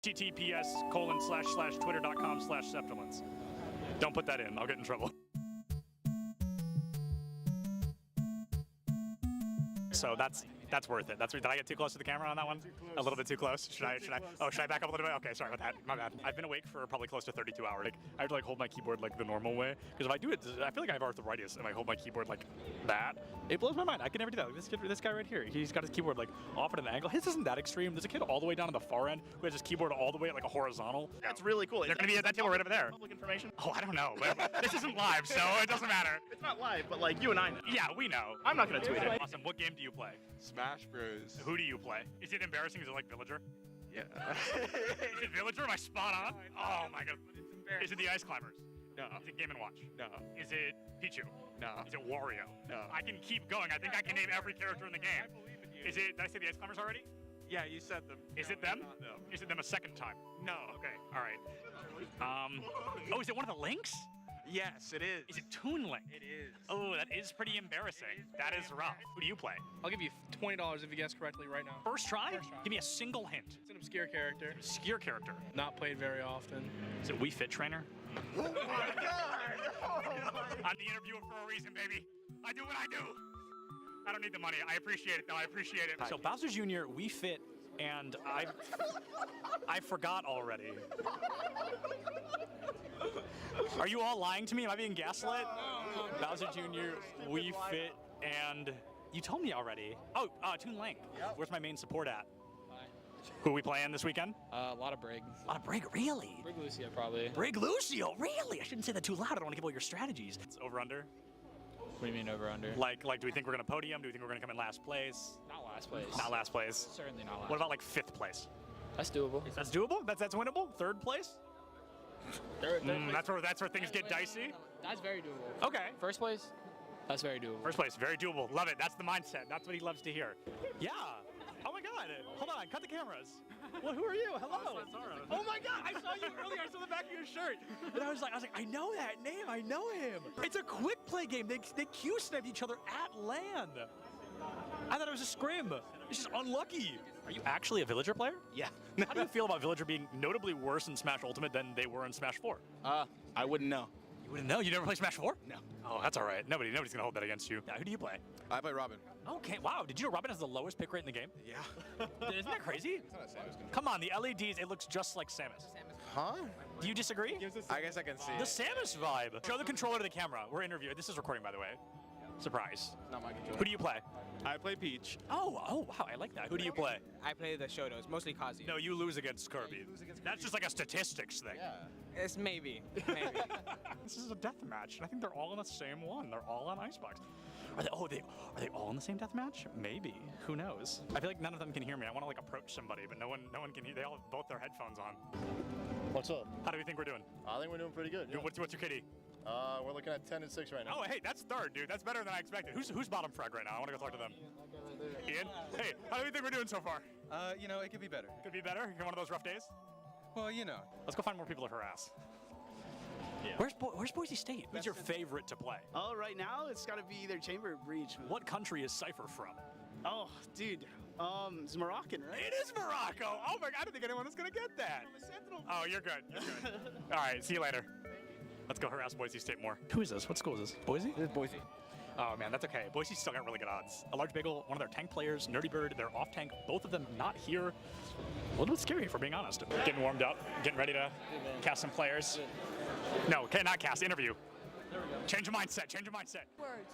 https://twitter.com/Septilence. Don't put that in. I'll get in trouble. So that's worth it. Did I get too close to the camera on that one? A little bit too close? Should I back up a little bit? Okay, sorry about that. My bad. I've been awake for probably close to 32 hours. Like, I have to hold my keyboard the normal way, because if I do it, I feel like I have arthritis if I hold my keyboard like that. It blows my mind. I can never do that. This guy right here, he's got his keyboard off at an angle. His isn't that extreme. There's a kid all the way down to the far end who has his keyboard all the way at a horizontal. That's really cool. They're going to be at that table right over there. Public information? Oh, I don't know. But this isn't live, so it doesn't matter. It's not live, but you and I know. Yeah, we know. I'm not going to tweet it. Awesome. What game do you play? Smash Bros. Who do you play? Is it embarrassing? Is it like Villager? Yeah. Is it Villager? Am I spot on? Oh my god. Is it the Ice Climbers? No. Is it Game & Watch? No. Is it Pichu? No. Is it Wario? No. I can keep going. I think I can name every character in the game. I believe in you. Is it, did I say the Ice Climbers already? Yeah, you said them. Is No, it them? Not them. Is it them a second time? No. Okay, alright. Oh, is it one of the Links? Yes, it is. Is it Toon Link? It is. Oh, that is pretty embarrassing. That is rough. Who do you play? I'll give you $20 if you guess correctly right now. First try? First try. Give me a single hint. It's an obscure character. Obscure character. Not played very often. Is it Wii Fit Trainer? Oh my god! Oh my. I'm the interviewer for a reason, baby. I do what I do. I don't need the money. I appreciate it, though. I appreciate it. So Bowser Jr., Wii Fit, and I forgot already. Are you all lying to me? Am I being gaslit? No. Bowser Jr., Wii Fit, and you told me already. Oh, Toon Link. Yep. Where's my main support at? Who are we playing this weekend? A lot of Brig. A lot of Brig, really? Brig Lucio, probably. Brig Lucio, really? I shouldn't say that too loud. I don't want to give away your strategies. It's over-under? What do you mean over-under? Like, do we think we're going to podium? Do we think we're going to come in last place? Not last place. Not last place. Certainly not last. What about 5th place? That's doable. That's doable? That's winnable? 3rd place? Third place. That's where things get dicey? That's very doable. Okay. First place? That's very doable. First place, very doable. Love it. That's the mindset. That's what he loves to hear. Yeah. Oh my god. Hold on. Cut the cameras. Well, who are you? Hello. Oh my god. I saw you earlier. I saw the back of your shirt. And I was like, I know that name. I know him. It's a quick play game. They Q-sniped each other at land. I thought it was a scrim. It's just unlucky. Are you actually a Villager player? Yeah. How do you feel about Villager being notably worse in Smash Ultimate than they were in Smash 4? I wouldn't know. You wouldn't know? You never played Smash 4? No. Oh, that's all right. Nobody's gonna hold that against you. Now, who do you play? I play Robin. Okay, wow. Did you know Robin has the lowest pick rate in the game? Yeah. Isn't that crazy? Come on, the LEDs, it looks just like Samus. Huh? Do you disagree? I guess I can see The it. Samus vibe. Show the controller to the camera. We're interviewing. This is recording, by the way. Surprise. Not my controller. Who do you play? I play Peach. Oh, wow, I like that. Who do you play? I play the Shotos, mostly Kazuya. No, you lose against Kirby. That's just like a statistics thing. Yeah. It's maybe. This is a death match, and I think they're all in the same one. They're all on Icebox. Are they all in the same death match? Maybe. Who knows? I feel like none of them can hear me. I want to approach somebody, but no one can hear. They all have both their headphones on. What's up? How do we think we're doing? I think we're doing pretty good. Yeah. What's your kitty? We're looking at 10 and 6 right now. Oh, hey, that's 3rd, dude. That's better than I expected. Who's bottom frag right now? I want to go talk to them. Ian? Hey, how do you think we're doing so far? It could be better. Could be better? You're one of those rough days? Well, Let's go find more people to harass. Yeah. Where's Boise State? Who's your favorite to play? Oh, right now it's got to be either Chamber or Breach. What country is Cypher from? Oh, dude. It's Moroccan, right? It is Morocco. Oh my god, I don't think anyone was gonna get that. Oh, you're good. You're good. All right, see you later. Let's go harass Boise State more. Who is this? What school is this? Boise? This is Boise. Oh man, that's okay. Boise's still got really good odds. A Large Bagel, one of their tank players, Nerdy Bird, they're off tank. Both of them not here. A little bit scary, if we're being honest. Getting warmed up, getting ready to cast some players. No, okay, not cast, interview. Change your mindset, change your mindset. Words.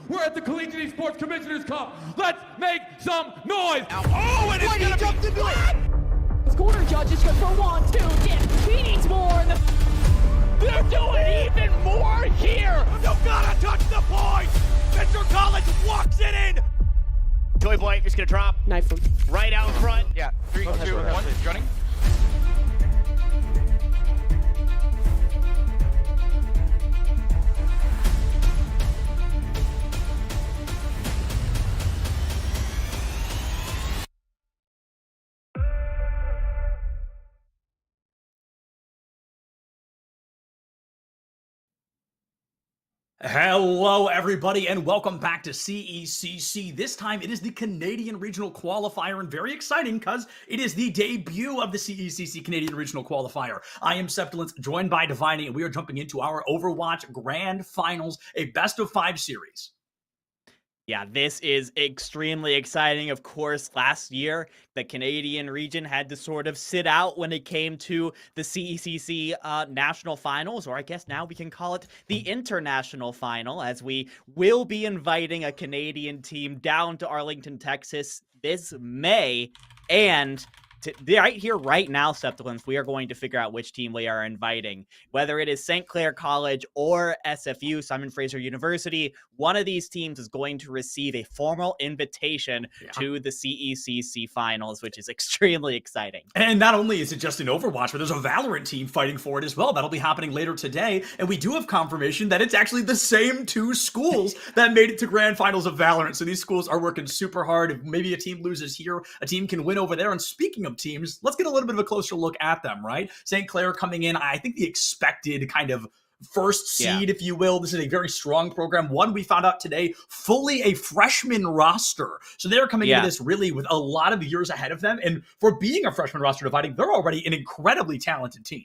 We're at the Collegiate Esports Commissioners Cup. Let's make some noise. Oh, and it's gonna jumped into it. Corner judges good for 1, 2, yeah. He needs more. They're doing even more here. You gotta touch the point. Mr. College walks it in. Toy Boy is going to drop. Knife him. Right out in front. Yeah. 3, 2, 1. Running. Hello, everybody, and welcome back to CECC. This time, it is the Canadian Regional Qualifier, and very exciting because it is the debut of the CECC Canadian Regional Qualifier. I am Septilence, joined by Divining, and we are jumping into our Overwatch Grand Finals, a best-of-5 series. Yeah, this is extremely exciting. Of course, last year, the Canadian region had to sort of sit out when it came to the CECC National Finals, or I guess now we can call it the International Final, as we will be inviting a Canadian team down to Arlington, Texas this May. And right here, right now, Septilence, we are going to figure out which team we are inviting. Whether it is St. Clair College or SFU, Simon Fraser University, one of these teams is going to receive a formal invitation to the CECC Finals, which is extremely exciting. And not only is it just in Overwatch, but there's a Valorant team fighting for it as well. That'll be happening later today. And we do have confirmation that it's actually the same two schools that made it to Grand Finals of Valorant. So these schools are working super hard. If maybe a team loses here, a team can win over there. And speaking of teams, let's get a little bit of a closer look at them, right? St. Clair coming in, I think the expected kind of first seed, if you will. This is a very strong program. One, we found out today, fully a freshman roster. So they're coming into this really with a lot of years ahead of them. And for being a freshman roster Dividing, they're already an incredibly talented team.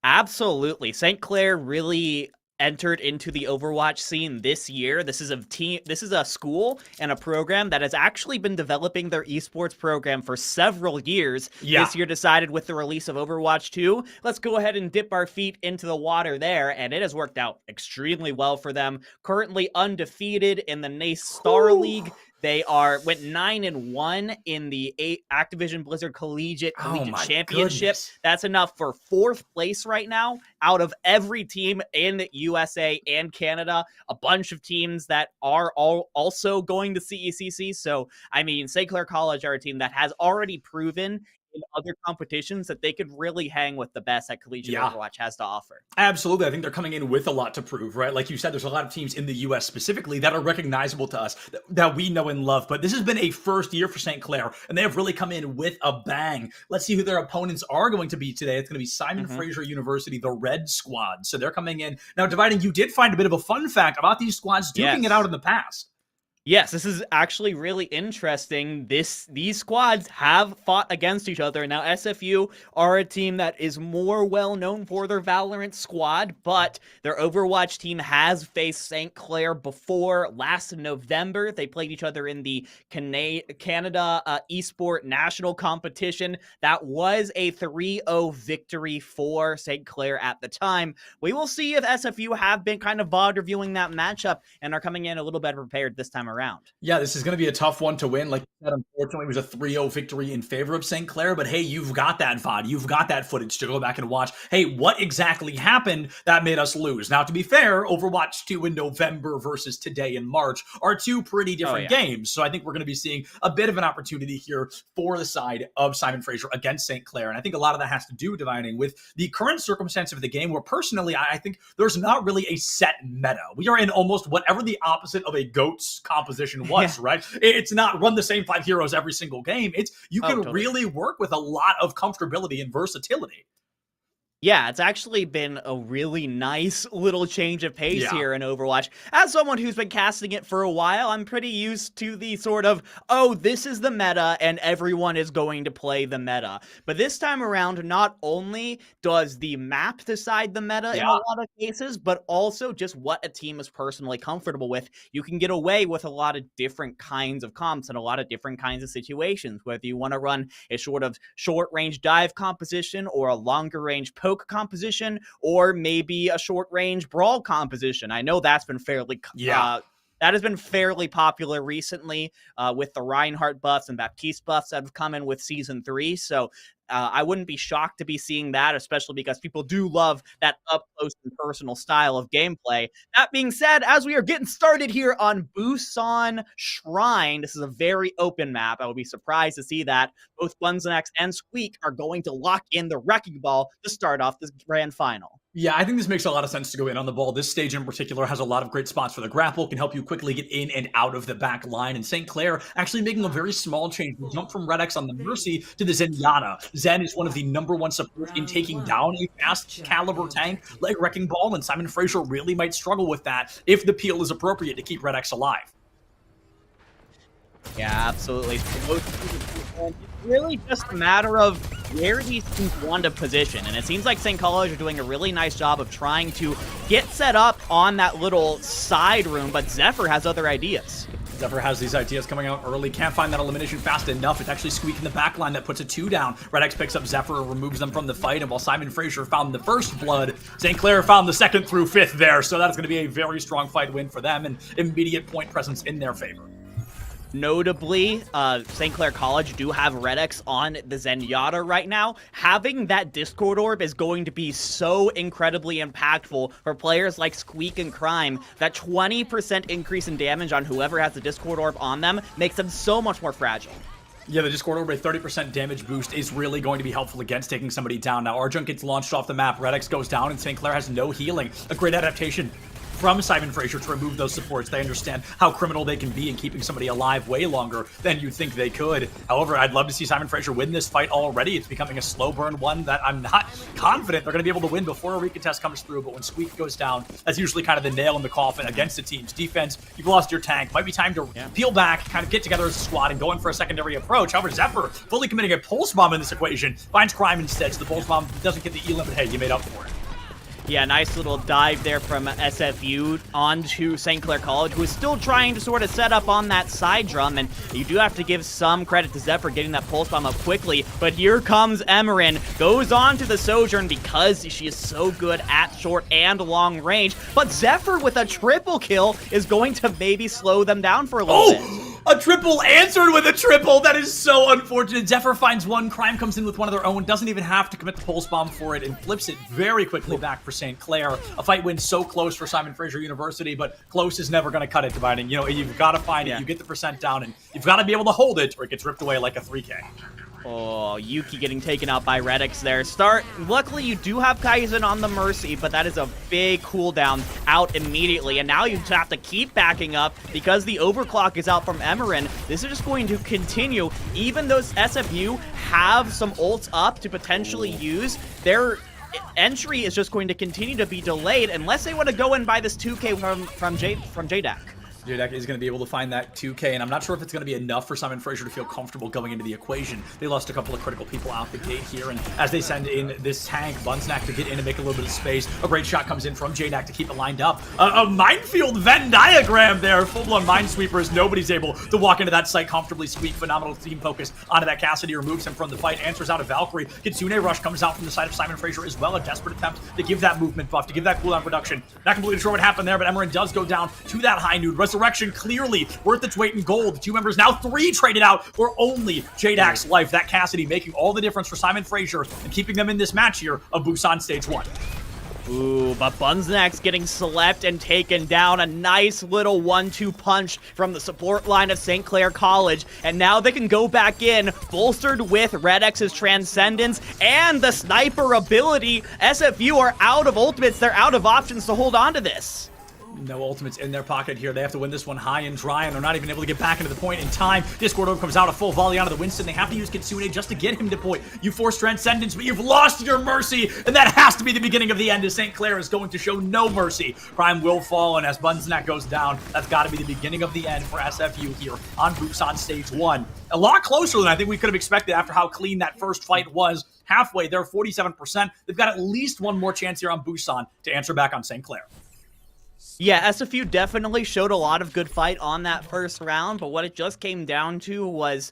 Absolutely. St. Clair really entered into the Overwatch scene this year. This is a school and a program that has actually been developing their esports program for several years. This year decided with the release of Overwatch 2, let's go ahead and dip our feet into the water there, and it has worked out extremely well for them. Currently undefeated in the NACE Star League. They went 9-1 in the Activision Blizzard Collegiate Championship. Goodness. That's enough for 4th place right now out of every team in the USA and Canada. A bunch of teams that are also going to CECC. So, I mean, St. Clair College are a team that has already proven in other competitions that they could really hang with the best that Collegiate Overwatch has to offer. Absolutely. I think they're coming in with a lot to prove, right? Like you said, there's a lot of teams in the U.S. specifically that are recognizable to us that we know and love. But this has been a first year for St. Clair, and they have really come in with a bang. Let's see who their opponents are going to be today. It's going to be Simon Fraser University, the Red Squad. So they're coming in. Now, Dividing, you did find a bit of a fun fact about these squads duking it out in the past. Yes, this is actually really interesting. These squads have fought against each other. Now, SFU are a team that is more well-known for their Valorant squad, but their Overwatch team has faced St. Clair before. Last November, they played each other in the Canada Esport National Competition. That was a 3-0 victory for St. Clair at the time. We will see if SFU have been kind of VOD reviewing that matchup and are coming in a little better prepared this time around. Yeah, this is going to be a tough one to win. Like you said, unfortunately, it was a 3-0 victory in favor of St. Clair. But hey, you've got that VOD. You've got that footage to go back and watch. Hey, what exactly happened that made us lose? Now, to be fair, Overwatch 2 in November versus today in March are two pretty different games. So I think we're going to be seeing a bit of an opportunity here for the side of Simon Fraser against St. Clair. And I think a lot of that has to do, Dividing, with the current circumstance of the game, where personally, I think there's not really a set meta. We are in almost whatever the opposite of a GOAT's composition was, right? It's not run the same 5 heroes every single game. It's you can really work with a lot of comfortability and versatility. Yeah, it's actually been a really nice little change of pace here in Overwatch. As someone who's been casting it for a while, I'm pretty used to the sort of, oh, this is the meta and everyone is going to play the meta. But this time around, not only does the map decide the meta in a lot of cases, but also just what a team is personally comfortable with. You can get away with a lot of different kinds of comps and a lot of different kinds of situations, whether you want to run a sort of short-range dive composition or a longer-range poke composition, or maybe a short-range brawl composition. I know that's been fairly that has been fairly popular recently with the Reinhardt buffs and Baptiste buffs that have come in with Season 3. So I wouldn't be shocked to be seeing that, especially because people do love that up-close and personal style of gameplay. That being said, as we are getting started here on Busan Shrine, this is a very open map. I would be surprised to see that both Bunzenex and Squeak are going to lock in the Wrecking Ball to start off this grand final. Yeah, I think this makes a lot of sense to go in on the ball. This stage in particular has a lot of great spots for the grapple, can help you quickly get in and out of the back line. And St. Clair actually making a very small change. We jump from Red X on the Mercy to the Zenyatta. Zen is one of the #1 supports in taking down a fast caliber tank like Wrecking Ball, and Simon Fraser really might struggle with that if the peel is appropriate to keep Red X alive. Yeah, absolutely. It's really just a matter of where these teams want to position, and it seems like St. College are doing a really nice job of trying to get set up on that little side room, but Zephyr has other ideas. Zephyr has these ideas coming out early, can't find that elimination fast enough. It's actually Squeak in the back line that puts a 2 down. Red X picks up Zephyr and removes them from the fight, and while Simon Fraser found the first blood, St. Clair found the 2nd through 5th there, so that's going to be a very strong fight win for them and immediate point presence in their favor. Notably, St. Clair College do have Red X on the Zenyatta right now. Having that Discord Orb is going to be so incredibly impactful for players like Squeak and Crime. That 20% increase in damage on whoever has the Discord Orb on them makes them so much more fragile. Yeah, the Discord Orb, a 30% damage boost is really going to be helpful against taking somebody down. Now, Arjun gets launched off the map, Red X goes down, and St. Clair has no healing. A great adaptation from Simon Fraser to remove those supports. They understand how criminal they can be in keeping somebody alive way longer than you think they could. However, I'd love to see Simon Fraser win this fight already. It's becoming a slow burn one that I'm not confident they're going to be able to win before a recontest comes through, but when Squeak goes down, that's usually kind of the nail in the coffin against the team's defense. You've lost your tank. Might be time to peel back, kind of get together as a squad and go in for a secondary approach. However, Zephyr fully committing a pulse bomb in this equation, finds Crime instead, so the pulse bomb doesn't get the elim, but hey, you made up for it. Yeah, nice little dive there from SFU onto St. Clair College, who is still trying to sort of set up on that side drum, and you do have to give some credit to Zephyr getting that pulse bomb up quickly, but here comes Emerin, goes on to the Sojourn because she is so good at short and long range, but Zephyr with a triple kill is going to maybe slow them down for a little bit. A triple answered with a triple. That is so unfortunate. Zephyr finds one. Crime comes in with one of their own. Doesn't even have to commit the pulse bomb for it and flips it very quickly back for St. Clair. A fight win so close for Simon Fraser University, but close is never going to cut it, Dividing. You know, you've got to find it. You get the percent down, and you've got to be able to hold it, or it gets ripped away like a 3K. Oh, Yuki getting taken out by Red X there. Luckily, you do have Kaizen on the Mercy, but that is a big cooldown out immediately. And now you have to keep backing up because the overclock is out from Emerin. This is just going to continue. Even though SFU have some ults up to potentially use, their entry is just going to continue to be delayed unless they want to go and buy this 2K from JDAC. JDAC is going to be able to find that 2K, and I'm not sure if it's going to be enough for Simon Fraser to feel comfortable going into the equation. They lost a couple of critical people out the gate here, and as they send in this tank, Bunsnack to get in and make a little bit of space, a great shot comes in from JDAC to keep it lined up. A minefield Venn diagram there, full-blown minesweepers. Nobody's able to walk into that site comfortably. Squeak, phenomenal team focus onto that. Cassidy removes him from the fight, answers out of Valkyrie. Kitsune Rush comes out from the side of Simon Fraser as well, a desperate attempt to give that movement buff, to give that cooldown reduction. Not completely sure what happened there, but Emerin does go down to that high nude. Resurrection clearly worth its weight in gold. The two members now 3 traded out for only JDAC's life. That Cassidy making all the difference for Simon Fraser and keeping them in this match here of Busan Stage 1. Ooh, but Bunsnack's getting slept and taken down. A nice little 1-2 punch from the support line of St. Clair College. And now they can go back in, bolstered with Red X's Transcendence and the sniper ability. SFU are out of ultimates. They're out of options to hold on to this. No ultimates in their pocket here. They have to win this one high and dry, and they're not even able to get back into the point in time. Discord Orb comes out, a full volley onto the Winston. They have to use Kitsune just to get him to point. You force Transcendence, but you've lost your Mercy, and that has to be the beginning of the end, as St. Clair is going to show no mercy. Prime will fall, and as Bunsnack goes down, that's got to be the beginning of the end for SFU here on Busan Stage 1. A lot closer than I think we could have expected after how clean that first fight was. Halfway, they're 47%. They've got at least one more chance here on Busan to answer back on St. Clair. Yeah, SFU definitely showed a lot of good fight on that first round, but what it just came down to was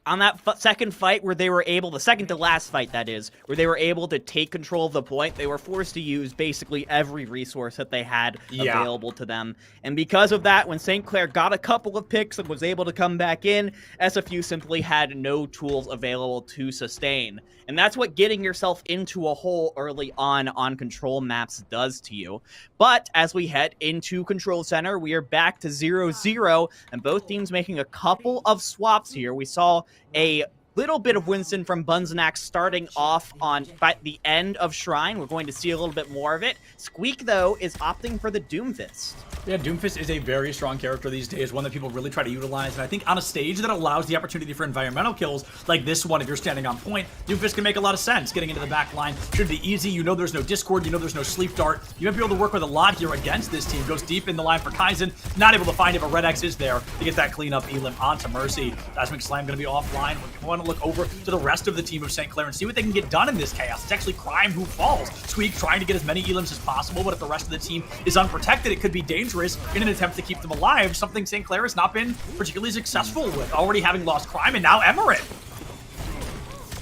on that second fight where they were able, the second to last fight that is, where they were able to take control of the point, they were forced to use basically every resource that they had available to them. And because of that, when St. Clair got a couple of picks and was able to come back in, SFU simply had no tools available to sustain. And that's what getting yourself into a hole early on control maps does to you. But as we head into Control Center, we are back to 0-0, and both teams making a couple of swaps here. We saw a little bit of Winston from Bunzenax starting off on the end of Shrine. We're going to see a little bit more of it. Squeak, though, is opting for the Doomfist. Yeah, Doomfist is a very strong character these days, one that people really try to utilize, and I think on a stage that allows the opportunity for environmental kills like this one, if you're standing on point, Doomfist can make a lot of sense. Getting into the back line should be easy. You know there's no Discord, you know there's no Sleep Dart. You might be able to work with a lot here against this team. Goes deep in the line for Kaizen, not able to find it, but Red X is there to get that clean up Elim onto Mercy. Dasmic Slam going to be offline. We want to look over to the rest of the team of St. Clair and see what they can get done in this chaos. It's actually Crime who falls. Squeak trying to get as many Elims as possible, but if the rest of the team is unprotected, it could be dangerous in an attempt to keep them alive, something St. Clair has not been particularly successful with, already having lost Crime and now Emerit.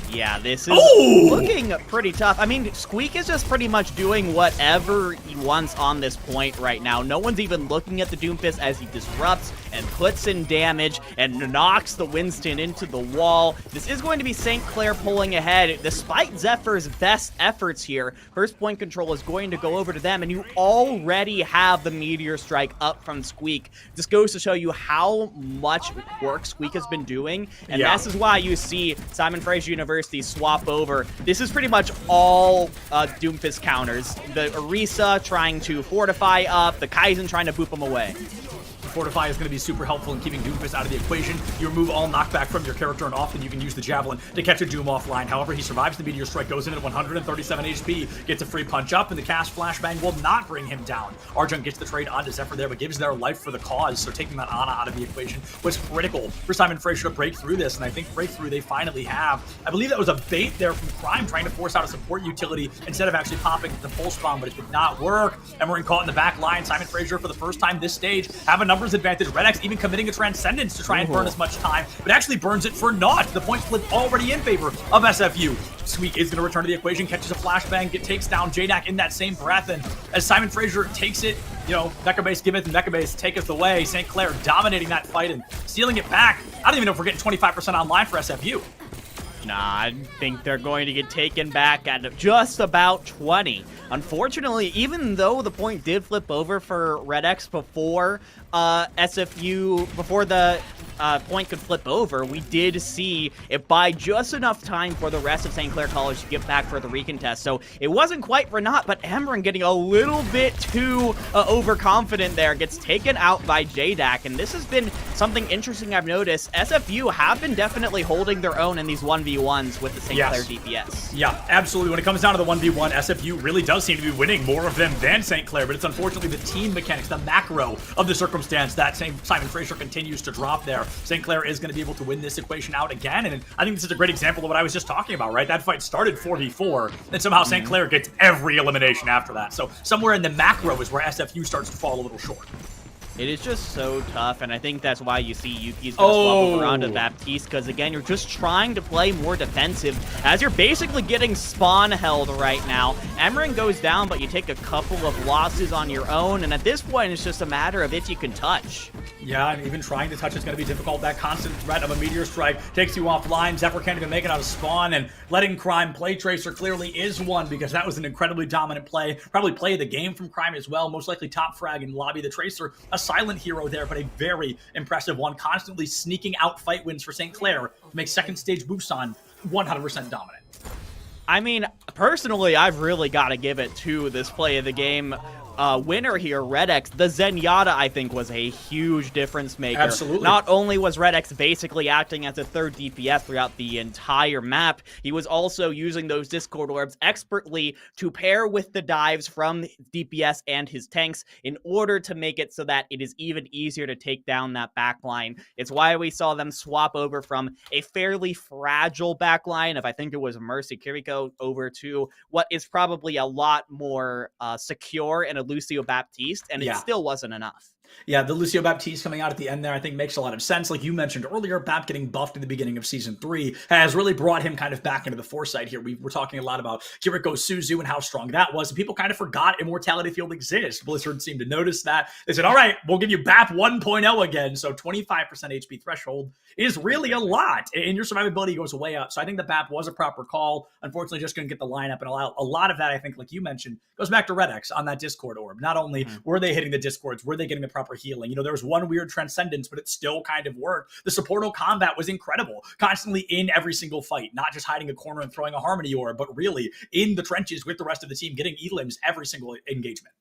Yeah, this is looking pretty tough. I mean, Squeak is just pretty much doing whatever he wants on this point right now. No one's even looking at the Doomfist as he disrupts and puts in damage and knocks the Winston into the wall. This is going to be St. Clair pulling ahead. Despite Zephyr's best efforts here, first point control is going to go over to them, and you already have the Meteor Strike up from Squeak. This goes to show you how much work Squeak has been doing, and this is why you see Simon Fraser University swap over. This is pretty much all Doomfist counters. The Orisa trying to fortify up, the Kaizen trying to boop them away. Fortify is going to be super helpful in keeping Doomfist out of the equation. You remove all knockback from your character, and often you can use the Javelin to catch a Doom offline. However, he survives the Meteor Strike, goes in at 137 HP, gets a free punch up, and the cast Flashbang will not bring him down. Arjun gets the trade onto Zephyr there, but gives their life for the cause, so taking that Ana out of the equation was critical for Simon Fraser to break through this, and I think breakthrough they finally have. I believe that was a bait there from Crime, trying to force out a support utility instead of actually popping the pulse bomb, but it did not work. Emerin caught in the back line. Simon Fraser, for the first time this stage, have a numbers advantage. Red X even committing a Transcendence to try and burn as much time, but actually burns it for naught. The point split already in favor of SFU. Squeak is going to return to the equation, catches a flashbang, takes down JDAC in that same breath, and as Simon Fraser takes it, you know, Mecha Base giveth and Mecha Base taketh away. St. Clair dominating that fight and stealing it back. I don't even know if we're getting 25% online for SFU. Nah, I think they're going to get taken back at just about 20. Unfortunately, even though the point did flip over for Red X before SFU, before the point could flip over, we did see it buy just enough time for the rest of St. Clair College to get back for the recontest. So it wasn't quite for naught, but Emerin getting a little bit too overconfident there, gets taken out by JDAC, and this has been something interesting I've noticed. SFU have been definitely holding their own in these 1v1s with the St. Clair DPS. Yeah, absolutely. When it comes down to the 1v1, SFU really does seem to be winning more of them than St. Clair, but it's unfortunately the team mechanics, the macro of the circumstance that Simon Fraser continues to drop there. St. Clair is going to be able to win this equation out again, and I think this is a great example of what I was just talking about, right? That fight started 4v4, and somehow St. Clair gets every elimination after that. So somewhere in the macro is where SFU starts to fall a little short. It is just so tough, and I think that's why you see Yuki's going to swap over onto Baptiste, because again, you're just trying to play more defensive, as you're basically getting spawn held right now. Emerin goes down, but you take a couple of losses on your own, and at this point, it's just a matter of if you can touch. Yeah, and even trying to touch is going to be difficult. That constant threat of a Meteor Strike takes you offline. Zephyr can't even make it out of spawn, and letting Crime play Tracer clearly is one, because that was an incredibly dominant play. Probably play of the game from Crime as well. Most likely top frag in lobby. The Tracer, a silent hero there, but a very impressive one. Constantly sneaking out fight wins for St. Clair to make second stage Busan 100% dominant. I mean, personally, I've really got to give it to this play of the game winner here, Red X. The Zenyatta, I think, was a huge difference maker. Absolutely. Not only was Red X basically acting as a third DPS throughout the entire map, he was also using those Discord Orbs expertly to pair with the dives from DPS and his tanks in order to make it so that it is even easier to take down that backline. It's why we saw them swap over from a fairly fragile backline of, I think it was Mercy Kiriko, over to what is probably a lot more secure and a Lucio Baptiste, and it still wasn't enough. Yeah, the Lucio Baptiste coming out at the end there, I think makes a lot of sense. Like you mentioned earlier, Bap getting buffed at the beginning of Season 3 has really brought him kind of back into the foresight here. We were talking a lot about Kiriko Suzu and how strong that was, and people kind of forgot Immortality Field exists. Blizzard seemed to notice that. They said, all right, we'll give you Bap 1.0 again, so 25% HP threshold is really a lot, and your survivability goes way up. So I think the Bap was a proper call. Unfortunately, just going to get the lineup, and a lot of that, I think, like you mentioned, goes back to Red X on that Discord orb. Not only were they hitting the Discords, were they getting the proper healing. There was one weird transcendence, but it still kind of worked. The supportal combat was incredible, constantly in every single fight, not just hiding a corner and throwing a Harmony orb, but really in the trenches with the rest of the team, getting elims every single engagement.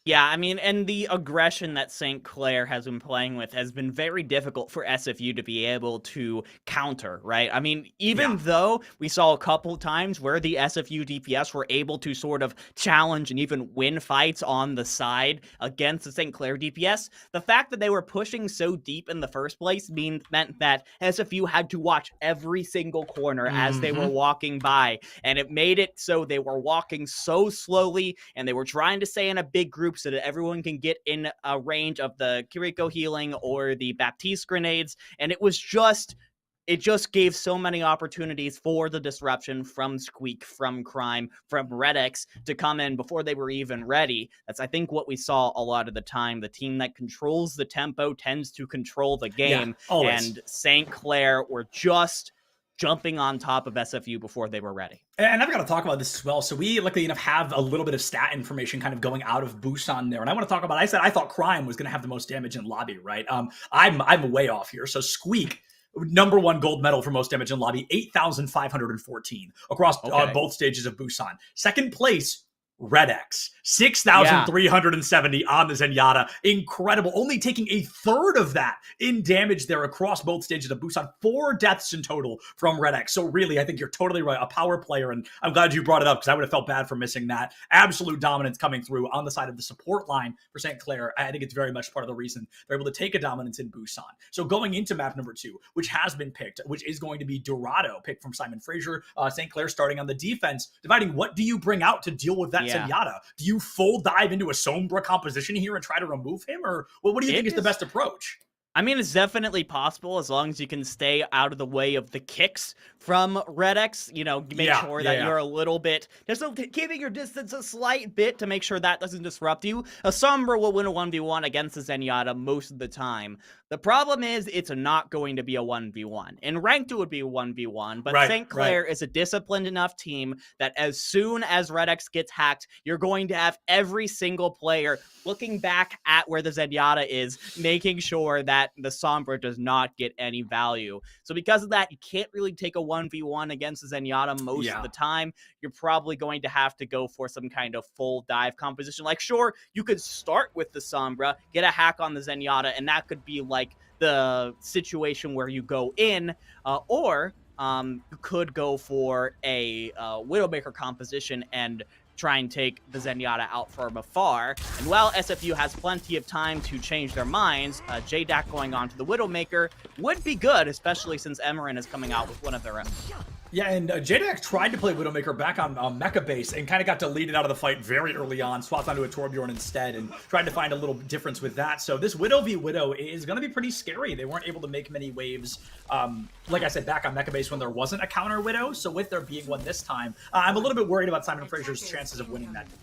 Yeah, I mean, and the aggression that St. Clair has been playing with has been very difficult for SFU to be able to counter, right? I mean, even though we saw a couple times where the SFU DPS were able to sort of challenge and even win fights on the side against the St. Clair DPS, the fact that they were pushing so deep in the first place meant that SFU had to watch every single corner as they were walking by, and it made it so they were walking so slowly, and they were trying to stay in a big group so that everyone can get in a range of the Kiriko healing or the Baptiste grenades. And it just gave so many opportunities for the disruption from Squeak, from Crime, from Red X to come in before they were even ready. That's, I think, what we saw a lot of the time. The team that controls the tempo tends to control the game. And St. Clair were just jumping on top of SFU before they were ready. And I've got to talk about this as well. So we, luckily enough, have a little bit of stat information kind of going out of Busan there. And I want to talk about, I thought Crime was going to have the most damage in lobby, right? I'm way off here. So Squeak, #1 gold medal for most damage in lobby, 8,514 across both stages of Busan. Second place, Red X, 6,370 on the Zenyatta. Incredible. Only taking a third of that in damage there across both stages of Busan. 4 deaths in total from Red X. So really, I think you're totally right. A power player, and I'm glad you brought it up because I would have felt bad for missing that. Absolute dominance coming through on the side of the support line for St. Clair. I think it's very much part of the reason they're able to take a dominance in Busan. So going into map number 2, which has been picked, which is going to be Dorado, picked from Simon Fraser. St. Clair starting on the defense, dividing what do you bring out to deal with that Zenyatta? Do you full dive into a Sombra composition here and try to remove him? Or what do you think is the best approach? I mean, it's definitely possible as long as you can stay out of the way of the kicks from Red X. Make sure that you're a little bit, just keeping your distance a slight bit to make sure that doesn't disrupt you. A Sombra will win a 1v1 against the Zenyatta most of the time. The problem is it's not going to be a 1v1. In Ranked, it would be a 1v1, but St. Clair is a disciplined enough team that as soon as Red X gets hacked, you're going to have every single player looking back at where the Zenyatta is, making sure that the Sombra does not get any value. So because of that, you can't really take a 1v1 against the Zenyatta most of the time. You're probably going to have to go for some kind of full dive composition. Like, sure, you could start with the Sombra, get a hack on the Zenyatta, and that could be like the situation where you go in, or you could go for a Widowmaker composition and try and take the Zenyatta out from afar. And while SFU has plenty of time to change their minds, JDAC going on to the Widowmaker would be good, especially since Emerin is coming out with one of their own. Yeah, and JDAC tried to play Widowmaker back on Mecha base and kind of got deleted out of the fight very early on, swapped onto a Torbjorn instead, and tried to find a little difference with that. So this Widow v Widow is going to be pretty scary. They weren't able to make many waves, like I said, back on Mecha base when there wasn't a counter Widow. So with there being one this time, I'm a little bit worried about Simon Fraser's chances of winning that duel.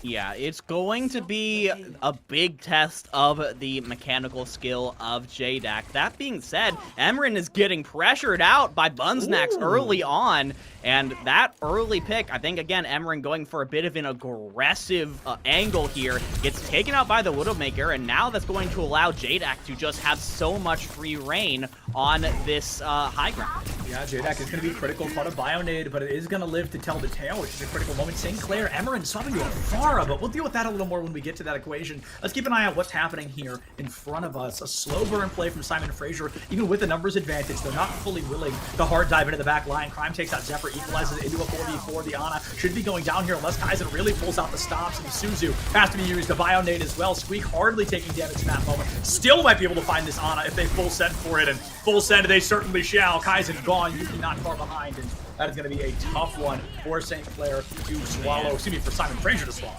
Yeah, it's going to be a big test of the mechanical skill of JDAC. That being said, Emerin is getting pressured out by Bunsnax early on, and that early pick, I think, again, Emerin going for a bit of an aggressive angle here, gets taken out by the Widowmaker, and now that's going to allow JDAC to just have so much free reign on this high ground. Yeah, JDAC is going to be critical, caught a Bionade, but it is going to live to tell the tale, which is a critical moment. St. Clair, Emerin swapping to a Pharah, but we'll deal with that a little more when we get to that equation. Let's keep an eye on what's happening here in front of us. A slow burn play from Simon Fraser, even with the numbers advantage. They're not fully willing to hard dive into the back line. Crime takes out Zephyr, equalizes it into a 4v4. The Ana should be going down here unless Kaizen really pulls out the stops, and Suzu has to be used. The Bionade as well. Squeak hardly taking damage in that moment. Still might be able to find this Ana if they full send for it, and full send they certainly shall. Kaizen gone, Yuki not far behind, and that is going to be a tough one for St. Clair to swallow. Excuse me, for Simon Fraser to swallow.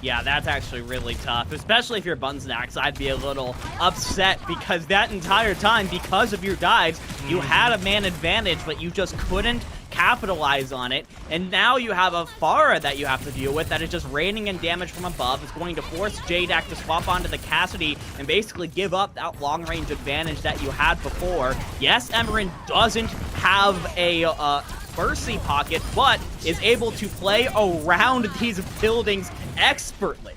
Yeah, that's actually really tough, especially if you're Bunsnax. I'd be a little upset because that entire time, because of your dives, you had a man advantage, but you just couldn't capitalize on it. And now you have a Pharah that you have to deal with that is just raining in damage from above. It's going to force JDAC to swap onto the Cassidy and basically give up that long-range advantage that you had before. Yes, Emerin doesn't have a Mercy pocket, but is able to play around these buildings expertly.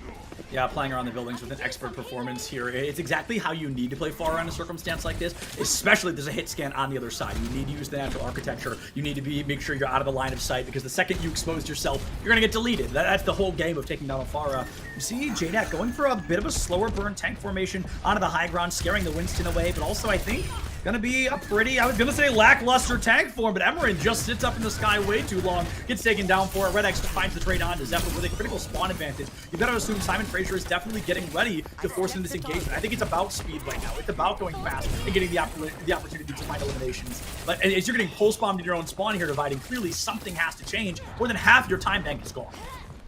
Yeah, playing around the buildings with an expert performance here. It's exactly how you need to play Pharah in a circumstance like this, especially if there's a hit scan on the other side. You need to use the natural architecture. You need to make sure you're out of the line of sight, because the second you expose yourself, you're going to get deleted. That's the whole game of taking down a Pharah. You see JDAC going for a bit of a slower burn tank formation onto the high ground, scaring the Winston away, but also I think gonna be a pretty, I was gonna say lackluster tank form, but Emerin just sits up in the sky way too long, gets taken down for it. Red X finds the trade on to Zephyr with a critical spawn advantage. You gotta assume Simon Fraser is definitely getting ready to force in this engagement. I think it's about speed right now. It's about going fast and getting the opportunity to find eliminations. But as you're getting pulse bombed in your own spawn here, dividing, clearly something has to change. More than half your time bank is gone.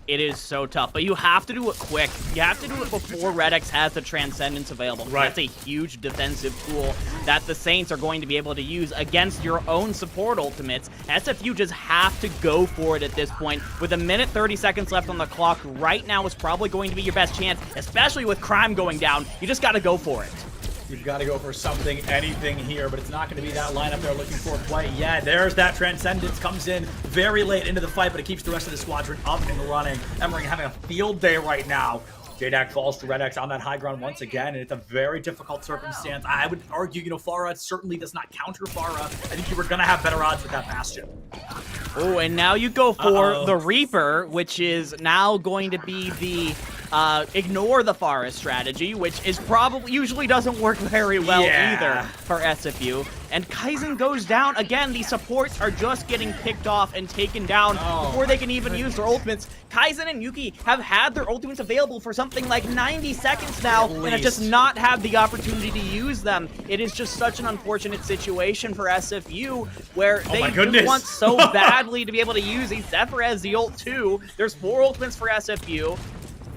It is so tough, but you have to do it quick. You have to do it before Red X has the Transcendence available. Right. That's a huge defensive tool that the Saints are going to be able to use against your own support ultimates. SFU just have to go for it at this point. With 1 minute 30 seconds left on the clock, right now is probably going to be your best chance, especially with Crime going down. You just got to go for it. You've got to go for something, anything here, but it's not going to be that lineup they're looking for quite yet. There's that Transcendence, comes in very late into the fight, but it keeps the rest of the squadron up and running. Emery having a field day right now. JDAC falls to Red X on that high ground once again, and it's a very difficult circumstance. I would argue, Pharah certainly does not counter Pharah. I think you were going to have better odds with that Bastion. Oh, and now you go for the Reaper, which is now going to be the ignore the Pharah strategy, which is probably usually doesn't work very well either for SFU. And Kaizen goes down. Again, these supports are just getting picked off and taken down before they can even use their ultimates. Kaizen and Yuki have had their ultimates available for something like 90 seconds now and have just not had the opportunity to use them. It is just such an unfortunate situation for SFU where they do want so badly to be able to use a Zephyr as the ult too. There's 4 ultimates for SFU,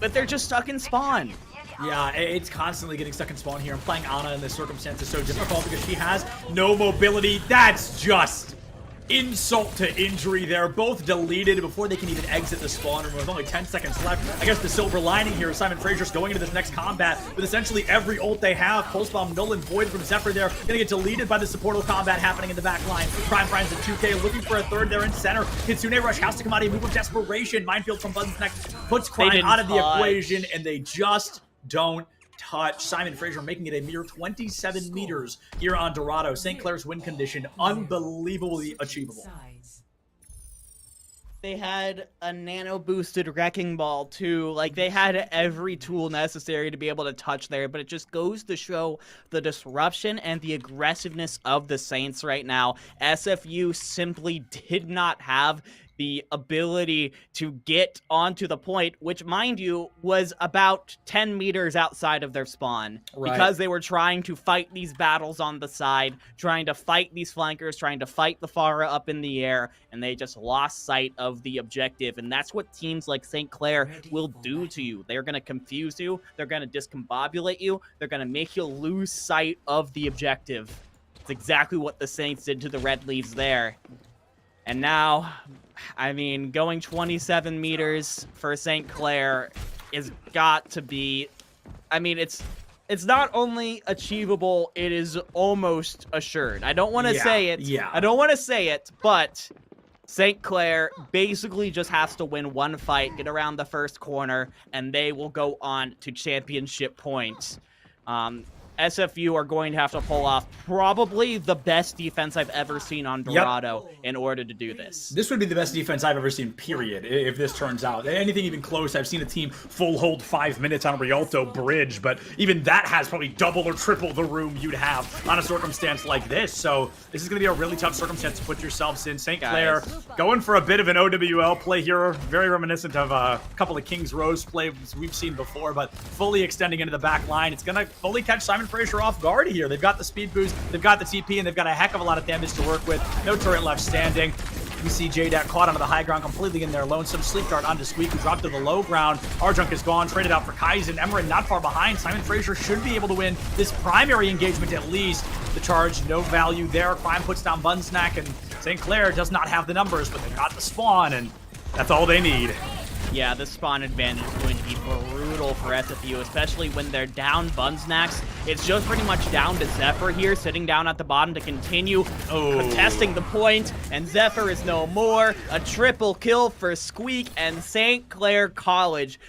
but they're just stuck in spawn. Yeah, it's constantly getting stuck in spawn here. And playing Ana in this circumstance is so difficult because she has no mobility. That's just insult to injury there. Both deleted before they can even exit the spawn room with only 10 seconds left. I guess the silver lining here is Simon Fraser's going into this next combat with essentially every ult they have. Pulse Bomb, null and void from Zephyr there. Gonna get deleted by the supportal combat happening in the back line. Prime finds the 2K, looking for a third there in center. Kitsune Rush has to come out, a move of desperation. Minefield from Buttons next puts Crime out of the equation, and they just don't touch. Simon Fraser making it a mere 27 meters here on Dorado. St. Clair's win condition, unbelievably achievable. They had a nano-boosted Wrecking Ball, too. Like, they had every tool necessary to be able to touch there, but it just goes to show the disruption and the aggressiveness of the Saints right now. SFU simply did not have the ability to get onto the point, which, mind you, was about 10 meters outside of their spawn. Because they were trying to fight these battles on the side, trying to fight these flankers, trying to fight the Pharah up in the air, and they just lost sight of the objective. And that's what teams like St. Clair will do to you. They're going to confuse you. They're going to discombobulate you. They're going to make you lose sight of the objective. It's exactly what the Saints did to the Red Leaves there. And now, I mean, going 27 meters for St. Clair is got to be, I mean, it's not only achievable, it is almost assured. I don't want to say it. I don't want to say it, but St. Clair basically just has to win one fight, get around the first corner, and they will go on to championship points. SFU are going to have to pull off probably the best defense I've ever seen on Dorado in order to do this. This would be the best defense I've ever seen, period, if this turns out. Anything even close, I've seen a team full hold 5 minutes on Rialto Bridge, but even that has probably double or triple the room you'd have on a circumstance like this. So this is going to be a really tough circumstance to put yourselves in. St. Clair going for a bit of an OWL play here, very reminiscent of a couple of King's Rose plays we've seen before, but fully extending into the back line. It's going to fully catch Simon Fraser off guard here. They've got the speed boost, they've got the TP, and they've got a heck of a lot of damage to work with. No turret left standing. We see JDAC caught onto the high ground, completely in there. Lonesome Sleep Dart onto Squeak, who dropped to the low ground. Arjunk is gone, traded out for Kaizen. Emerin not far behind. Simon Fraser should be able to win this primary engagement at least. The charge, no value there. Crime puts down Bunsnack, and St. Clair does not have the numbers, but they got the spawn, and that's all they need. Yeah, the spawn advantage is going to be brutal for SFU, especially when they're down Bunsnacks. It's just pretty much down to Zephyr here, sitting down at the bottom to continue contesting the point, and Zephyr is no more. A triple kill for Squeak, and St. Clair College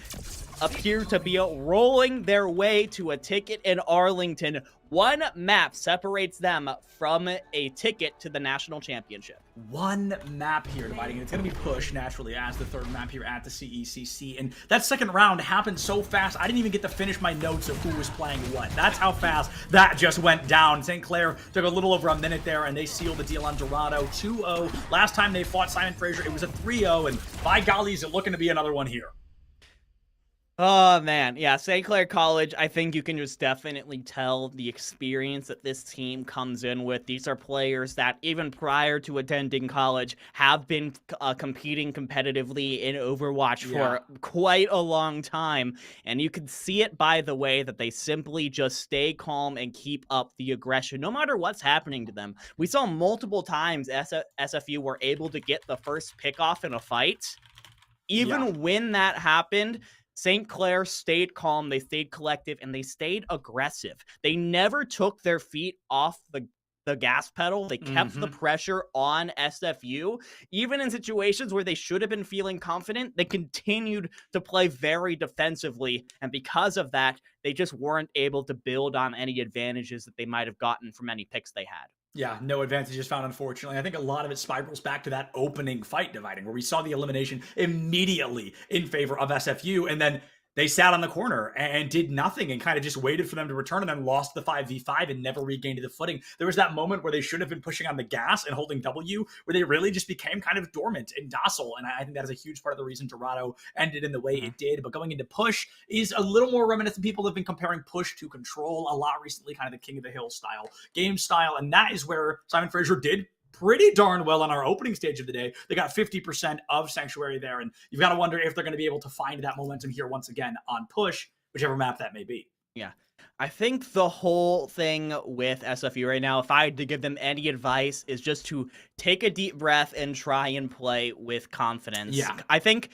appear to be rolling their way to a ticket in Arlington. One map separates them from a ticket to the national championship. One map here dividing, and it's going to be Push naturally as the third map here at the CECC. And that second round happened so fast, I didn't even get to finish my notes of who was playing what. That's how fast that just went down. St. Clair took a little over a minute there, and they sealed the deal on Dorado 2-0. Last time they fought Simon Fraser, it was a 3-0, and by golly, is it looking to be another one here. Oh, man. Yeah, St. Clair College, I think you can just definitely tell the experience that this team comes in with. These are players that, even prior to attending college, have been competing competitively in Overwatch for quite a long time. And you can see it by the way that they simply just stay calm and keep up the aggression, no matter what's happening to them. We saw multiple times SFU were able to get the first pick off in a fight. Even when that happened, St. Clair stayed calm, they stayed collective, and they stayed aggressive. They never took their feet off the gas pedal. They kept the pressure on SFU. Even in situations where they should have been feeling confident, they continued to play very defensively. And because of that, they just weren't able to build on any advantages that they might have gotten from any picks they had. Yeah, no advantages found, unfortunately. I think a lot of it spirals back to that opening fight dividing, where we saw the elimination immediately in favor of SFU, and then they sat on the corner and did nothing and kind of just waited for them to return and then lost the 5v5 and never regained the footing. There was that moment where they should have been pushing on the gas and holding W, where they really just became kind of dormant and docile. And I think that is a huge part of the reason Dorado ended in the way it did. But going into Push is a little more reminiscent. People have been comparing Push to Control a lot recently, kind of the King of the Hill style, game style. And that is where Simon Fraser did pretty darn well on our opening stage of the day. They got 50% of Sanctuary there, and you've got to wonder if they're going to be able to find that momentum here once again on Push, whichever map that may be. Yeah. I think the whole thing with SFU right now, if I had to give them any advice, is just to take a deep breath and try and play with confidence. Yeah. I think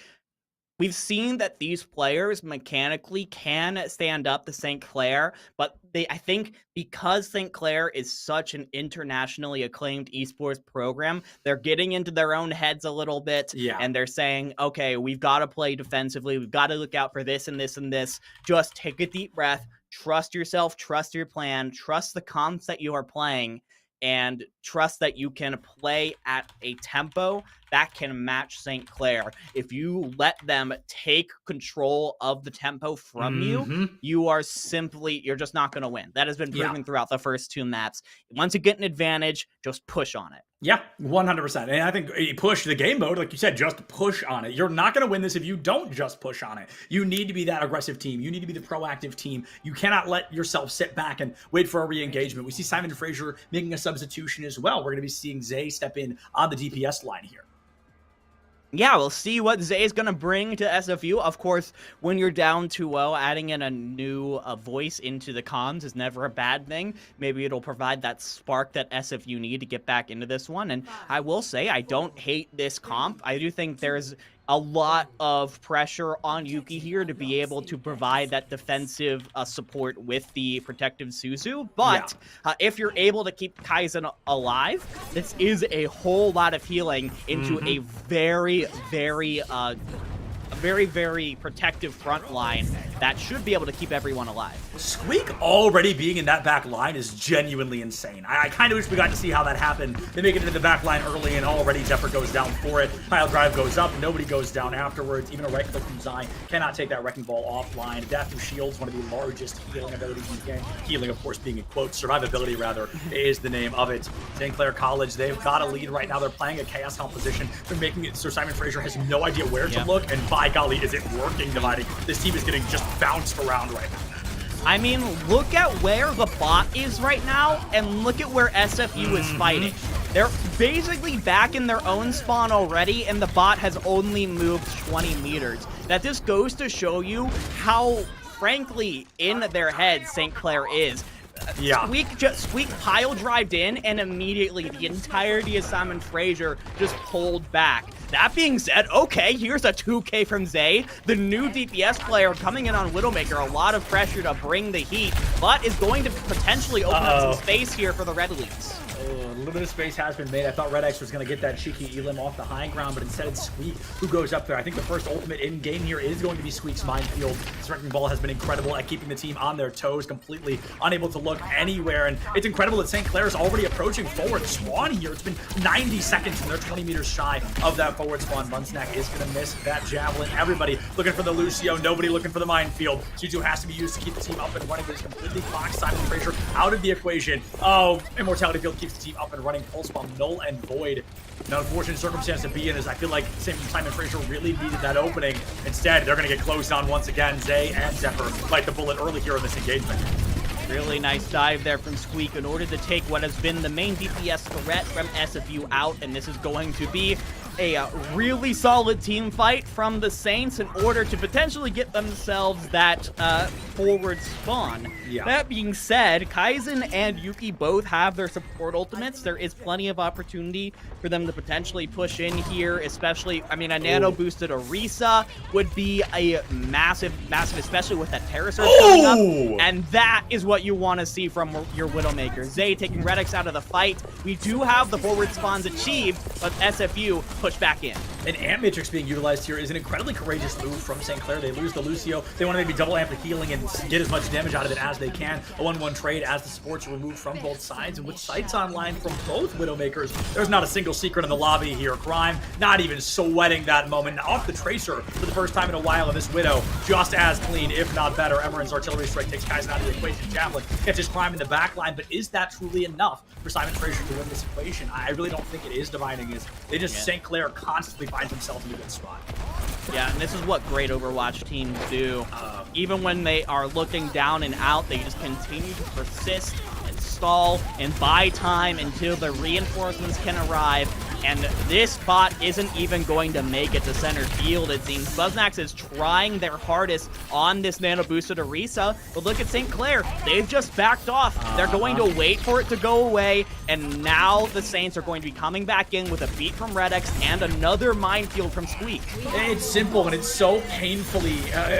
we've seen that these players mechanically can stand up to St. Clair, but I think because St. Clair is such an internationally acclaimed esports program, they're getting into their own heads a little bit, and they're saying, okay, we've got to play defensively, we've got to look out for this and this and this. Just take a deep breath, trust yourself, trust your plan, trust the comps that you are playing, and trust that you can play at a tempo that can match St. Clair. If you let them take control of the tempo from you, you're just not going to win. That has been proven throughout the first two maps. Once you get an advantage, just push on it. Yeah, 100%. And I think Push, the game mode, like you said, just push on it. You're not going to win this if you don't just push on it. You need to be that aggressive team. You need to be the proactive team. You cannot let yourself sit back and wait for a re-engagement. We see Simon Fraser making a substitution as well. We're going to be seeing Zay step in on the DPS line here. Yeah, we'll see what Zay is going to bring to SFU. Of course, when you're down 2-0, adding in a new voice into the comms is never a bad thing. Maybe it'll provide that spark that SFU need to get back into this one. And I will say, I don't hate this comp. I do think there's a lot of pressure on Yuki here to be able to provide that defensive support with the protective Suzu. But if you're able to keep Kaizen alive, this is a whole lot of healing into a very, very protective front line that should be able to keep everyone alive. Squeak already being in that back line is genuinely insane. I kind of wish we got to see how that happened. They make it into the back line early, and already Zephyr goes down for it. Pile drive goes up. Nobody goes down afterwards. Even a right click from Zai cannot take that Wrecking Ball offline. Death through Shields, one of the largest healing abilities in the game. Healing, of course, being in quotes. Survivability, rather, is the name of it. St. Clair College, they've got a lead right now. They're playing a Chaos composition. They're making it so Simon Fraser has no idea where to look, and by golly, is it working, dividing. This team is getting just bounced around right now. I mean, look at where the bot is right now, and look at where SFU is fighting. They're basically back in their own spawn already, and the bot has only moved 20 meters. That just goes to show you how, frankly, in their head St. Clair is. Squeak pile drived in, and immediately the entirety of Simon Fraser just pulled back. That being said, okay, here's a 2K from Zay, the new DPS player coming in on Widowmaker. A lot of pressure to bring the heat, but is going to potentially open up some space here for the Red Leads. a little bit of space has been made. I thought Red X was going to get that cheeky Elim off the high ground, but instead it's Squeak who goes up there. I think the first ultimate in game here is going to be Squeak's Minefield. This Wrecking Ball has been incredible at keeping the team on their toes, completely unable to look anywhere. And it's incredible that St. Clair is already approaching forward spawn here. It's been 90 seconds and they're 20 meters shy of that forward spawn. Bunsnack is going to miss that javelin. Everybody looking for the Lucio, nobody looking for the Minefield. Suzu has to be used to keep the team up and running, but it's completely clocked Simon Fraser out of the equation. Oh, Immortality Field keeps the team up and running. Pulse Bomb null and void. An unfortunate circumstance to be in, is I feel like Simon Fraser really needed that opening. Instead, they're going to get closed on once again. Zay and Zephyr bite the bullet early here in this engagement. Really nice dive there from Squeak in order to take what has been the main DPS threat from SFU out, and this is going to be a really solid team fight from the Saints in order to potentially get themselves that forward spawn. Yeah. That being said, Kaizen and Yuki both have their support ultimates. There is plenty of opportunity for them to potentially push in here, especially, I mean, a nano boosted Orisa would be a massive, especially with that Terror Surge coming up. And that is what you want to see from your Widowmaker. Zay taking Red X out of the fight. We do have the forward spawns achieved, but SFU push back in. An Amp Matrix being utilized here is an incredibly courageous move from St. Clair. They lose the Lucio. They want to maybe double amp the healing and get as much damage out of it as they can. A 1-1 trade as the supports are removed from both sides. And with sights online from both Widowmakers, there's not a single secret in the lobby here. Crime not even sweating that moment. Off the Tracer for the first time in a while, and this Widow just as clean, if not better. Emeren's artillery strike takes Kaizen out of the equation. Javelin catches Crime in the back line, but is that truly enough for Simon Fraser to win this equation? I really don't think it is. Divining is. They just, St. Clair constantly finds themselves in a good spot. Yeah, and this is what great Overwatch teams do. Even when they are looking down and out, they just continue to persist and stall and buy time until the reinforcements can arrive. And this bot isn't even going to make it to center field, it seems. Buznax is trying their hardest on this nano boosted Orisa, but look at St. Clair. They've just backed off. They're going to wait for it to go away, and now the Saints are going to be coming back in with a beat from Red X and another minefield from Squeak. It's simple, and it's so painfully,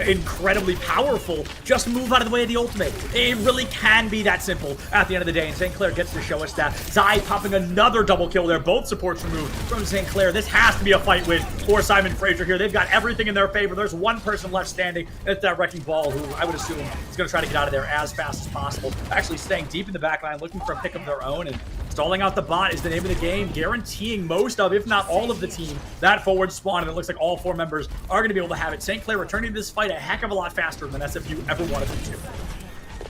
incredibly powerful. Just move out of the way of the ultimate. It really can be that simple at the end of the day, and St. Clair gets to show us that. Zai popping another double kill there. Both supports removed from St. Clair. This has to be a fight win for Simon Fraser here. They've got everything in their favor. There's one person left standing, and it's that Wrecking Ball, who I would assume is going to try to get out of there as fast as possible. Actually staying deep in the back line, looking for a pick of their own, and stalling out the bot is the name of the game, guaranteeing most of, if not all of the team, that forward spawn, and it looks like all four members are going to be able to have it. St. Clair returning to this fight a heck of a lot faster than SFU ever wanted them to.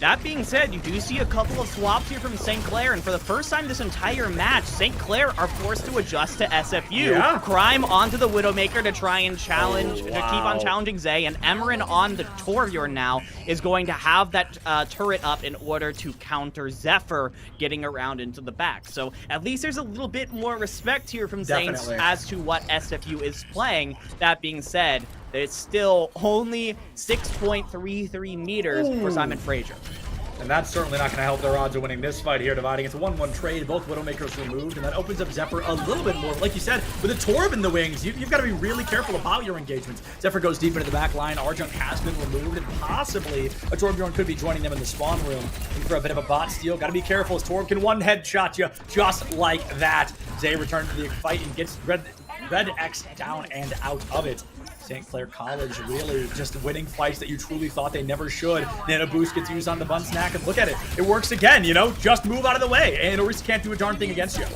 That being said, you do see a couple of swaps here from St. Clair, and for the first time this entire match, St. Clair are forced to adjust to SFU. Yeah. Crime onto the Widowmaker to try and challenge, to keep on challenging Zay, and Emeren on the Torbjorn now is going to have that turret up in order to counter Zephyr getting around into the back. So at least there's a little bit more respect here from Saints as to what SFU is playing. That being said, it's still only 6.33 meters for Simon Fraser. And that's certainly not going to help their odds of winning this fight here, Dividing. It's a 1-1 trade, both Widowmakers removed, and that opens up Zephyr a little bit more. Like you said, with a Torb in the wings, you've got to be really careful about your engagements. Zephyr goes deep into the back line, Arjunk has been removed, and possibly a Torbjorn could be joining them in the spawn room. And for a bit of a bot steal, got to be careful as Torb can one headshot you just like that. Zay returns to the fight and gets Red X down and out of it. St. Clair College really just winning fights that you truly thought they never should. Nano Boost gets used on the Bunsnack, and look at it. It works again, you know? Just move out of the way, and Orisa can't do a darn thing against you.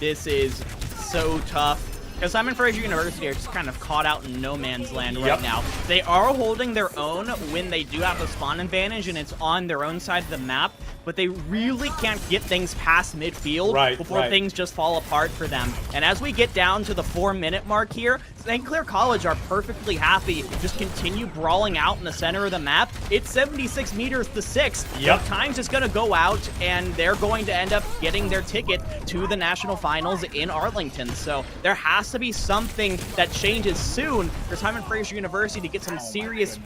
This is so tough. Because Simon Fraser University are just kind of caught out in no man's land right now. They are holding their own when they do have the spawn advantage, and it's on their own side of the map, but they really can't get things past midfield before things just fall apart for them. And as we get down to the 4-minute mark here, St. Clair College are perfectly happy to just continue brawling out in the center of the map. It's 76 meters to 6. Time's just going to go out, and they're going to end up getting their ticket to the national finals in Arlington. So there has to be something that changes soon for Simon Fraser University to get some serious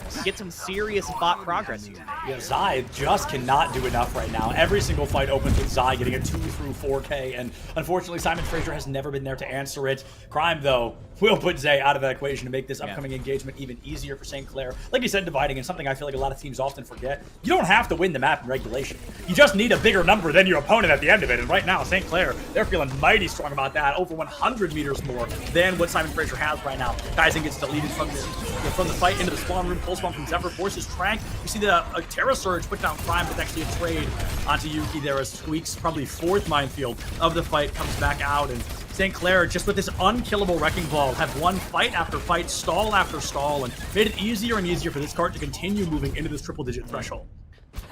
bot progress here. Yeah, Zai just cannot do enough right now. Every single fight opens with Zai getting a 2 through 4K, and unfortunately Simon Fraser has never been there to answer it. Crime, though, will put Zay out of that equation to make this upcoming engagement even easier for St. Clair. Like you said, dividing is something I feel like a lot of teams often forget. You don't have to win the map in regulation. You just need a bigger number than your opponent at the end of it. And right now, St. Clair, they're feeling mighty strong about that. Over 100 meters more than what Simon Fraser has right now. Kaizen gets deleted from the fight into the spawn room. Pull spawn from Zephyr forces Trank. You see the Terra Surge put down Prime, but actually a trade onto Yuki there as Squeak's probably 4th minefield of the fight comes back out. And St. Clair, just with this unkillable Wrecking Ball, have won fight after fight, stall after stall, and made it easier and easier for this card to continue moving into this triple-digit threshold.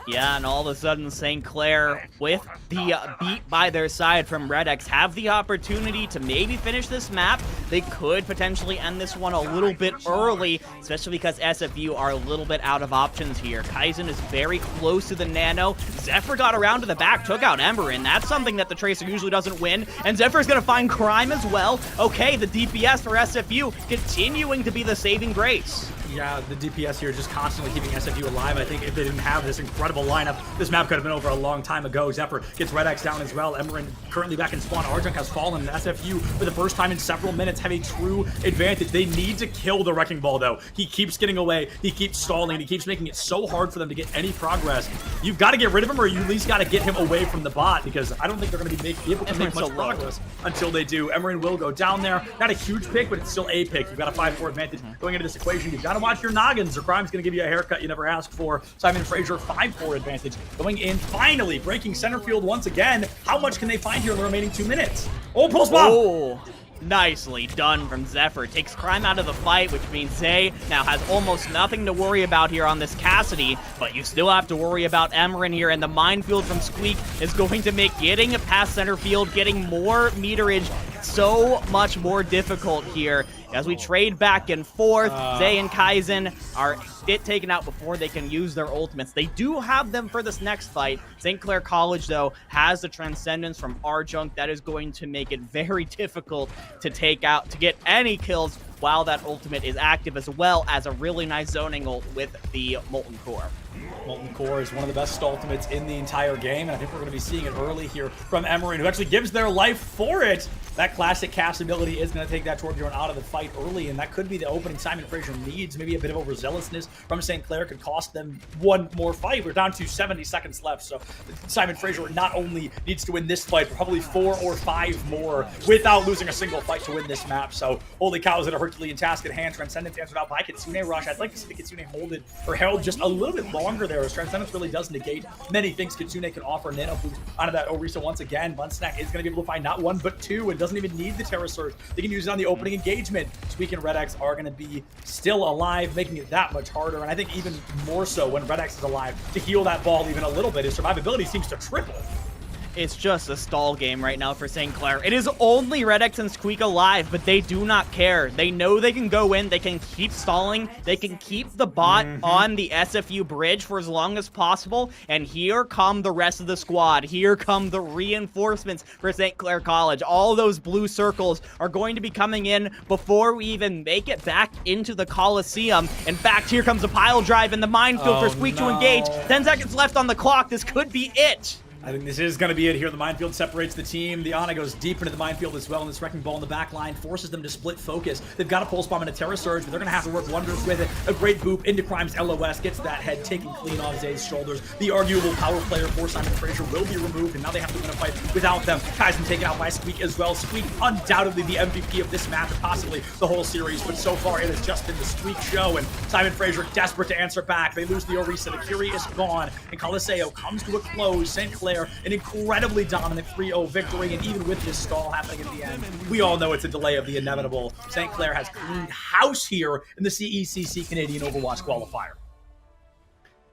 Yeah, and all of a sudden, St. Clair, with the beat by their side from Red X, have the opportunity to maybe finish this map. They could potentially end this one a little bit early, especially because SFU are a little bit out of options here. Kaizen is very close to the Nano. Zephyr got around to the back, took out Emberin. That's something that the Tracer usually doesn't win, and Zephyr's going to find Crime as well. Okay, the DPS for SFU continuing to be the saving grace. Yeah, the DPS here just constantly keeping SFU alive. I think if they didn't have this incredible lineup, this map could have been over a long time ago. Zephyr gets Red X down as well. Emerin currently back in spawn. Arjunk has fallen, and SFU, for the first time in several minutes, have a true advantage. They need to kill the Wrecking Ball, though. He keeps getting away. He keeps stalling. He keeps making it so hard for them to get any progress. You've got to get rid of him, or you at least got to get him away from the bot, because I don't think they're going to be able to make much progress until they do. Emerin will go down there. Not a huge pick, but it's still a pick. You've got a 5-4 advantage going into this equation. You've got to watch your noggins, or Crime's going to give you a haircut you never asked for. Simon Fraser, 5-4 advantage. Going in, finally, breaking center field once again. How much can they find here in the remaining 2 minutes? Oh, pulse bomb! Oh, nicely done from Zephyr. Takes Crime out of the fight, which means Zay now has almost nothing to worry about here on this Cassidy, but you still have to worry about Emerin here, and the minefield from Squeak is going to make getting past center field, getting more meterage, so much more difficult here. As we trade back and forth, Zay and Kaizen are taken out before they can use their ultimates. They do have them for this next fight. St. Clair College, though, has the Transcendence from Arjunk. That is going to make it very difficult to get any kills while that ultimate is active, as well as a really nice zoning ult with the Molten Core. Molten Core is one of the best ultimates in the entire game, and I think we're going to be seeing it early here from Emerin, who actually gives their life for it. That classic cast ability is going to take that Torbjorn out of the fight early, and that could be the opening Simon Fraser needs. Maybe a bit of overzealousness from St. Clair could cost them one more fight. We're down to 70 seconds left, so Simon Fraser not only needs to win this fight, but probably 4 or 5 more without losing a single fight to win this map. So holy cow, is it a Herculean task at hand. Transcendence answered out by Kitsune Rush. I'd like to see the Kitsune held just a little bit longer there, as Transcendence really does negate many things Kitsune can offer. Nano boost onto that Orisa once again. Bunsnack is going to be able to find not 1 but 2, and doesn't even need the Terra Surge. They can use it on the opening engagement. Squeak and Red X are going to be still alive, making it that much harder, and I think even more so when Red X is alive, to heal that ball even a little bit. His survivability seems to triple. It's just a stall game right now for St. Clair. It is only Red X and Squeak alive, but they do not care. They know they can go in, they can keep stalling, they can keep the bot on the SFU bridge for as long as possible, and here come the rest of the squad. Here come the reinforcements for St. Clair College. All those blue circles are going to be coming in before we even make it back into the Coliseum. In fact, here comes a pile drive in the minefield for Squeak to engage. 10 seconds left on the clock. This could be it. I think this is going to be it here. The minefield separates the team. The Ana goes deep into the minefield as well, and this Wrecking Ball in the back line forces them to split focus. They've got a Pulse Bomb and a Terra Surge, but they're going to have to work wonders with it. A great boop into Crime's LOS, gets that head taken clean off Zay's shoulders. The arguable power player for Simon Fraser will be removed, and now they have to win a fight without them. Kaizen taken out by Squeak as well. Squeak undoubtedly the MVP of this match, and possibly the whole series, but so far it has just been the Squeak show, and Simon Fraser desperate to answer back. They lose the Orisa, the Curie is gone, and Coliseo comes to a close. St. Clair, an incredibly dominant 3-0 victory, and even with this stall happening at the end, we all know it's a delay of the inevitable. St. Clair has cleaned house here in the CECC Canadian Overwatch qualifier.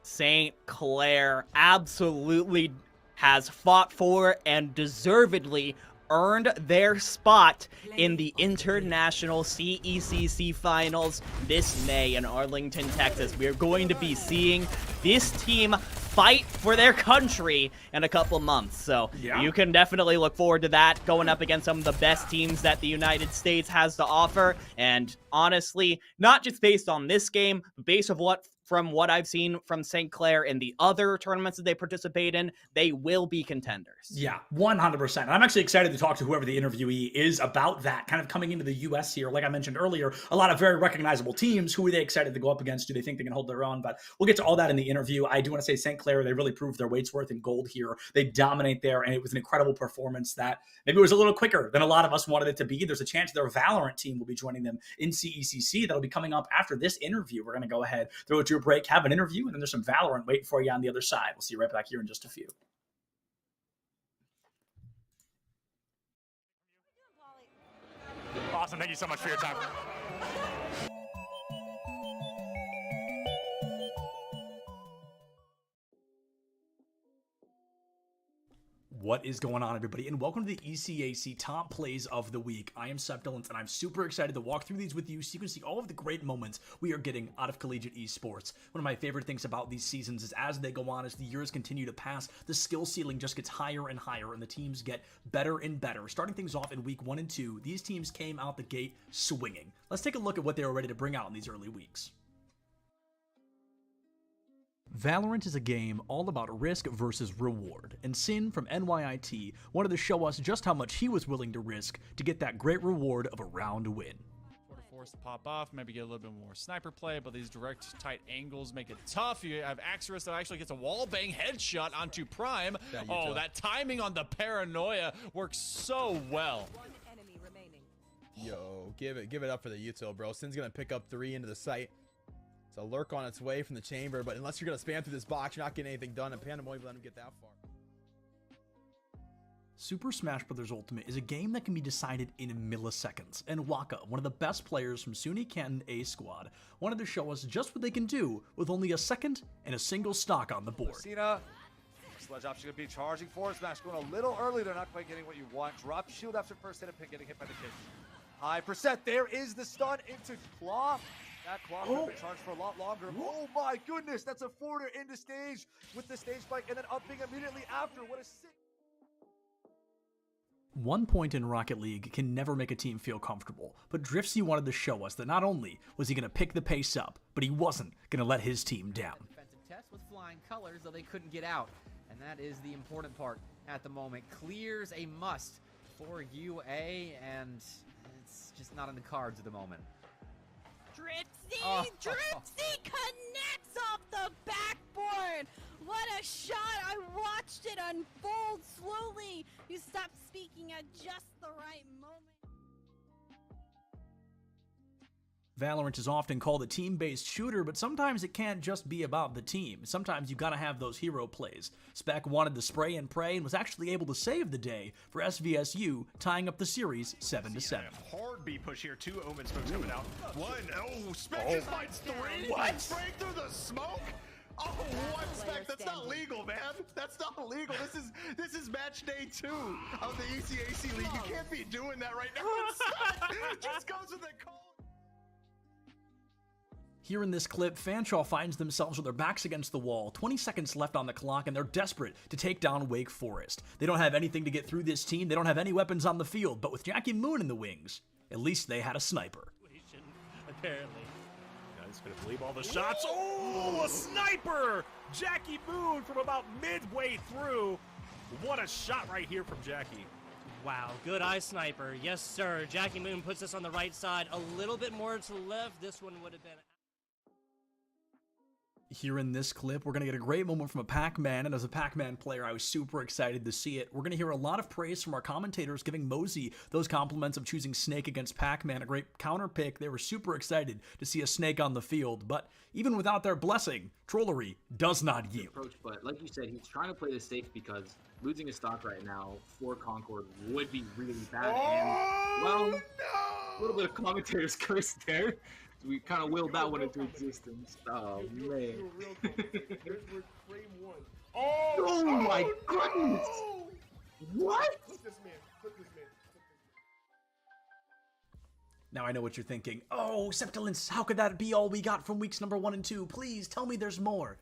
St. Clair absolutely has fought for and deservedly earned their spot in the International CECC Finals this May in Arlington, Texas. We are going to be seeing this team fight for their country in a couple months. So you can definitely look forward to that, going up against some of the best teams that the United States has to offer. And honestly, not just based on this game, but based on from what I've seen from St. Clair in the other tournaments that they participate in, they will be contenders. Yeah, 100%. I'm actually excited to talk to whoever the interviewee is about that, kind of coming into the U.S. here. Like I mentioned earlier, a lot of very recognizable teams. Who are they excited to go up against? Do they think they can hold their own? But we'll get to all that in the interview. I do want to say St. Clair, they really proved their weight's worth in gold here. They dominate there, and it was an incredible performance that maybe was a little quicker than a lot of us wanted it to be. There's a chance their Valorant team will be joining them in CECC. That'll be coming up after this interview. We're going to go ahead, throw it to a break, have an interview, and then there's some Valorant waiting for you on the other side. We'll see you right back here in just a few. Awesome. Thank you so much for your time. What is going on, everybody, and welcome to the ECAC Top Plays of the Week. I am Septilance, and I'm super excited to walk through these with you so you can see all of the great moments we are getting out of collegiate esports. One of my favorite things about these seasons is as they go on, as the years continue to pass, the skill ceiling just gets higher and higher, and the teams get better and better. Starting things off in week 1 and 2, these teams came out the gate swinging. Let's take a look at what they were ready to bring out in these early weeks. Valorant is a game all about risk versus reward, and Sin from NYIT wanted to show us just how much he was willing to risk to get that great reward of a round win. Sort of forced to pop off, maybe get a little bit more sniper play, but these direct, tight angles make it tough. You have Axorus that actually gets a wallbang headshot onto Prime. Oh, that timing on the paranoia works so well. Yo, give it up for the util, bro. Sin's gonna pick up 3 into the site. It's a lurk on its way from the chamber, but unless you're going to spam through this box, you're not getting anything done, and Panda won't let him get that far. Super Smash Bros. Ultimate is a game that can be decided in milliseconds, and Waka, one of the best players from SUNY Canton A Squad, wanted to show us just what they can do with only a second and a single stock on the board. Sledge option going to be charging forward smash, going a little early. They're not quite getting what you want. Drop shield after first hit and pick, getting hit by the kid. High percent. There is the stun into Claw. That clock has been charged for a lot longer. Oh my goodness, that's a forwarder into stage with the stage spike and then upping immediately after. What a sick. 1 point in Rocket League can never make a team feel comfortable, but Driftsy wanted to show us that not only was he going to pick the pace up, but he wasn't going to let his team down. Defensive test with flying colors, though they couldn't get out, and that is the important part at the moment. Clears a must for UA, and it's just not in the cards at the moment. Dripsy connects off the backboard. What a shot. I watched it unfold slowly. You stopped speaking at just the right moment. Valorant is often called a team-based shooter, but sometimes it can't just be about the team. Sometimes you gotta have those hero plays. Spec wanted to spray and pray and was actually able to save the day for SVSU, tying up the series 7-7. Hard B push here, 2 Omen smokes coming out. 1, oh, Spec just finds 3. What? Spraying through the smoke? Oh, what, Spec? That's not legal, man. That's not legal. This is match day 2 of the ECAC League. You can't be doing that right now. Spec just goes with the call. Here in this clip, Fanshawe finds themselves with their backs against the wall, 20 seconds left on the clock, and they're desperate to take down Wake Forest. They don't have anything to get through this team, they don't have any weapons on the field, but with Jackie Moon in the wings, at least they had a sniper. Apparently. Guys gonna believe all the shots. Oh, a sniper! Jackie Moon from about midway through. What a shot right here from Jackie. Wow, good eye sniper. Yes, sir. Jackie Moon puts us on the right side. A little bit more to the left. This one would have been... Here in this clip, we're going to get a great moment from a Pac-Man, and as a Pac-Man player, I was super excited to see it. We're going to hear a lot of praise from our commentators giving Mosey those compliments of choosing Snake against Pac-Man, a great counter pick. They were super excited to see a Snake on the field, but even without their blessing, Trollery does not yield. Approach, but like you said, he's trying to play this safe because losing a stock right now for Concord would be really bad, and, well, a little bit of commentator's curse there. We kind of willed that one into existence. Oh, man. Oh my goodness! What? Now I know what you're thinking. Oh, Septilance, how could that be all we got from weeks number 1 and 2? Please tell me there's more.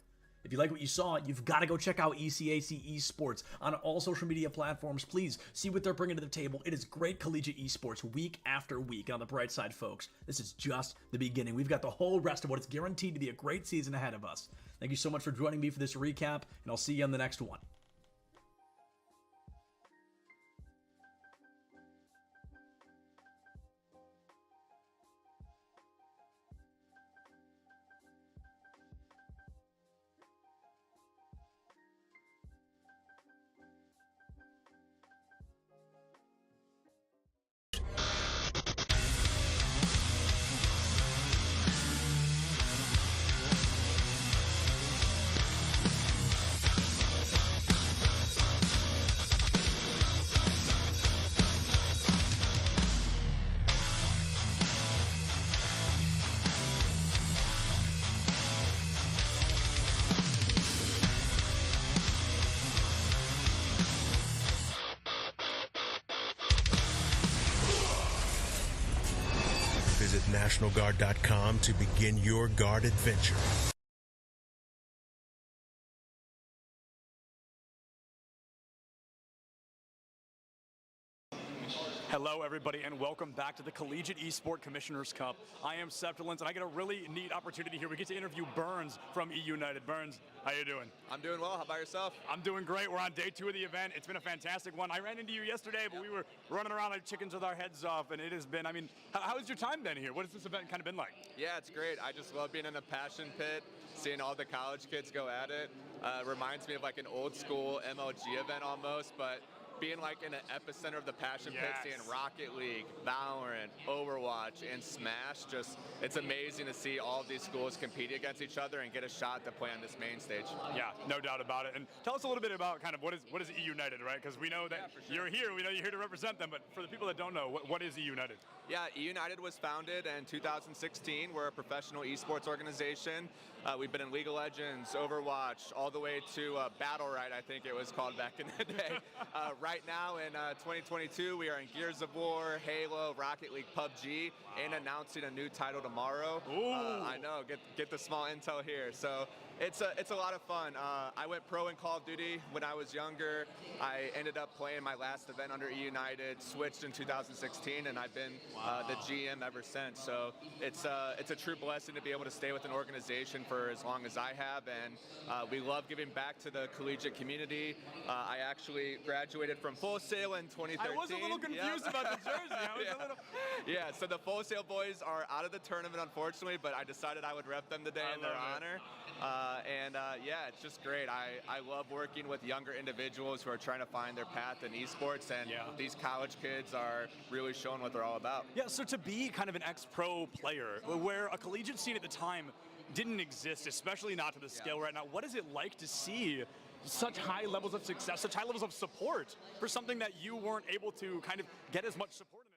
If you like what you saw, you've got to go check out ECAC Esports on all social media platforms. Please see what they're bringing to the table. It is great collegiate esports week after week. And on the bright side, folks, this is just the beginning. We've got the whole rest of what is guaranteed to be a great season ahead of us. Thank you so much for joining me for this recap, and I'll see you on the next one. Visit NationalGuard.com to begin your Guard adventure. Hello, everybody, and welcome back to the Collegiate Esport Commissioners Cup. I am Septilins, and I get a really neat opportunity here. We get to interview Burns from E United. Burns, how you doing? I'm doing well. How about yourself? I'm doing great. We're on day 2 of the event. It's been a fantastic one. I ran into you yesterday, but we were running around like chickens with our heads off, and it has been, I mean, how has your time been here? What has this event kind of been like? Yeah, it's great. I just love being in the passion pit, seeing all the college kids go at it. Reminds me of like an old school MLG event almost, but being like in the epicenter of the passion pit, seeing Rocket League, Valorant, Overwatch, and Smash, just it's amazing to see all of these schools compete against each other and get a shot to play on this main stage. Yeah, no doubt about it. And tell us a little bit about kind of what is E United, right? Because we know that you're here, we know you're here to represent them, but for the people that don't know, what is E United? Yeah, E United was founded in 2016. We're a professional esports organization. We've been in League of Legends, Overwatch, all the way to Battle Right, I think it was called back in the day. Right now in 2022, we are in Gears of War, Halo, Rocket League, PUBG, and announcing a new title tomorrow. I know, get the small intel here. So it's a lot of fun. I went pro in Call of Duty when I was younger. I ended up playing my last event under E United, switched in 2016, and I've been the GM ever since. So it's a true blessing to be able to stay with an organization for as long as I have, and we love giving back to the collegiate community. I actually graduated from Full Sail in 2013. I was a little confused about the jersey. Yeah, so the Full Sail boys are out of the tournament, unfortunately, but I decided I would rep them today in their honor. Yeah, it's just great. I love working with younger individuals who are trying to find their path in esports, and these college kids are really showing what they're all about. Yeah, so to be kind of an ex-pro player, where a collegiate scene at the time didn't exist, especially not to the scale right now, what is it like to see such high levels of success, such high levels of support for something that you weren't able to kind of get as much support in?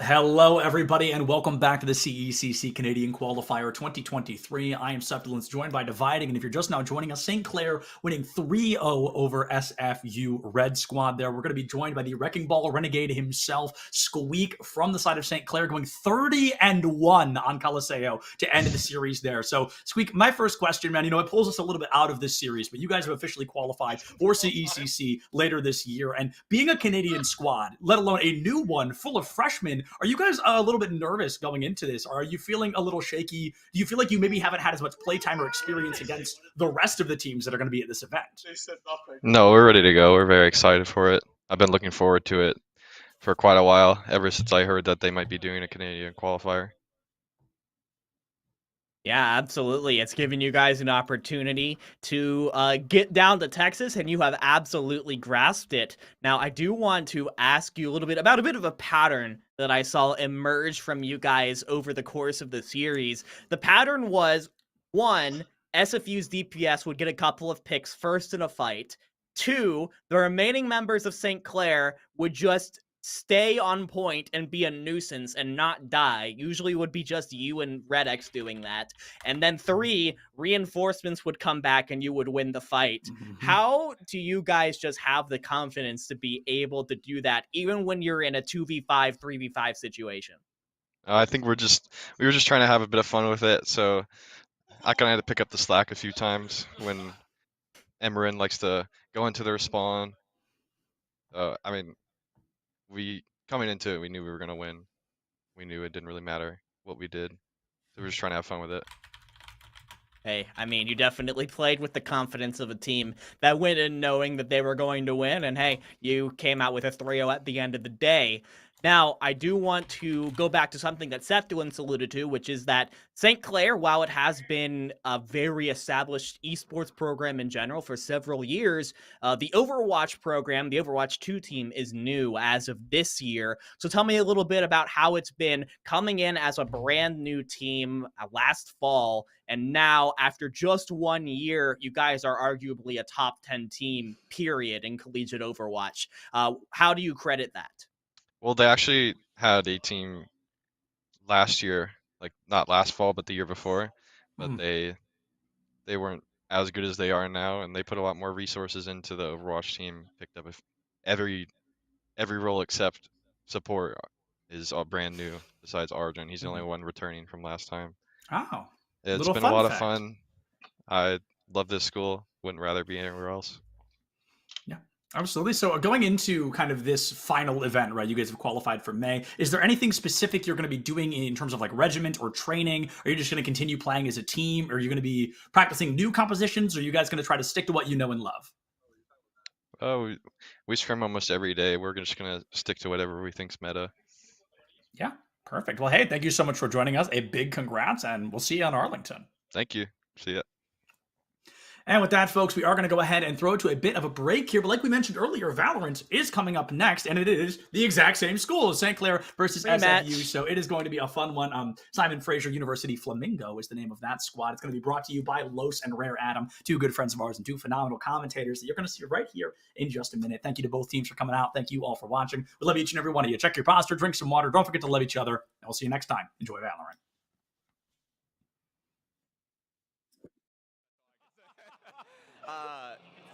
Hello, everybody, and welcome back to the CECC Canadian Qualifier 2023. I am Septilins, joined by Dividing, and if you're just now joining us, St. Clair winning 3-0 over SFU Red Squad there. We're going to be joined by the Wrecking Ball Renegade himself, Squeak, from the side of St. Clair, going 30-1 on Coliseo to end the series there. So, Squeak, my first question, man, it pulls us a little bit out of this series, but you guys have officially qualified for CECC later this year, and being a Canadian squad, let alone a new one full of freshmen, are you guys a little bit nervous going into this? Are you feeling a little shaky? Do you feel like you maybe haven't had as much playtime or experience against the rest of the teams that are going to be at this event? No, we're ready to go. We're very excited for it. I've been looking forward to it for quite a while, ever since I heard that they might be doing a Canadian qualifier. Yeah, absolutely. It's giving you guys an opportunity to get down to Texas, and you have absolutely grasped it. Now, I do want to ask you a little bit about a bit of a pattern that I saw emerge from you guys over the course of the series. The pattern was, 1, SFU's DPS would get a couple of picks first in a fight. 2, the remaining members of St. Clair would just stay on point and be a nuisance and not die. Usually would be just you and Red X doing that. And then 3, reinforcements would come back and you would win the fight. How do you guys just have the confidence to be able to do that even when you're in a 2v5, 3v5 situation? I think we were just trying to have a bit of fun with it. So I kind of had to pick up the slack a few times when Emerin likes to go into their spawn. I mean, coming into it, we knew we were gonna win. We knew it didn't really matter what we did. So we were just trying to have fun with it. Hey, I mean, you definitely played with the confidence of a team that went in knowing that they were going to win, and hey, you came out with a 3-0 at the end of the day. Now, I do want to go back to something that Seth Dillons alluded to, which is that St. Clair, while it has been a very established esports program in general for several years, the Overwatch program, the Overwatch 2 team, is new as of this year. So tell me a little bit about how it's been coming in as a brand new team last fall, and now, after just 1 year, you guys are arguably a top 10 team, period, in collegiate Overwatch. How do you credit that? Well, they actually had a team last year, like not last fall, but the year before, but they weren't as good as they are now, and they put a lot more resources into the Overwatch team. Picked up every role except support is all brand new. Besides Arjun, he's the only one returning from last time. Oh, It's been a lot of fun. I love this school. Wouldn't rather be anywhere else. Yeah, absolutely. So going into kind of this final event, right? You guys have qualified for May. Is there anything specific you're going to be doing in terms of like regiment or training? Are you just going to continue playing as a team? Or are you going to be practicing new compositions? Or are you guys going to try to stick to what you know and love? Oh, we scrim almost every day. We're just going to stick to whatever we think's meta. Yeah, perfect. Well, hey, thank you so much for joining us. A big congrats, and we'll see you on Arlington. Thank you. See ya. And with that, folks, we are going to go ahead and throw it to a bit of a break here. But like we mentioned earlier, Valorant is coming up next, and it is the exact same school, St. Clair versus SFU. So it is going to be a fun one. Simon Fraser University Flamingo is the name of that squad. It's going to be brought to you by Los and Rare Adam, two good friends of ours and two phenomenal commentators that you're going to see right here in just a minute. Thank you to both teams for coming out. Thank you all for watching. We love each and every one of you. Check your posture, drink some water. Don't forget to love each other. And we'll see you next time. Enjoy Valorant.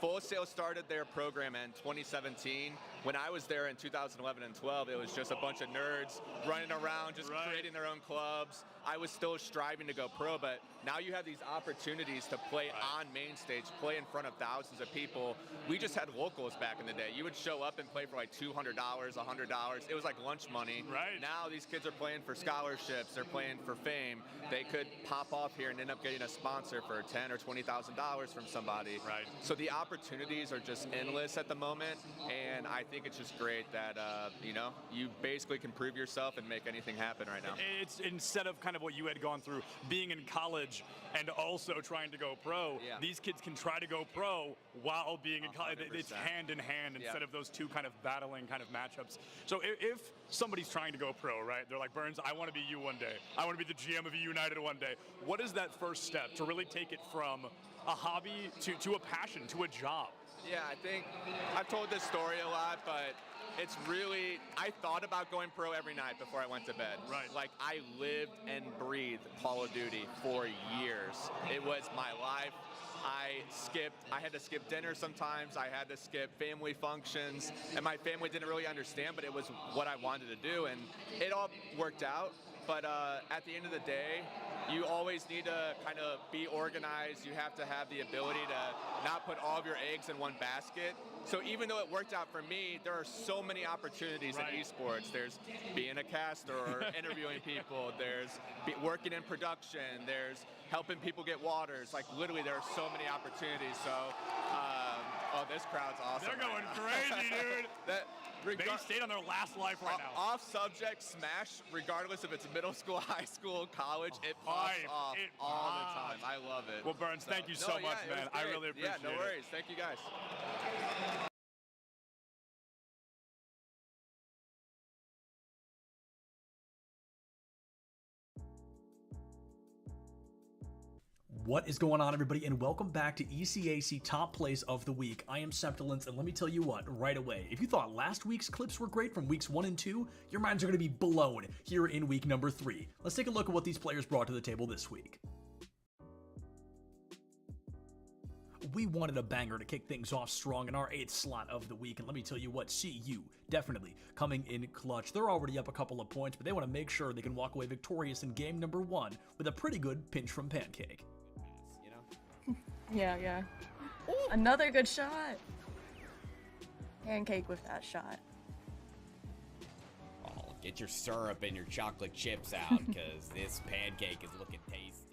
Full Sail started their program in 2017. When I was there in 2011 and 12, it was just a bunch of nerds running around, just creating their own clubs. I was still striving to go pro, but now you have these opportunities to play on main stage, play in front of thousands of people. We just had locals back in the day. You would show up and play for like $200, $100. It was like lunch money. Now these kids are playing for scholarships. They're playing for fame. They could pop off here and end up getting a sponsor for $10,000 or $20,000 from somebody. So the opportunities are just endless at the moment, and I think it's just great that you basically can prove yourself and make anything happen right now. It's instead of kind of what you had gone through, being in college and also trying to go pro, these kids can try to go pro while being in college. It's hand in hand instead of those two kind of battling kind of matchups. So if somebody's trying to go pro, right, they're like, Burns, I want to be you one day. I want to be the GM of United one day. What is that first step to really take it from a hobby to a passion, to a job? Yeah, I think I've told this story a lot, but it's really, I thought about going pro every night before I went to bed. Like, I lived and breathed Call of Duty for years. It was my life. I had to skip dinner sometimes. I had to skip family functions, and my family didn't really understand, but it was what I wanted to do, and it all worked out. But at the end of the day, you always need to kind of be organized. You have to have the ability to not put all of your eggs in one basket. So even though it worked out for me, there are so many opportunities in esports. There's being a caster or interviewing people. There's working in production. There's helping people get waters. Like, literally, there are so many opportunities. So, oh, this crowd's awesome. They're going crazy, dude. Bay State on their last life right now. Off subject, Smash, regardless if it's middle school, high school, college, it pops off all the time. I love it. Well, Burns, thank you so much, man. I really appreciate it. Yeah, no worries. Thank you, guys. What is going on, everybody, and welcome back to ECAC Top Plays of the Week. I am Septilence, and let me tell you what, right away, if you thought last week's clips were great from weeks 1 and 2, your minds are going to be blown here in week number 3. Let's take a look at what these players brought to the table this week. We wanted a banger to kick things off strong in our 8th slot of the week, and let me tell you what, CU definitely coming in clutch. They're already up a couple of points, but they want to make sure they can walk away victorious in game number 1 with a pretty good pinch from Pancake. Yeah. Another good shot. Pancake with that shot. Oh, get your syrup and your chocolate chips out, because this pancake is looking tasty.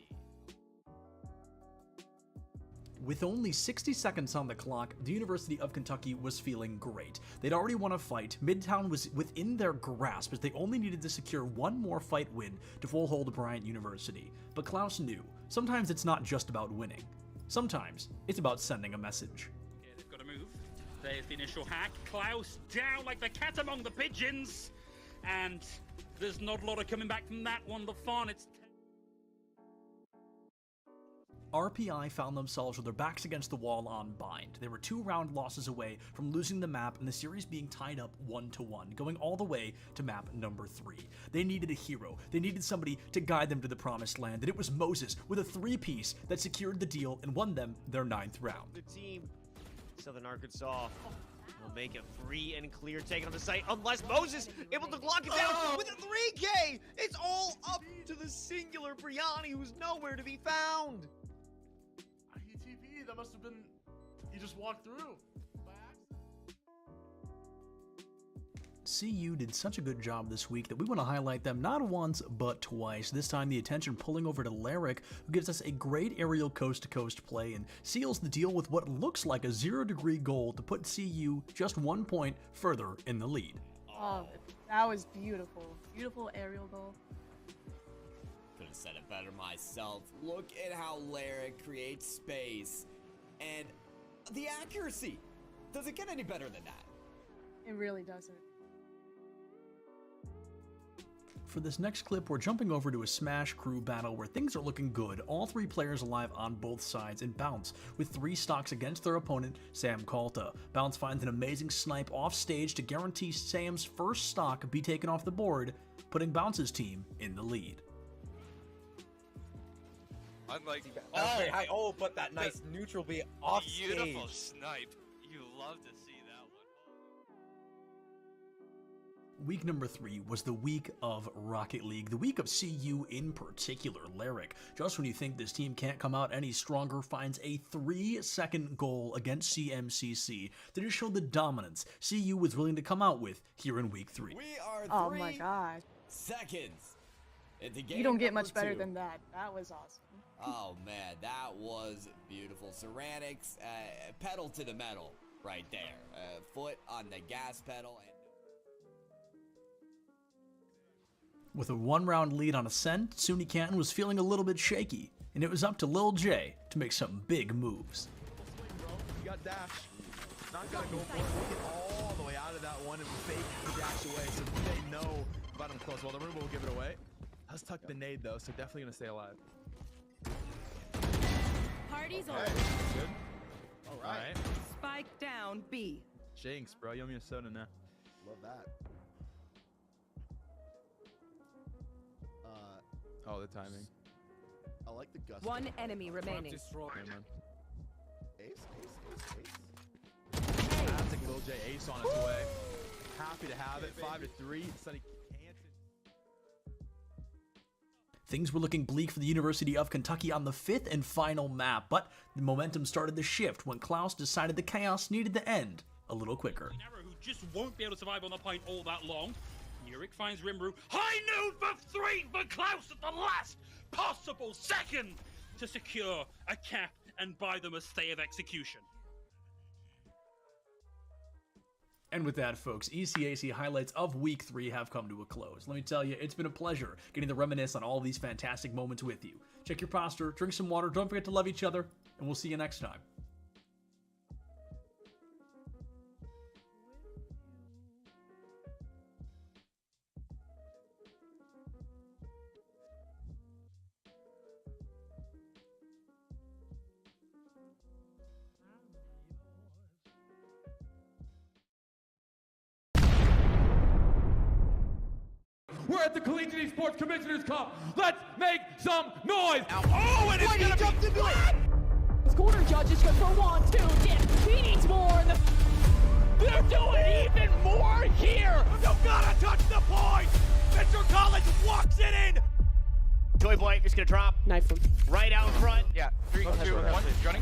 With only 60 seconds on the clock, the University of Kentucky was feeling great. They'd already won a fight, Midtown was within their grasp as they only needed to secure one more fight win to full hold Bryant University. But Klaus knew, sometimes it's not just about winning. Sometimes it's about sending a message. Okay, they've got to move. There's the initial hack. Klaus down like the cat among the pigeons. And there's not a lot of coming back from that one. The fun, it's... RPI found themselves with their backs against the wall on bind. They were 2-round losses away from losing the map and the series being tied up 1-1, going all the way to map number 3. They needed a hero. They needed somebody to guide them to the promised land, and it was Moses with a 3-piece that secured the deal and won them their 9th round. The team, Southern Arkansas, will make it free and clear, taking on the site, unless Moses able to lock it down with a 3K. It's all up to the singular Briani, who's nowhere to be found. That must have been, he just walked through. CU did such a good job this week that we want to highlight them not once, but twice. This time the attention pulling over to Lyric, who gives us a great aerial coast-to-coast play and seals the deal with what looks like a 0-degree goal to put CU just 1 point further in the lead. Oh, that was beautiful. Beautiful aerial goal. Could have said it better myself. Look at how Lyric creates space. And the accuracy. Does it get any better than that? It really doesn't. For this next clip, we're jumping over to a Smash crew battle where things are looking good. All 3 players alive on both sides, and Bounce with 3 stocks against their opponent, Sam Kalta. Bounce finds an amazing snipe off stage to guarantee Sam's first stock be taken off the board, putting Bounce's team in the lead. Unlike but that nice neutral be off beautiful stage. snipe. You love to see that one. Week number 3 was the week of Rocket League, the week of CU in particular. Lyric, just when you think this team can't come out any stronger, finds a 3-second goal against CMCC that just showed the dominance CU was willing to come out with here in week 3. We are 3 Oh my god. seconds into game You don't get much number better 2. than that. That was awesome. Oh man, that was beautiful. Ceramics, pedal to the metal right there. Foot on the gas pedal. With a 1-round lead on Ascent, SUNY Canton was feeling a little bit shaky, and it was up to Lil J to make some big moves. You got dash. Not gonna go for it. Get all the way out of that one and fake the dash away so they know about him close. Well, the Roomba will give it away. Has tucked the nade though, so definitely gonna stay alive. Party's over. Good. All right. Spike down B. Jinx, bro. Yummy a soda now. Love that. Oh, the timing. I like the gusto. One enemy remaining. Ace. Fantastic Lil J ace on its way. Happy to have it. 5-3. Sunny Canton. Things were looking bleak for the University of Kentucky on the 5th and final map, but the momentum started to shift when Klaus decided the chaos needed to end a little quicker. Who just won't be able to survive on the point all that long. Nurik finds Rimru. High noon for 3 for Klaus at the last possible second to secure a cap and buy them a stay of execution. And with that, folks, ECAC highlights of Week 3 have come to a close. Let me tell you, it's been a pleasure getting to reminisce on all of these fantastic moments with you. Check your posture, drink some water, don't forget to love each other, and we'll see you next time. We're at the Collegiate Esports Commissioners Cup. Let's make some noise. Oh, and it's gonna be... Corner judges go for 1, 2, dip. He needs more in the... They're doing even more here! You gotta touch the point! Mr. Collins walks it in! Toy Boy is gonna drop. Knife him. Right out in front. Yeah, 3, 2, 1, running.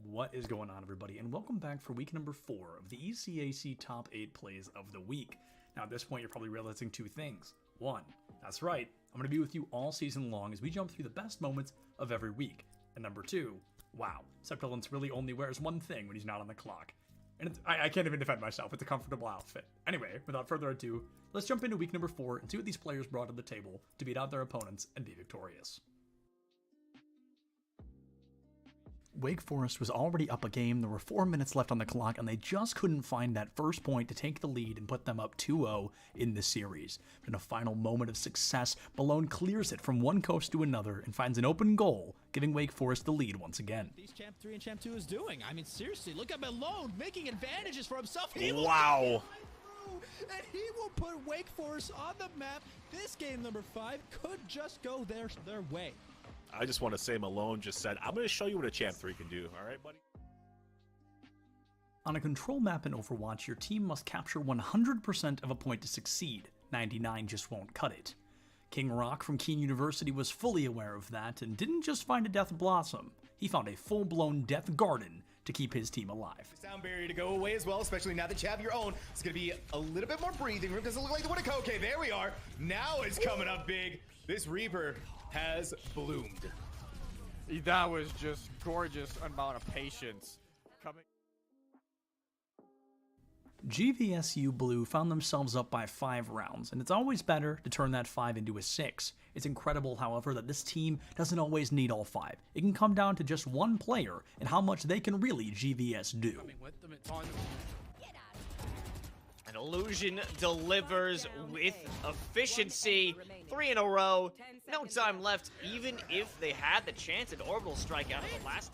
What is going on, everybody, and welcome back for week number 4 of the ECAC Top 8 Plays of the Week. Now, at this point, you're probably realizing 2 things. 1, that's right, I'm going to be with you all season long as we jump through the best moments of every week. And number 2, wow, Septilence really only wears one thing when he's not on the clock. And I can't even defend myself, it's a comfortable outfit. Anyway, without further ado, let's jump into week number 4 and see what these players brought to the table to beat out their opponents and be victorious. Wake Forest was already up a game, there were 4 minutes left on the clock, and they just couldn't find that first point to take the lead and put them up 2-0 in the series. But in a final moment of success, Malone clears it from one coast to another and finds an open goal, giving Wake Forest the lead once again. These Champ 3 and Champ 2 is doing. I mean, seriously, look at Malone making advantages for himself. Wow. And he will put Wake Forest on the map. This game number 5 could just go their way. I just want to say Malone just said, I'm going to show you what a Champ 3 can do. All right, buddy? On a control map in Overwatch, your team must capture 100% of a point to succeed. 99 just won't cut it. King Rock from Keene University was fully aware of that and didn't just find a Death Blossom. He found a full-blown Death Garden to keep his team alive. Sound barrier to go away as well, especially now that you have your own. It's going to be a little bit more breathing room. Doesn't look like the one. Okay, there we are. Now it's coming up big. This Reaper has bloomed. That was just gorgeous amount of patience coming. GVSU Blue found themselves up by 5 rounds, and it's always better to turn that 5 into a 6. It's incredible, however, that this team doesn't always need all 5. It can come down to just one player and how much they can really GVS do. An Illusion delivers with efficiency. 3 in a row. No time left, even if they had the chance at Orbital Strike out of the last.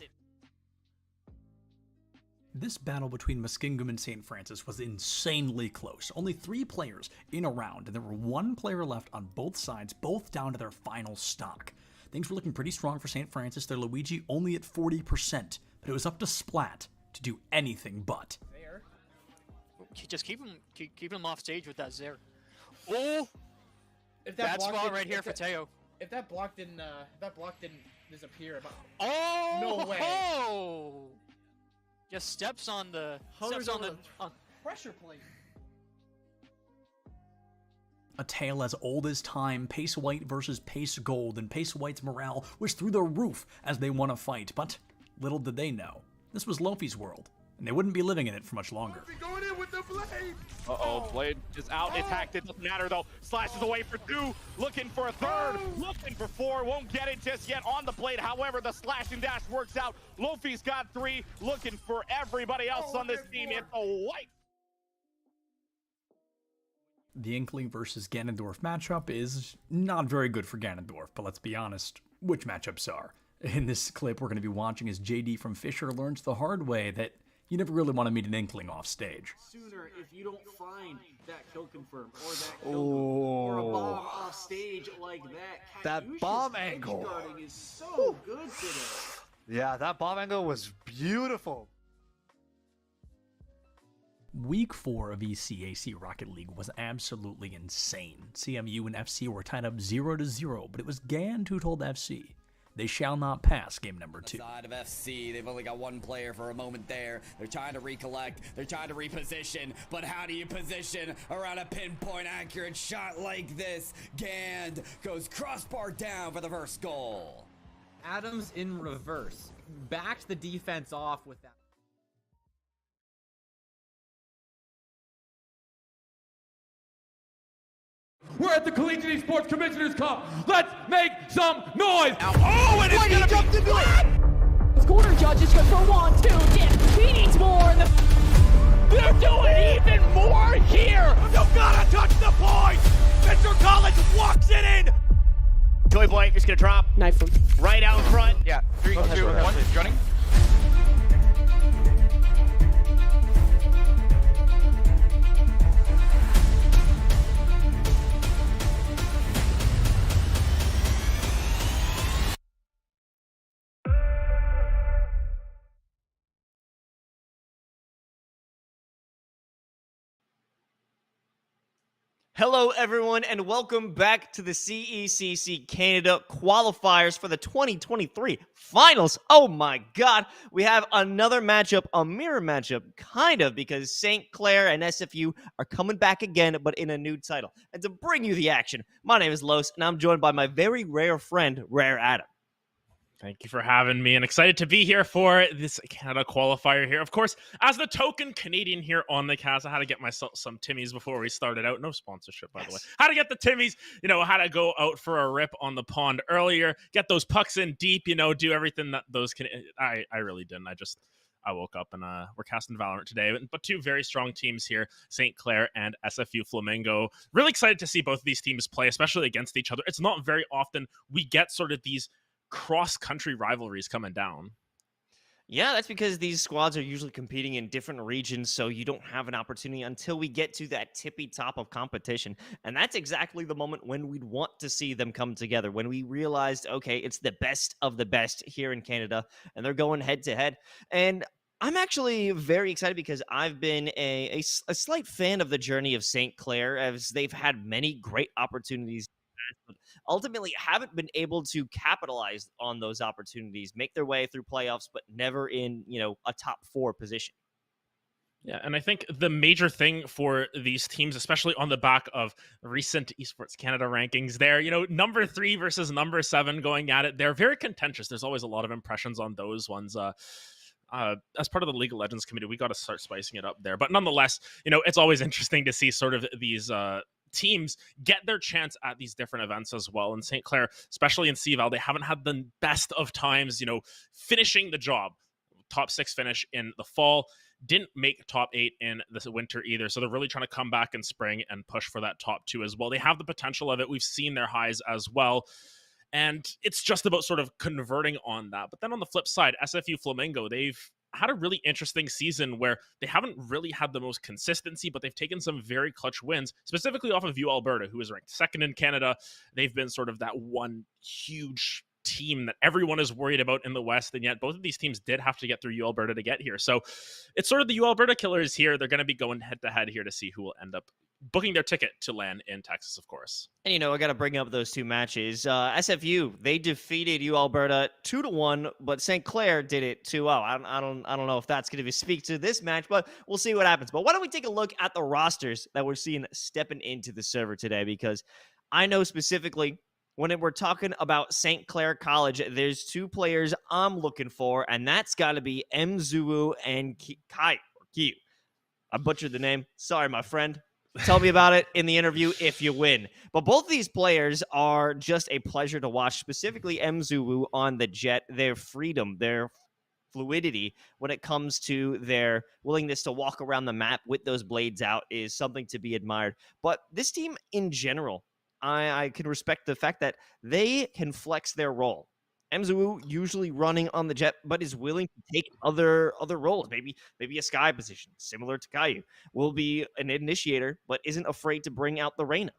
This battle between Muskingum and St. Francis was insanely close. Only 3 players in a round, and there were 1 player left on both sides, both down to their final stock. Things were looking pretty strong for St. Francis, their Luigi only at 40%, but it was up to Splat to do anything but. Just keep him off stage with that Zare. Oh! If that spot didn't- right here if for that- Teo. If that block didn't disappear, Oh! No way. Oh! Just steps on the pressure plate. A tale as old as time, Pace White versus Pace Gold, and Pace White's morale was through the roof as they won a fight, but little did they know, this was Lofi's world, and they wouldn't be living in it for much longer. Going in with the blade. Uh-oh, Blade is out. It's hacked. It doesn't matter, though. Slashes away for 2. Looking for a 3rd. Looking for 4. Won't get it just yet on the Blade. However, the slash and dash works out. Lofi's got 3. Looking for everybody else on this team. It's a white. The Inkling versus Ganondorf matchup is not very good for Ganondorf, but let's be honest, which matchups are? In this clip, we're going to be watching as JD from Fisher learns the hard way that you never really want to meet an Inkling off stage. Sooner if you don't find that kill confirm or that kill or a bomb off stage like that. That Caduceus bomb edge angle. guarding is so good today. Yeah, that bomb angle was beautiful. Week 4 of ECAC Rocket League was absolutely insane. CMU and FC were tied up 0-0, but it was Gand who told FC they shall not pass game number 2. Side of FC, they've only got 1 player for a moment there. They're trying to recollect, they're trying to reposition, but how do you position around a pinpoint accurate shot like this? Gand goes crossbar down for the first goal. Adams in reverse backed the defense off with that. We're at the Collegiate Esports Commissioners Cup. Let's make some noise. Oh, and it's gonna jumped into it. Corner judges go for 1, 2, dip. He needs more in the... They're doing even more here. You got Soy Boy just gonna drop. Knife him. Right out in front. Yeah, 3, 2, 1, running. Hello, everyone, and welcome back to the CECC Canada qualifiers for the 2023 finals. Oh my god, we have another matchup, a mirror matchup, kind of, because St. Clair and SFU are coming back again, but in a new title. And to bring you the action, my name is Los, and I'm joined by my very rare friend, Rare Adam. Thank you for having me, and excited to be here for this Canada qualifier here. Of course, as the token Canadian here on the cast, I had to get myself some Timmies before we started out. No sponsorship, by the way. How to get the Timmies, how to go out for a rip on the pond earlier, get those pucks in deep, do everything that those can. I really didn't. I woke up and we're casting Valorant today, but two very strong teams here, St. Clair and SFU Flamingo. Really excited to see both of these teams play, especially against each other. It's not very often we get sort of these cross-country rivalries coming down. Yeah, that's because these squads are usually competing in different regions, so you don't have an opportunity until we get to that tippy top of competition. And that's exactly the moment when we'd want to see them come together, when we realized, okay, it's the best of the best here in Canada, and they're going head-to-head. And I'm actually very excited because I've been a slight fan of the journey of St. Clair, as they've had many great opportunities, but ultimately haven't been able to capitalize on those opportunities, make their way through playoffs, but never in, a top 4 position. Yeah, and I think the major thing for these teams, especially on the back of recent Esports Canada rankings, they're, number 3 versus number 7 going at it. They're very contentious. There's always a lot of impressions on those ones. As part of the League of Legends committee, we got to start spicing it up there. But nonetheless, it's always interesting to see sort of these teams get their chance at these different events as well. And St. Clair, especially in CVAL, they haven't had the best of times, finishing the job. Top 6 finish in the fall, didn't make top 8 in the winter either. So they're really trying to come back in spring and push for that top 2 as well. They have the potential of it. We've seen their highs as well. And it's just about sort of converting on that. But then on the flip side, SFU Flamingo, they've had a really interesting season where they haven't really had the most consistency, but they've taken some very clutch wins, specifically off of U Alberta, who is ranked 2nd in Canada. They've been sort of that one huge team that everyone is worried about in the West, and yet both of these teams did have to get through U Alberta to get here. So it's sort of the U Alberta killers here. They're going to be going head-to-head here to see who will end up booking their ticket to land in Texas, of course. And, I got to bring up those 2 matches. SFU, they defeated U Alberta 2-1, but St. Clair did it 2-0. I don't know if that's going to speak to this match, but we'll see what happens. But why don't we take a look at the rosters that we're seeing stepping into the server today, because I know specifically when we're talking about St. Clair College, there's 2 players I'm looking for, and that's got to be Mzuu and Kiyu. I butchered the name. Sorry, my friend. Tell me about it in the interview if you win. But both these players are just a pleasure to watch, specifically Mzuu on the Jet. Their freedom, their fluidity when it comes to their willingness to walk around the map with those blades out is something to be admired. But this team in general, I can respect the fact that they can flex their role. Mzuu usually running on the Jet, but is willing to take other roles. Maybe a Sky position, similar to Caillou. Will be an initiator, but isn't afraid to bring out the Reyna.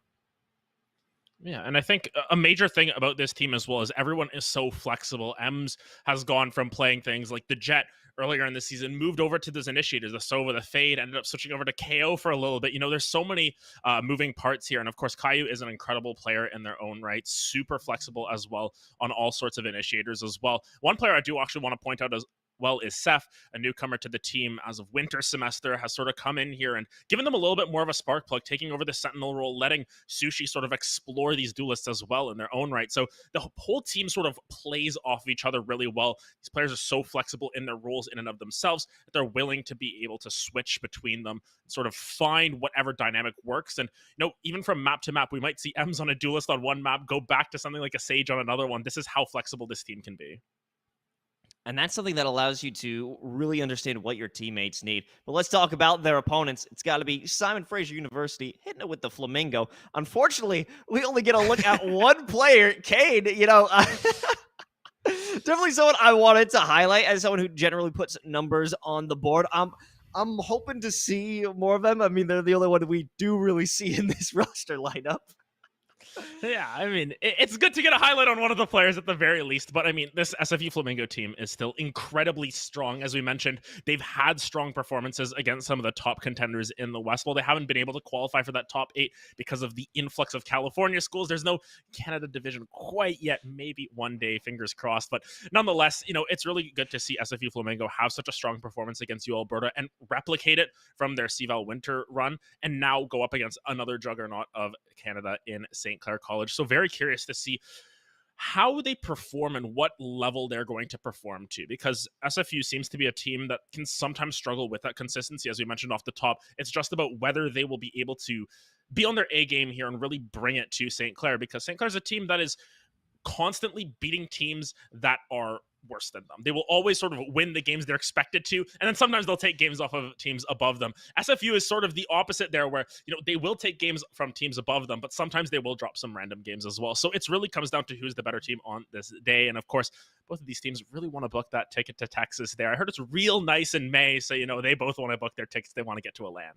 Yeah, and I think a major thing about this team as well is everyone is so flexible. Ems has gone from playing things like the Jet earlier in the season, moved over to those initiators, the Sova, the Fade, ended up switching over to KO for a little bit. There's so many moving parts here. And of course, Caillou is an incredible player in their own right, super flexible as well on all sorts of initiators as well. One player I do actually want to point out as well is Seth, a newcomer to the team as of winter semester, has sort of come in here and given them a little bit more of a spark plug, taking over the Sentinel role, letting Sushi sort of explore these duelists as well in their own right. So the whole team sort of plays off of each other really well. These players are so flexible in their roles in and of themselves that they're willing to be able to switch between them, sort of find whatever dynamic works. And, even from map to map, we might see Ems on a duelist on one map, go back to something like a Sage on another one. This is how flexible this team can be. And that's something that allows you to really understand what your teammates need. But let's talk about their opponents. It's got to be Simon Fraser University hitting it with the Flamingo. Unfortunately, we only get a look at one player, Cade. You know, definitely someone I wanted to highlight as someone who generally puts numbers on the board. I'm hoping to see more of them. I mean, they're the only one we do really see in this roster lineup. Yeah, I mean, it's good to get a highlight on one of the players at the very least, but I mean, this SFU Flamingo team is still incredibly strong. As we mentioned, they've had strong performances against some of the top contenders in the West. While they haven't been able to qualify for that top 8 because of the influx of California schools, there's no Canada division quite yet. Maybe one day, fingers crossed. But nonetheless, you know, it's really good to see SFU Flamingo have such a strong performance against UL Alberta and replicate it from their CVAL winter run, and now go up against another juggernaut of Canada in St. Clair College. So very curious to see how they perform and what level they're going to perform to, because SFU seems to be a team that can sometimes struggle with that consistency. As we mentioned off the top, it's just about whether they will be able to be on their A game here and really bring it to St. Clair, because St. Clair's a team that is constantly beating teams that are worse than them. They will always sort of win the games they're expected to, and then sometimes they'll take games off of teams above them. SFU is sort of the opposite there, where, you know, they will take games from teams above them, but sometimes they will drop some random games as well. So it's really comes down to who's the better team on this day. And of course, both of these teams really want to book that ticket to Texas there. I heard it's real nice in May, so, you know, they both want to book their tickets. They want to get to a LAN.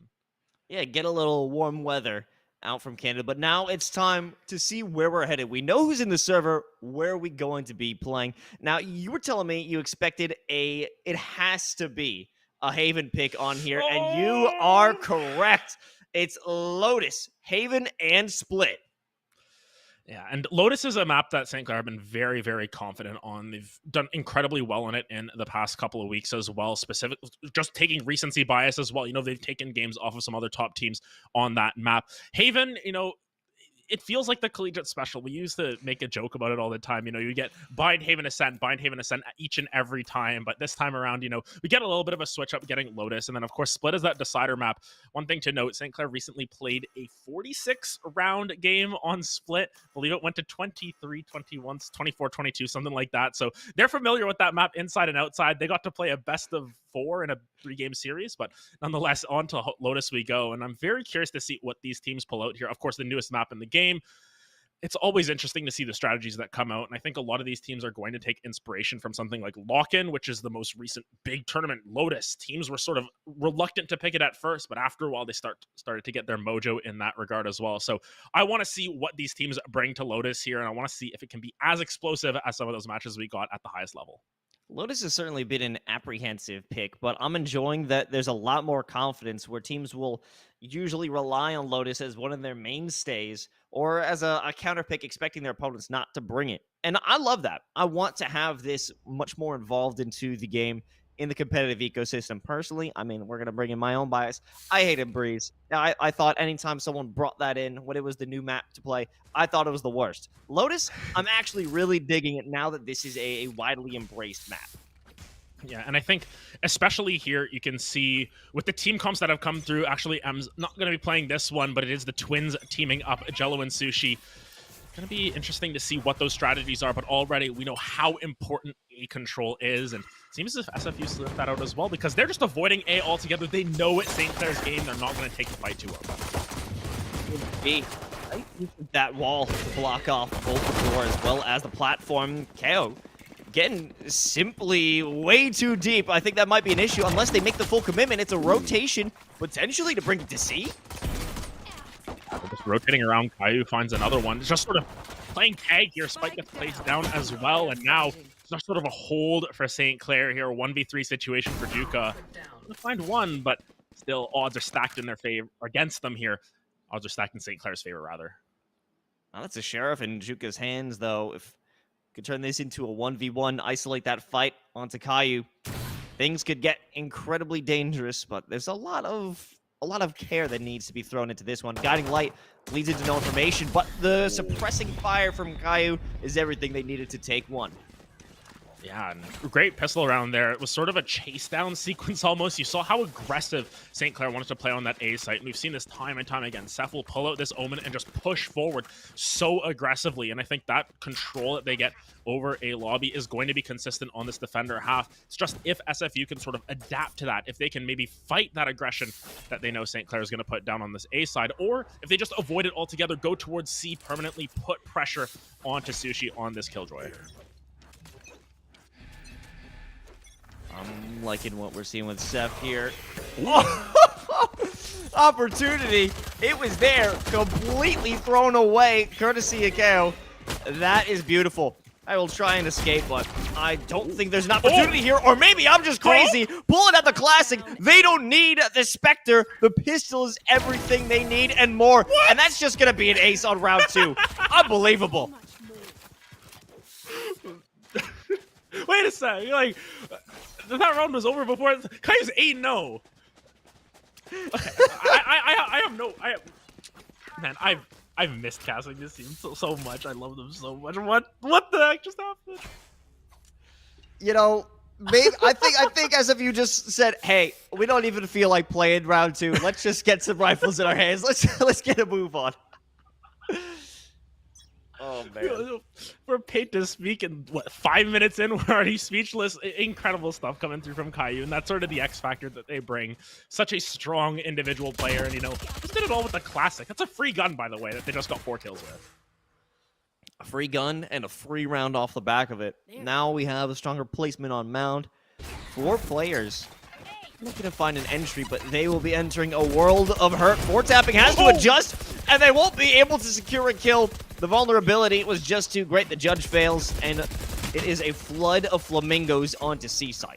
Yeah, get a little warm weather out from Canada. But now it's time to see where we're headed. We know who's in the server. Where are we going to be playing? Now, you were telling me you expected it has to be a Haven pick on here, and you are correct. It's Lotus, Haven, and Split. Yeah, and Lotus is a map that St. Clair have been very, very confident on. They've done incredibly well on it in the past couple of weeks as well, specific, just taking recency bias as well. You know, they've taken games off of some other top teams on that map. Haven, you know, it feels like the collegiate special. We used to make a joke about it all the time. You know, you get Bind Haven Ascent each and every time. But this time around, you know, we get a little bit of a switch up getting Lotus. And then, of course, Split is that decider map. One thing to note, St. Clair recently played a 46-round game on Split. I believe it went to 23-21, 24-22, something like that. So they're familiar with that map inside and outside. They got to play a best of 4 in a 3-game series. But nonetheless, on to Lotus we go. And I'm very curious to see what these teams pull out here. Of course, the newest map in the game. It's always interesting to see the strategies that come out, and I think a lot of these teams are going to take inspiration from something like Lock-In, which is the most recent big tournament. Lotus teams were sort of reluctant to pick it at first, but after a while they started to get their mojo in that regard as well. So I want to see what these teams bring to Lotus here, and I want to see if it can be as explosive as some of those matches we got at the highest level. Lotus has certainly been an apprehensive pick, but I'm enjoying that there's a lot more confidence where teams will usually rely on Lotus as one of their mainstays or as a counter pick, expecting their opponents not to bring it. And I love that. I want to have this much more involved into the game in the competitive ecosystem. Personally, I mean, we're going to bring in my own bias. I hated Breeze. I thought anytime someone brought that in when it was the new map to play, I thought it was the worst. Lotus, I'm actually really digging it now that this is a widely embraced map. Yeah, and I think especially here, you can see with the team comps that have come through, actually, I'm not going to be playing this one, but it is the Twins teaming up Jello and Sushi. Going to be interesting to see what those strategies are, but already we know how important A control is, and it seems as if SFU slipped that out as well, because they're just avoiding A altogether. They know it's St. Clair's game. They're not going to take the fight too well. That wall to block off both the door as well as the platform. KO getting simply way too deep. I think that might be an issue unless they make the full commitment. It's a rotation, potentially to bring it to C. Just rotating around, Caillou finds another one. Just sort of playing tag here. Spike gets placed down as well, and now just sort of a hold for St. Clair here. 1v3 situation for Duca. Gonna find one, but still odds are stacked in their favor, against them here. Odds are stacked in St. Clair's favor, rather. Now that's a Sheriff in Juka's hands, though. If could turn this into a 1v1, isolate that fight onto Caillou, things could get incredibly dangerous, but there's a lot of care that needs to be thrown into this one. Guiding Light leads into no information, but the suppressing fire from Caillou is everything they needed to take one. Yeah, and great pistol around there. It was sort of a chase down sequence almost. You saw how aggressive St. Clair wanted to play on that A site, and we've seen this time and time again. Seth will pull out this Omen and just push forward so aggressively, and I think that control that they get over A lobby is going to be consistent on this defender half. It's just if SFU can sort of adapt to that, if they can maybe fight that aggression that they know St. Clair is going to put down on this A side, or if they just avoid it altogether, go towards C, permanently put pressure onto Sushi on this Killjoy. I'm liking what we're seeing with Seth here. Opportunity. It was there, completely thrown away, courtesy of KO. That is beautiful. I will try and escape, but I don't think there's an opportunity here. Or maybe I'm just crazy. Pulling out the classic. They don't need the Spectre. The pistol is everything they need and more. And that's just going to be an ace on round 2. Unbelievable. Wait a sec. You're like, that round was over before. Kai's 8-0. Okay, I have no. Man, I've missed casting this team so much. I love them so much. What the heck just happened? You know, maybe I think as if you just said, "Hey, we don't even feel like playing round 2. Let's just get some rifles in our hands. Let's get a move on." Oh man, we're paid to speak, and what, 5 minutes in, we're already speechless. Incredible stuff coming through from Caillou, and that's sort of the X factor that they bring. Such a strong individual player, and just did it all with the classic. That's a free gun, by the way, that they just got 4 kills with. A free gun and a free round off the back of it. Now we have a stronger placement on mound. 4 players looking to find an entry, but they will be entering a world of hurt. 4-tapping has to adjust, and they won't be able to secure a kill. The vulnerability was just too great. The judge fails, and it is a flood of flamingos onto C-side.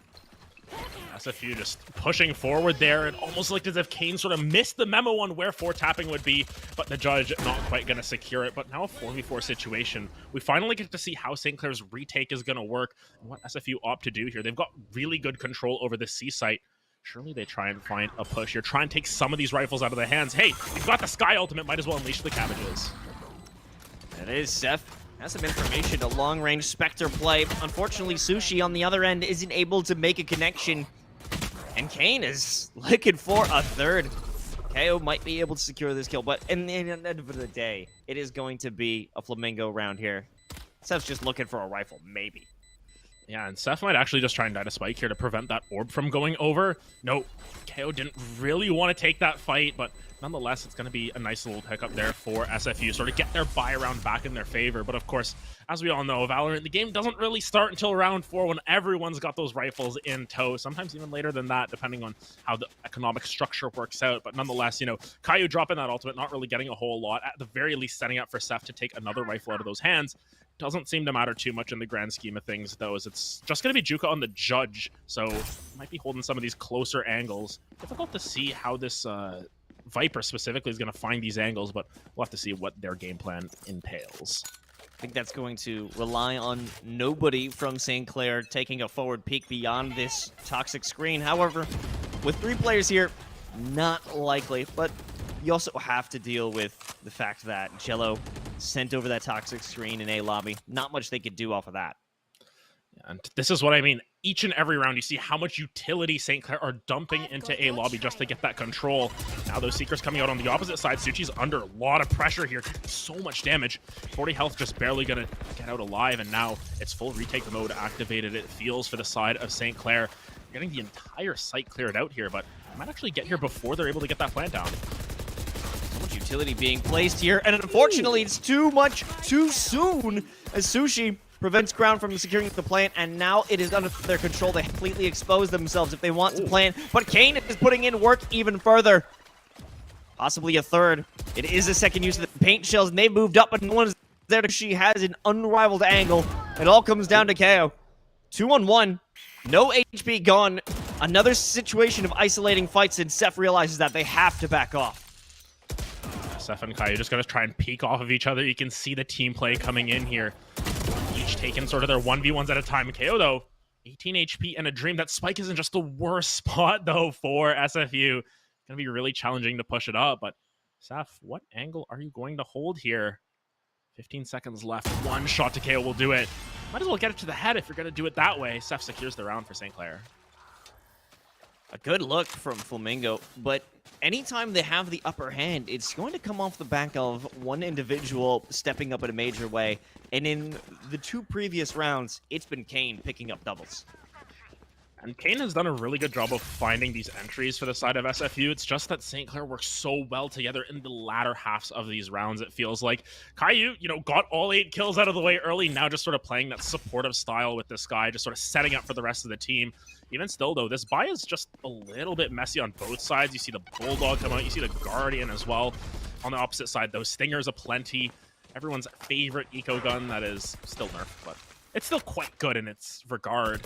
SFU just pushing forward there. It almost looked as if Kane sort of missed the memo on where 4-tapping would be, but the judge not quite going to secure it. But now a 4v4 situation. We finally get to see how St. Clair's retake is going to work and what SFU opt to do here. They've got really good control over the C site. Surely they try and find a push here. Try and take some of these rifles out of the hands. Hey, you've got the Sky Ultimate. Might as well unleash the cabbages. That is Seth. Has some information, a long-range Spectre play. Unfortunately, Sushi on the other end isn't able to make a connection. And Kane is looking for a third. KO might be able to secure this kill, but in the end of the day, it is going to be a Flamingo round here. Seth's just looking for a rifle, maybe. Yeah, and Seth might actually just try and die to Spike here to prevent that orb from going over. No, KO didn't really want to take that fight, but nonetheless, it's going to be a nice little pickup there for SFU, sort of get their buy round back in their favor. But of course, as we all know, Valorant, the game doesn't really start until round 4 when everyone's got those rifles in tow, sometimes even later than that, depending on how the economic structure works out. But nonetheless, Caillou dropping that ultimate, not really getting a whole lot, at the very least setting up for Seth to take another rifle out of those hands. Doesn't seem to matter too much in the grand scheme of things, though, as it's just going to be Juka on the judge, so might be holding some of these closer angles. Difficult to see how this Viper specifically is going to find these angles, but we'll have to see what their game plan entails. I think that's going to rely on nobody from St. Clair taking a forward peek beyond this toxic screen. However, with 3 players here, not likely, but you also have to deal with the fact that Jello sent over that toxic screen in A lobby. Not much they could do off of that. And this is what I mean. Each and every round, you see how much utility St. Clair are dumping into A lobby just to get that control. Now those Seekers coming out on the opposite side. Suchi's under a lot of pressure here. So much damage. 40 health, just barely going to get out alive. And now it's full retake mode activated. It feels for the side of St. Clair. Getting the entire site cleared out here, but I might actually get here before they're able to get that plant down. So much utility being placed here, and unfortunately, it's too much too soon as Sushi prevents ground from securing the plant, and now it is under their control. They completely expose themselves if they want to plant, but Kane is putting in work even further. Possibly a third. It is a second use of the paint shells, and they moved up, but no one is there. She has an unrivaled angle. It all comes down to KO. 2-on-1. No HP gone. Another situation of isolating fights, and Seth realizes that they have to back off. Seth and Caillou just going to try and peek off of each other. You can see the team play coming in here. Each taking sort of their 1v1s at a time. KO, though, 18 HP and a dream. That Spike isn't just the worst spot, though, for SFU. Going to be really challenging to push it up. But, Seth, what angle are you going to hold here? 15 seconds left. One shot to KO will do it. Might as well get it to the head if you're going to do it that way. Seth secures the round for St. Clair. A good look from Flamingo, but anytime they have the upper hand, it's going to come off the back of one individual stepping up in a major way. And in the 2 previous rounds, it's been Kane picking up doubles. And Kane has done a really good job of finding these entries for the side of SFU. It's just that St. Clair works so well together in the latter halves of these rounds, it feels like. Caillou, got all 8 kills out of the way early, now just sort of playing that supportive style with this guy, just sort of setting up for the rest of the team. Even still, though, this buy is just a little bit messy on both sides. You see the Bulldog come out, you see the Guardian as well. On the opposite side, though, Stingers aplenty. Everyone's favorite eco gun that is still nerfed, but it's still quite good in its regard.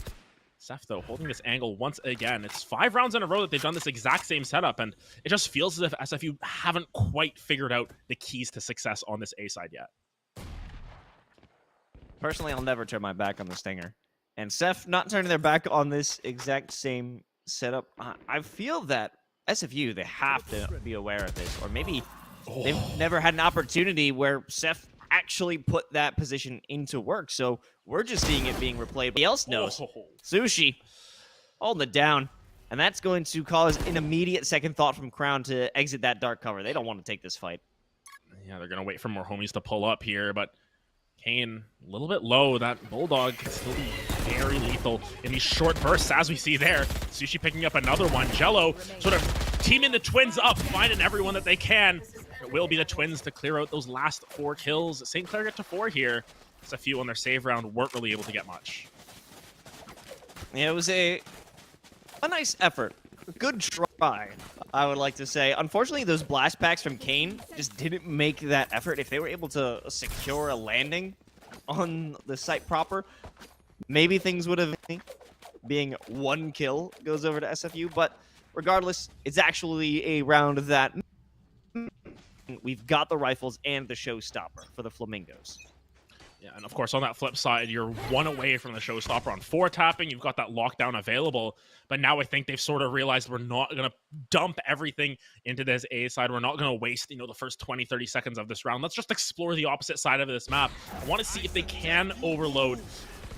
Seth, though, holding this angle once again. It's 5 rounds in a row that they've done this exact same setup, and it just feels as if SFU haven't quite figured out the keys to success on this A side yet. Personally, I'll never turn my back on the Stinger. And Seth not turning their back on this exact same setup. I feel that SFU, they have to be aware of this, or maybe they've never had an opportunity where Seth actually put that position into work. So we're just seeing it being replayed. Nobody else knows. Sushi holding it down. And that's going to cause an immediate second thought from Crown to exit that dark cover. They don't want to take this fight. Yeah, they're going to wait for more homies to pull up here, but Kane a little bit low. That Bulldog can still be very lethal in these short bursts, as we see there. Sushi picking up another one. Jello sort of teaming the Twins up, finding everyone that they can. It will be the Twins to clear out those last 4 kills. St. Clair get to 4 here. It's a few on their save round, weren't really able to get much. Yeah, it was a nice effort. A good try, I would like to say. Unfortunately, those blast packs from Kane just didn't make that effort. If they were able to secure a landing on the site proper, maybe things would have been. Being 1 kill goes over to SFU, but regardless, it's actually a round that we've got the rifles and the showstopper for the Flamingos. Yeah, and of course, on that flip side, you're 1 away from the showstopper on 4 tapping. You've got that lockdown available. But now I think they've sort of realized we're not going to dump everything into this A side. We're not going to waste, the first 20, 30 seconds of this round. Let's just explore the opposite side of this map. I want to see if they can overload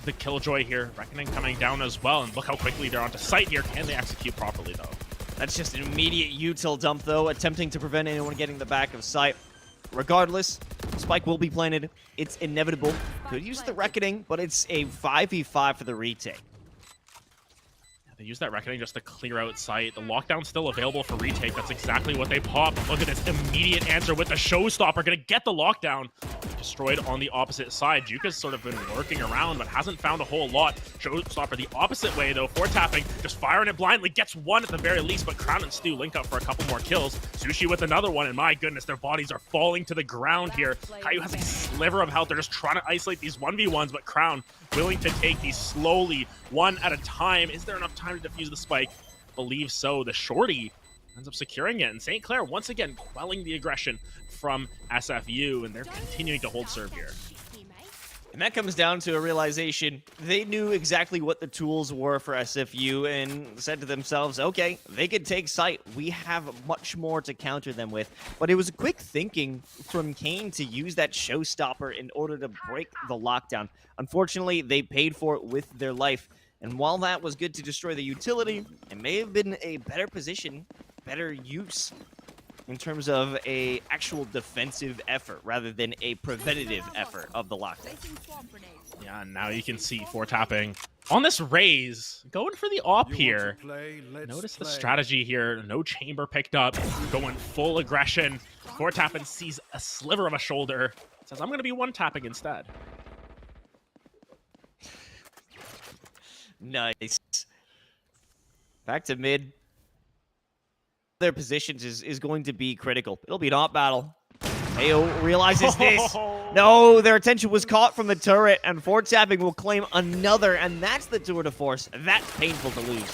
the Killjoy here. Reckoning coming down as well. And look how quickly they're onto site here. Can they execute properly, though? That's just an immediate util dump, though, attempting to prevent anyone getting the back of sight. Regardless, Spike will be planted. It's inevitable. Could use the Reckoning, but it's a 5v5 for the retake. They use that Reckoning just to clear out sight. The lockdown's still available for retake. That's exactly what they popped. Look at this immediate answer with the showstopper. Gonna get the lockdown. Destroyed on the opposite side. Juka's sort of been working around, but hasn't found a whole lot. Showstopper the opposite way, though. 4 tapping, just firing it blindly. Gets 1 at the very least, but Crown and Stu link up for a couple more kills. Sushi with another one, and my goodness, their bodies are falling to the ground here. Caillou has a sliver of health. They're just trying to isolate these 1v1s, but Crown willing to take these slowly, 1 at a time. Is there enough time to defuse the spike? Believe so. The shorty ends up securing it, and St. Clair once again quelling the aggression from SFU, and they're continuing to hold serve here. And that comes down to a realization. They knew exactly what the tools were for SFU and said to themselves, okay, they could take site. We have much more to counter them with. But it was a quick thinking from Kane to use that showstopper in order to break the lockdown. Unfortunately, they paid for it with their life. And while that was good to destroy the utility, it may have been a better position, better use in terms of a actual defensive effort rather than a preventative effort of the lockdown. Yeah, and now you can see 4 tapping on this raise, going for the op here. Notice the strategy here. No chamber picked up, going full aggression. 4 tapping sees a sliver of a shoulder. Says, I'm going to be 1 tapping instead. Nice. Back to mid. Their positions is going to be critical. It'll be an op battle. AO realizes this. No, their attention was caught from the turret, and 4 tapping will claim another, and that's the tour de force. That's painful to lose.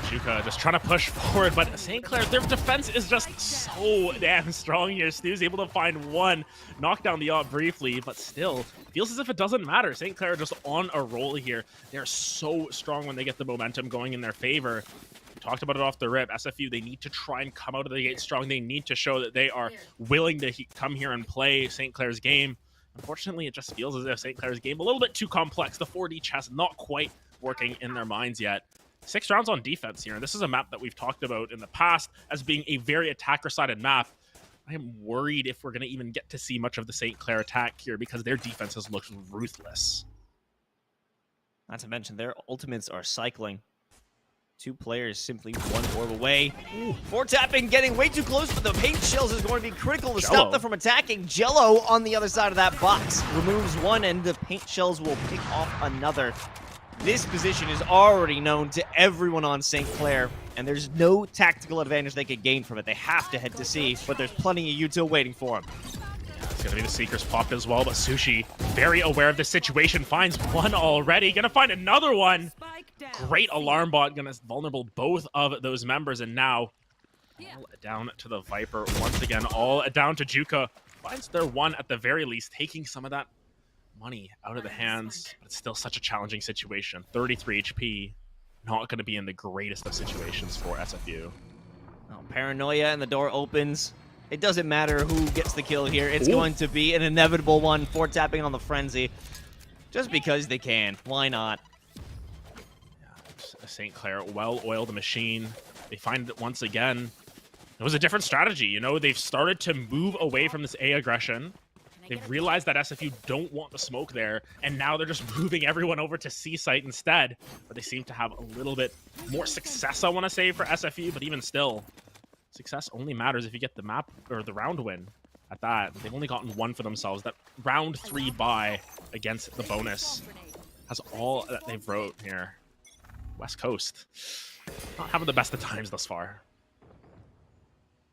Juka just trying to push forward, but St. Clair, their defense is just so damn strong here. Stu's able to find 1, knock down the op briefly, but still feels as if it doesn't matter. St. Clair are just on a roll here. They're so strong when they get the momentum going in their favor. We talked about it off the rip. SFU, they need to try and come out of the gate strong. They need to show that they are willing to come here and play St. Clair's game. Unfortunately, it just feels as if St. Clair's game a little bit too complex. The 4D chess not quite working in their minds yet. 6 rounds on defense here, and this is a map that we've talked about in the past as being a very attacker-sided map. I am worried if we're going to even get to see much of the St. Clair attack here because their defense has looked ruthless. Not to mention, their ultimates are cycling. 2 players simply 1 orb away. Four tapping getting way too close, but the paint shells is going to be critical to stop them from attacking. Jello on the other side of that box removes one, and the paint shells will pick off another. This position is already known to everyone on St. Clair, and there's no tactical advantage they could gain from it. They have to head to C, but there's plenty of util waiting for them. It's going to be the Seekers popped as well, but Sushi, very aware of the situation, finds one already. Going to find another one. Great alarm bot, going to vulnerable both of those members, and now all down to the Viper once again, all down to Juka. Finds their one at the very least, taking some of that money out of the hands, but it's still such a challenging situation. 33 HP, not going to be in the greatest of situations for SFU. Oh, paranoia, and the door opens. It doesn't matter who gets the kill here. It's going to be an inevitable one. 4 tapping on the Frenzy. Just because they can. Why not? Yeah, St. Clair, well-oiled machine. They find it once again. It was a different strategy. You know, they've started to move away from this A aggression. They've realized that SFU don't want the smoke there, and now they're just moving everyone over to C site instead. But they seem to have a little bit more success, I want to say, for SFU, but even still, success only matters if you get the map or the round win at that. They've only gotten 1 for themselves. That round 3 bye against the bonus has all that they've wrote here. West Coast, not having the best of times thus far.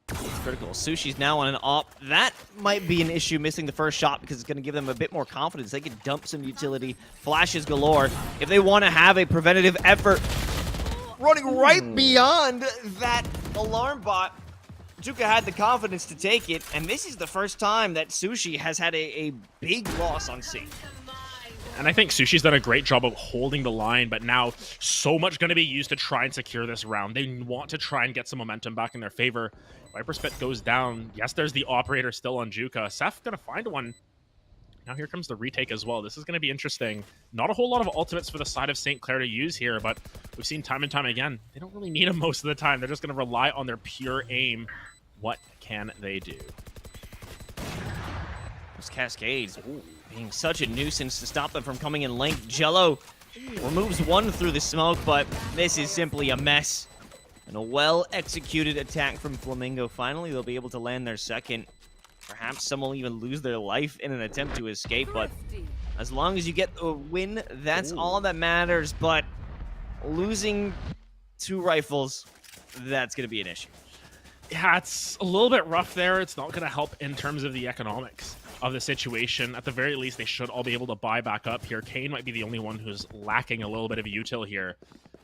It's critical. Sushi's now on an op. That might be an issue, missing the first shot, because it's going to give them a bit more confidence. They can dump some utility. Flashes galore. If they want to have a preventative effort, running right beyond that alarm bot, Juka had the confidence to take it, and this is the first time that Sushi has had a big loss on C. And I think Sushi's done a great job of holding the line, but now so much going to be used to try and secure this round. They want to try and get some momentum back in their favor. Viper Spit goes down. Yes, there's the operator still on Juka. Seth going to find one. Now here comes the retake as well. This is going to be interesting. Not a whole lot of ultimates for the side of St. Clair to use here, but we've seen time and time again, they don't really need them most of the time. They're just going to rely on their pure aim. What can they do? Those cascades being such a nuisance to stop them from coming in length. Jello removes one through the smoke, but this is simply a mess. And a well-executed attack from Flamingo. Finally, they'll be able to land their second. Perhaps some will even lose their life in an attempt to escape, but as long as you get a win, that's all that matters. But losing 2 rifles, that's going to be an issue. Yeah, it's a little bit rough there. It's not going to help in terms of the economics of the situation. At the very least, they should all be able to buy back up here. Kane might be the only one who's lacking a little bit of a util here.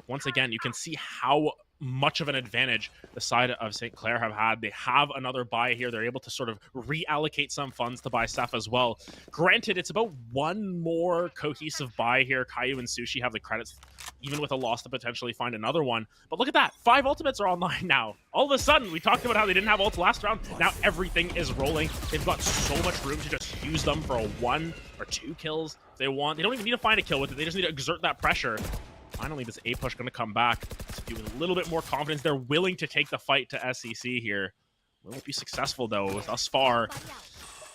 Once again, you can see how much of an advantage the side of St. Clair have had. They have another buy here. They're able to sort of reallocate some funds to buy stuff as well. Granted, it's about 1 more cohesive buy here. Caillou and Sushi have the credits, even with a loss, to potentially find another one. But look at that. 5 ultimates are online now. All of a sudden, we talked about how they didn't have ults last round. Now everything is rolling. They've got so much room to just use them for a 1 or 2 kills if they want. They don't even need to find a kill with it. They just need to exert that pressure. Finally, this A push going to come back. With a little bit more confidence, they're willing to take the fight to CECC here. Will it be successful, though? Thus far,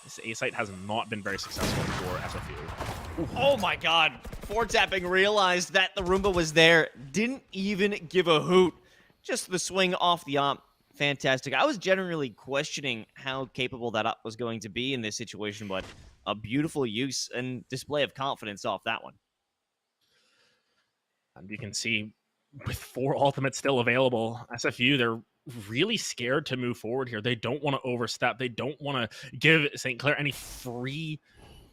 this A site has not been very successful for SFU. Oh my god. 4 tapping realized that the Roomba was there. Didn't even give a hoot. Just the swing off the op. Fantastic. I was generally questioning how capable that op was going to be in this situation, but a beautiful use and display of confidence off that one. And you can see with 4 ultimates still available, SFU, they're really scared to move forward here. They don't want to overstep. They don't want to give St. Clair any free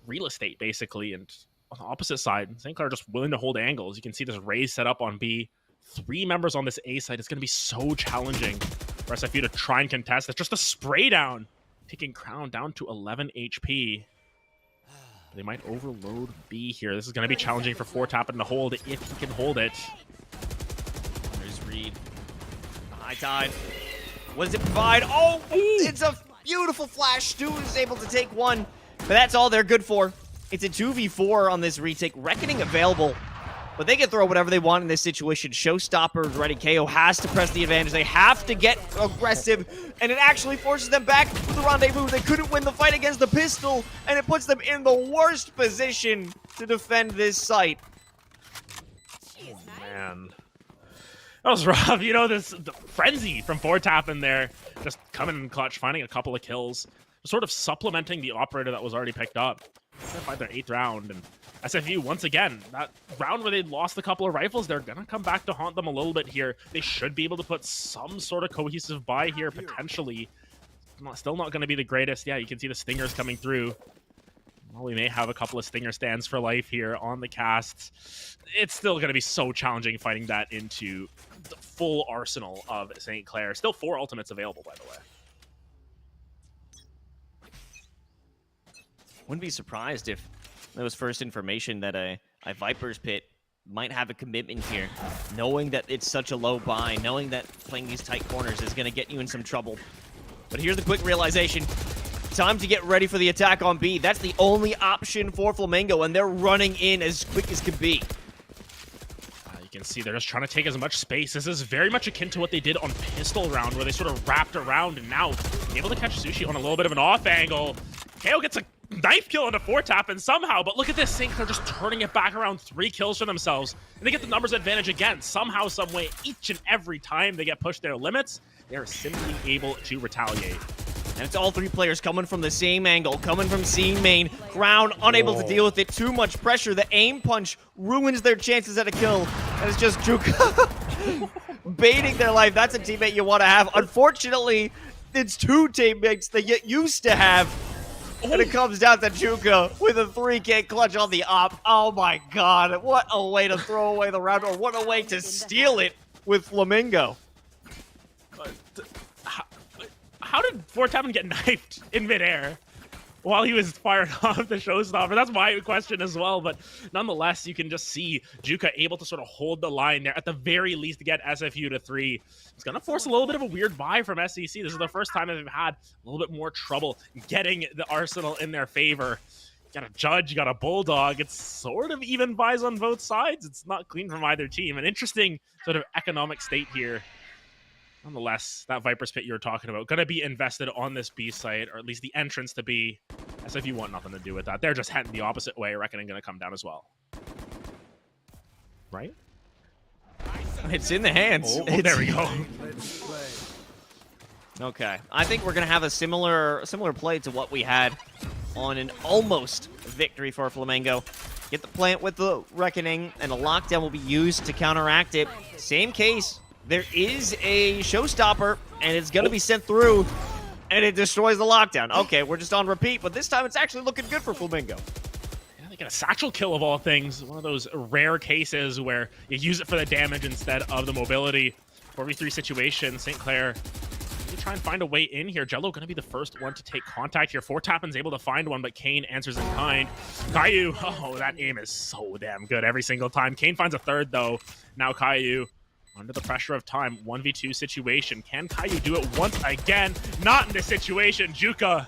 real estate, basically. And on the opposite side, St. Clair are just willing to hold angles. You can see this raise set up on B. 3 members on this A side. It's going to be so challenging for SFU to try and contest. It's just a spray down, taking Crown down to 11 HP. They might overload B here. This is going to be challenging for 4 tapping to hold if he can hold it. There's Reed. High tide. What does it provide? Oh, it's a beautiful flash. Stu is able to take one. But that's all they're good for. It's a 2v4 on this retake. Reckoning available. But they can throw whatever they want in this situation. Showstopper is ready. KO has to press the advantage. They have to get aggressive. And it actually forces them back with the rendezvous. They couldn't win the fight against the pistol. And it puts them in the worst position to defend this site. Oh, man. That was rough. You know, the frenzy from 4Tap in there. Just coming in clutch, finding a couple of kills. Sort of supplementing the operator that was already picked up. By their 8th round. And SFU, once again, that round where they lost a couple of rifles, they're going to come back to haunt them a little bit here. They should be able to put some sort of cohesive buy here, potentially. Still not going to be the greatest. Yeah, you can see the Stingers coming through. Well, we may have a couple of Stinger stands for life here on the casts. It's still going to be so challenging fighting that into the full arsenal of St. Clair. Still 4 ultimates available, by the way. Wouldn't be surprised if there was first information that a Viper's Pit might have a commitment here, knowing that it's such a low buy, knowing that playing these tight corners is going to get you in some trouble. But here's the quick realization. Time to get ready for the attack on B. That's the only option for Flamingo, and they're running in as quick as can be. You can see they're just trying to take as much space. This is very much akin to what they did on Pistol Round, where they sort of wrapped around and now able to catch Sushi on a little bit of an off angle. KO gets a knife kill into 4Tap, and somehow, but look at this, St. Clair just turning it back around, 3 kills for themselves, and they get the numbers advantage again, somehow, some way, each and every time they get pushed their limits, they are simply able to retaliate. And it's all 3 players coming from the same angle, coming from C main, Ground unable to deal with it, too much pressure, the aim punch ruins their chances at a kill, and it's just Juka baiting their life. That's a teammate you want to have. Unfortunately, it's 2 teammates that you used to have. And it comes down to Juka with a 3K clutch on the op. Oh my god, what a way to throw away the round, or what a way to steal it with Flamingo. How did 4Tap get knifed in midair while he was firing off the showstopper? That's my question as well, but nonetheless, you can just see Juka able to sort of hold the line there, at the very least to get SFU to 3. It's going to force a little bit of a weird buy from CECC. This is the first time they've had a little bit more trouble getting the arsenal in their favor. You got a Judge, you got a Bulldog. It's sort of even buys on both sides. It's not clean from either team. An interesting sort of economic state here. Nonetheless, that Viper's Pit you were talking about, going to be invested on this B site, or at least the entrance to B. SFU want nothing to do with that. They're just heading the opposite way, Reckoning going to come down as well. Right? It's in the hands. Oh, there we go. Okay, I think we're gonna have a similar play to what we had on an almost victory for Flamingo. Get the plant with the Reckoning, and a lockdown will be used to counteract it. Same case. There is a showstopper, and it's gonna be sent through, and it destroys the lockdown. Okay, we're just on repeat, but this time it's actually looking good for Flamingo. Get a satchel kill of all things. One of those rare cases where you use it for the damage instead of the mobility. 4v3 situation. St. Clair need to try and find a way in here. Jello going to be the first one to take contact here. 4Tapin's able to find one, but Kane answers in kind. Caillou, oh, that aim is so damn good every single time. Kane finds a third, though. Now Caillou under the pressure of time. 1v2 situation. Can Caillou do it once again? Not in this situation. Juka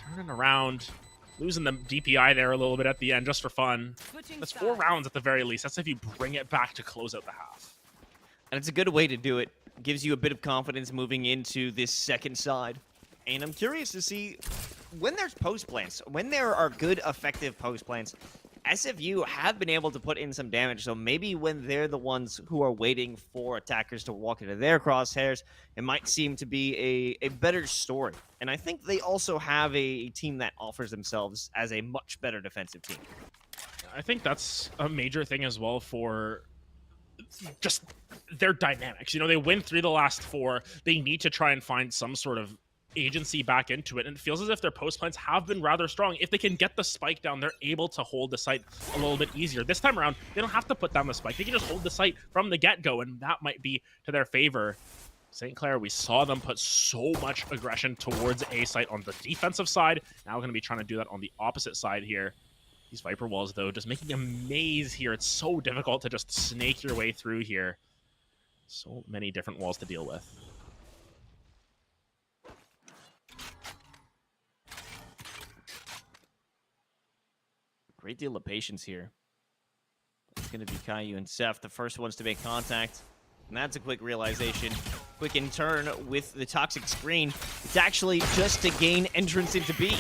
turning around. Losing the DPI there a little bit at the end, just for fun. That's 4 rounds at the very least. That's if you bring it back to close out the half. And it's a good way to do it. Gives you a bit of confidence moving into this second side. And I'm curious to see, when there's post plants, when there are good, effective post plants, SFU have been able to put in some damage, so maybe when they're the ones who are waiting for attackers to walk into their crosshairs, it might seem to be a better story. And I think they also have a team that offers themselves as a much better defensive team. I think that's a major thing as well for just their dynamics. You know, they win 3 of the last 4. They need to try and find some sort of agency back into it, and it feels as if their post plants have been rather strong. If they can get the spike down, they're able to hold the site a little bit easier. This time around, they don't have to put down the spike. They can just hold the site from the get-go, and that might be to their favor. St. Clair, we saw them put so much aggression towards A site on the defensive side. Now we're going to be trying to do that on the opposite side here. These Viper walls, though, just making a maze here. It's so difficult to just snake your way through here. So many different walls to deal with. great deal of patience here. It's going to be Caillou and Seth, the first ones to make contact. And that's a quick realization. Quick in turn with the toxic screen. It's actually just to gain entrance into B.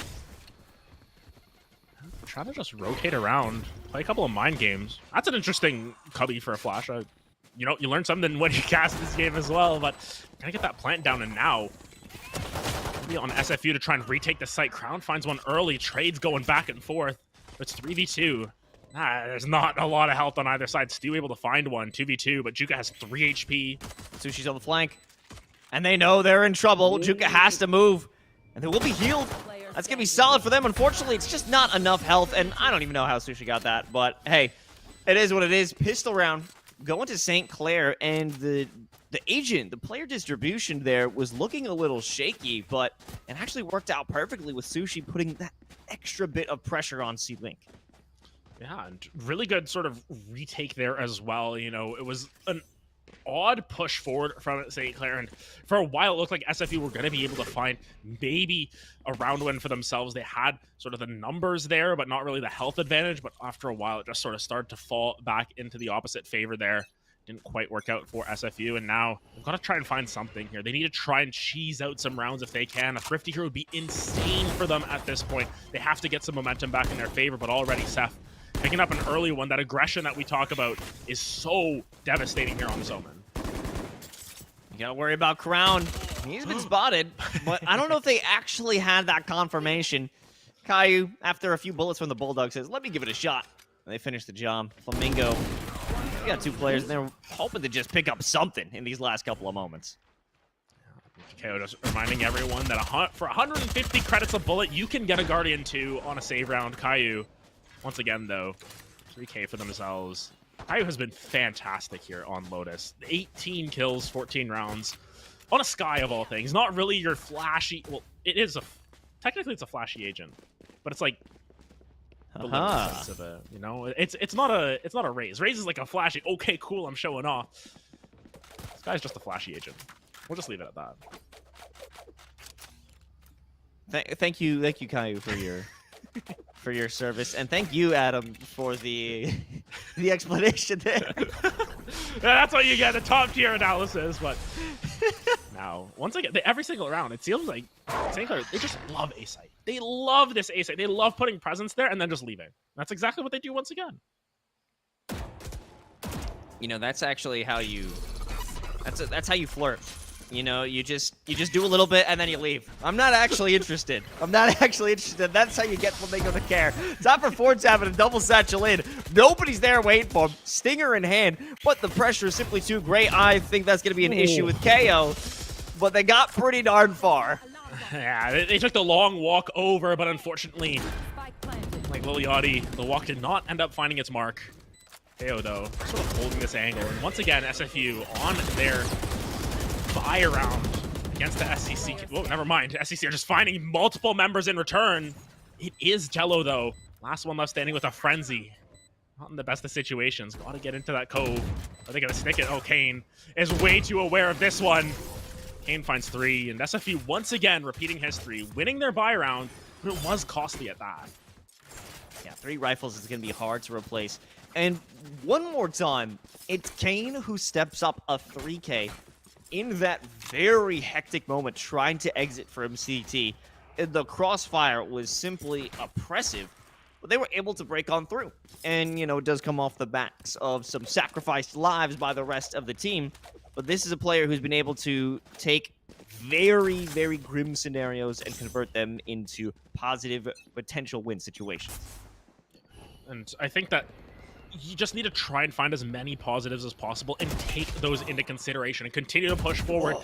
Try to just rotate around, play a couple of mind games. That's an interesting cubby for a flash. You know, you learn something when you cast this game as well, but gotta get that plant down, and now maybe on SFU to try and retake the site. Crown finds one early, trades going back and forth. It's 3v2. There's not a lot of health on either side. Stu able to find one, 2v2, but Juka has 3 HP. Sushi's on the flank, and they know they're in trouble. Juka has to move, and they will be healed. That's going to be solid for them. Unfortunately, it's just not enough health, and I don't even know how Sushi got that, but hey, it is what it is. Pistol round going to St. Clair, and the agent, the player distribution there was looking a little shaky, but it actually worked out perfectly with Sushi putting that extra bit of pressure on C-Link. Yeah, and really good sort of retake there as well. You know, it was an odd push forward from St. Clair, and for a while it looked like SFU were going to be able to find maybe a round win for themselves. They had sort of the numbers there, but not really the health advantage, but after a while it just sort of started to fall back into the opposite favor there. Didn't quite work out for SFU, and now they've got to try and find something here. They need to try and cheese out some rounds if they can. A Thrifty here would be insane for them at this point. They have to get some momentum back in their favor, but already Seth picking up an early one. That aggression that we talk about is so devastating here on this Omen. You gotta worry about Crown. He's been spotted, but I don't know if they actually had that confirmation. Caillou, after a few bullets from the Bulldog, says, let me give it a shot. And they finish the job. Flamingo, we got 2 players, and they're hoping to just pick up something in these last couple of moments. KO just reminding everyone that for 150 credits a bullet, you can get a Guardian 2 on a save round. Caillou, once again, though, 3K for themselves. Caillou has been fantastic here on Lotus. 18 kills, 14 rounds. On a Sky, of all things. Not really your flashy... Well, it is a... Technically, it's a flashy agent. But it's like... The sense of it, you know? It's not a Raze. Raze is like a flashy, okay, cool, I'm showing off. This guy's just a flashy agent. We'll just leave it at that. Thank you, Caillou, for your service, and thank you, Adam, for the explanation there. That's what you get, a top tier analysis. But now, once again, every single round, it seems like St. Clair, they just love A site. They love this A site. They love putting presence there and then just leaving. That's exactly what they do once again. You know, that's actually how you. That's how you flirt. You know, you just do a little bit and then you leave. I'm not actually interested. That's how you get Flamingo to care. Top for Ford's having a double satchel in. Nobody's there waiting for him. Stinger in hand, but the pressure is simply too great. I think that's going to be an issue with KO, but they got pretty darn far. Yeah, they took the long walk over, but unfortunately, like Liliati, the walk did not end up finding its mark. KO, though, sort of holding this angle. And once again, SFU on their buy around against the SCC. Oh, never mind. SCC are just finding multiple members in return. It is Jello, though. Last one left standing with a frenzy. Not in the best of situations. Got to get into that cove. Are they going to stick it? Oh, Kane is way too aware of this one. Kane finds 3, and SFU once again repeating history, winning their buy round, but it was costly at that. Yeah, 3 rifles is going to be hard to replace. And one more time, it's Kane who steps up a 3K in that very hectic moment trying to exit from CT. The crossfire was simply oppressive, but they were able to break on through. And, you know, it does come off the backs of some sacrificed lives by the rest of the team. But this is a player who's been able to take very, very grim scenarios and convert them into positive potential win situations. And I think that you just need to try and find as many positives as possible and take those into consideration and continue to push forward.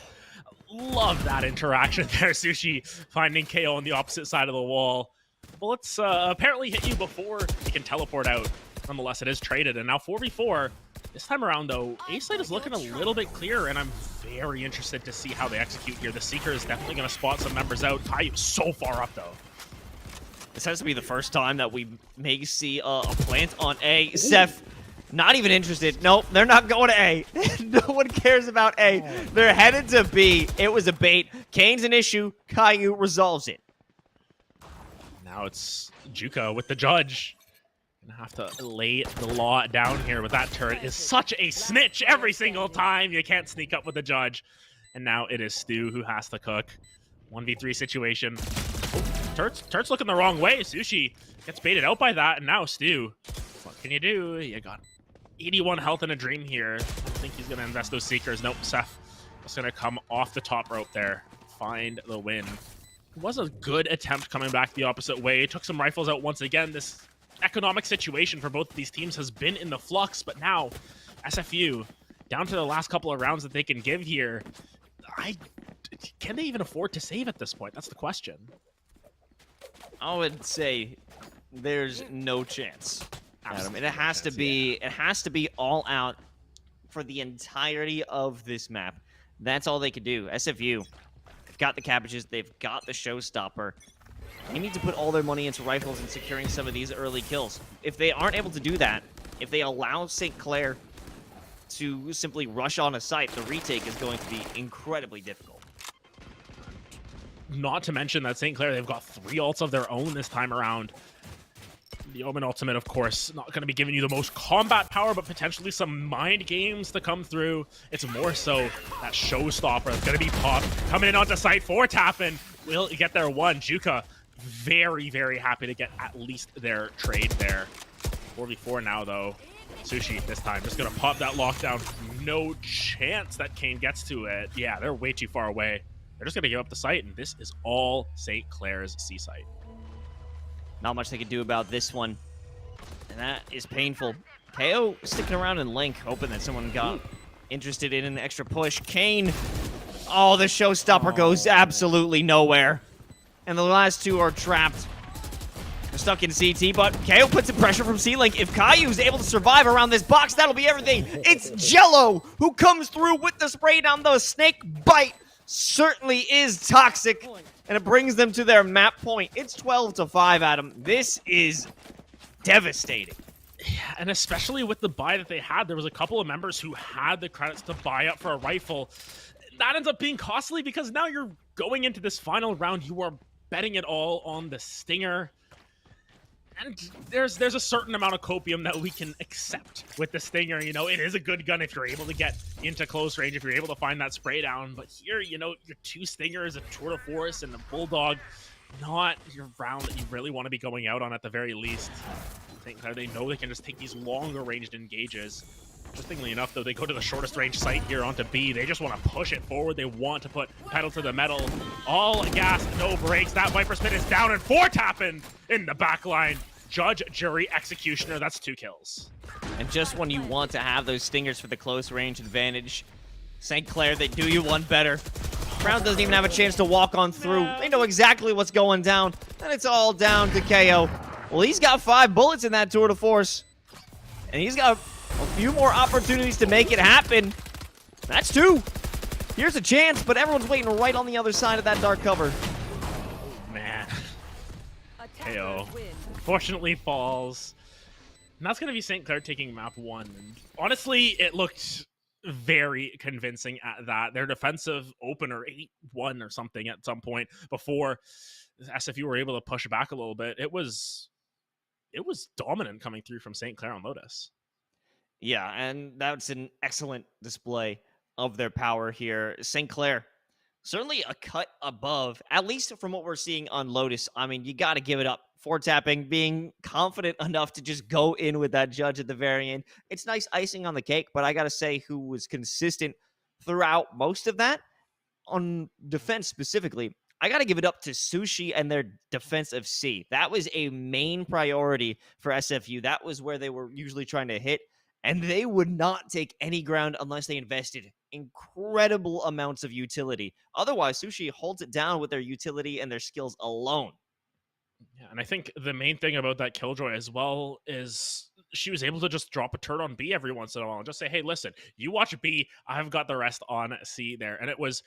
Love that interaction there, Sushi, finding KO on the opposite side of the wall. Bullets apparently hit you before you can teleport out. Nonetheless, it is traded, and now 4v4. This time around, though, A-side is looking a little bit clearer, and I'm very interested to see how they execute here. The Seeker is definitely going to spot some members out. Caillou's so far up, though. This has to be the first time that we may see a plant on A. Ooh. Seth, not even interested. Nope, they're not going to A. No one cares about A. They're headed to B. It was a bait. Kane's an issue. Caillou resolves it. Now it's Juka with the judge. Gonna have to lay the law down here with that turret. Is such a snitch every single time. You can't sneak up with the judge. And now it is Stu who has to cook. 1v3 situation. Oh, Turt's looking the wrong way. Sushi gets baited out by that, and now Stu. What can you do? You got 81 health in a dream here. I don't think he's gonna invest those Seekers. Nope, Seth is gonna come off the top rope there. Find the win. It was a good attempt coming back the opposite way. Took some rifles out once again. This economic situation for both of these teams has been in the flux, but now SFU down to the last couple of rounds that they can give here. Can they even afford to save at this point? That's the question. I would say there's no chance, Adam. It has to be all out for the entirety of this map. That's all they could do. SFU, they've got the cabbages, they've got the showstopper. They need to put all their money into rifles and securing some of these early kills. If they aren't able to do that, if they allow St. Clair to simply rush on a site, the retake is going to be incredibly difficult. Not to mention that St. Clair, they've got 3 ults of their own this time around. The Omen Ultimate, of course, not going to be giving you the most combat power, but potentially some mind games to come through. It's more so that showstopper that's going to be popped. Coming in onto site for Tappin. Will get their one. Juka, very, very happy to get at least their trade there. 4v4 now, though. Sushi this time just going to pop that lockdown. No chance that Kane gets to it. Yeah, they're way too far away. They're just going to give up the site, and this is all St. Clair's C site. Not much they can do about this one, and that is painful. KO sticking around in Link, hoping that someone got interested in an extra push. Kane, oh, the showstopper goes absolutely nowhere. And the last two are trapped. They're stuck in CT, but KO puts some pressure from C-Link. If Caillou's able to survive around this box, that'll be everything. It's Jello who comes through with the spray down. The snake bite certainly is toxic, and it brings them to their map point. It's 12-5, Adam. This is devastating. Yeah, and especially with the buy that they had, there was a couple of members who had the credits to buy up for a rifle. That ends up being costly because now you're going into this final round. You are betting it all on the Stinger. And there's a certain amount of copium that we can accept with the Stinger. You know, it is a good gun if you're able to get into close range, if you're able to find that spray down. But here, you know, your 2 Stingers, a Tour de Force, and the Bulldog, not your round that you really want to be going out on at the very least. I think they know they can just take these longer ranged engages. Interestingly enough, though, they go to the shortest range site here onto B. They just want to push it forward. They want to put pedal to the metal. All gas, no brakes. That Viper Spin is down, and 4 tapping in the back line. Judge, jury, executioner. That's 2 kills. And just when you want to have those Stingers for the close range advantage, St. Clair, they do you one better. Brown doesn't even have a chance to walk on through. They know exactly what's going down, and it's all down to KO. Well, he's got 5 bullets in that Tour de Force, and he's got a few more opportunities to make it happen. That's 2. Here's a chance, but everyone's waiting right on the other side of that dark cover. Man. KO unfortunately falls. And that's going to be St. Clair taking map 1. And honestly, it looked very convincing at that. Their defensive opener, 8-1 or something at some point before SFU were able to push back a little bit. It was dominant coming through from St. Clair on Lotus. Yeah, and that's an excellent display of their power here. St. Clair, certainly a cut above, at least from what we're seeing on Lotus. I mean, you got to give it up for tapping, being confident enough to just go in with that judge at the very end. It's nice icing on the cake, but I got to say who was consistent throughout most of that, on defense specifically, I got to give it up to Sushi and their defense of C. That was a main priority for SFU. That was where they were usually trying to hit, and they would not take any ground unless they invested incredible amounts of utility. Otherwise, Sushi holds it down with their utility and their skills alone. Yeah, and I think the main thing about that Killjoy as well is she was able to just drop a turret on B every once in a while and just say, hey, listen, you watch B, I've got the rest on C there. And it was,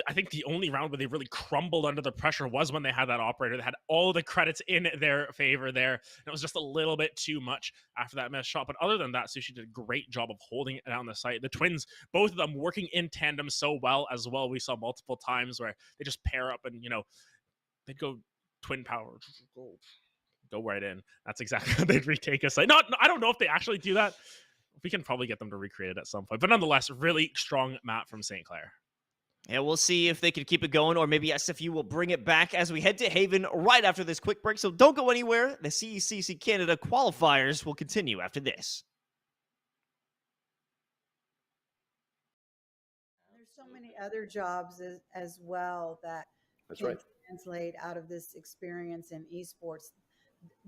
I think, the only round where they really crumbled under the pressure was when they had that operator that had all the credits in their favor there. And it was just a little bit too much after that missed shot. But other than that, Sushi did a great job of holding it down the site. The twins, both of them working in tandem so well as well. We saw multiple times where they just pair up and, you know, they'd go twin power, go right in. That's exactly how they'd retake a site. Not, I don't know if they actually do that. We can probably get them to recreate it at some point. But nonetheless, really strong map from St. Clair. And we'll see if they can keep it going, or maybe SFU will bring it back as we head to Haven right after this quick break. So don't go anywhere. The CECC Canada qualifiers will continue after this. There's so many other jobs as well that can translate out of this experience in esports.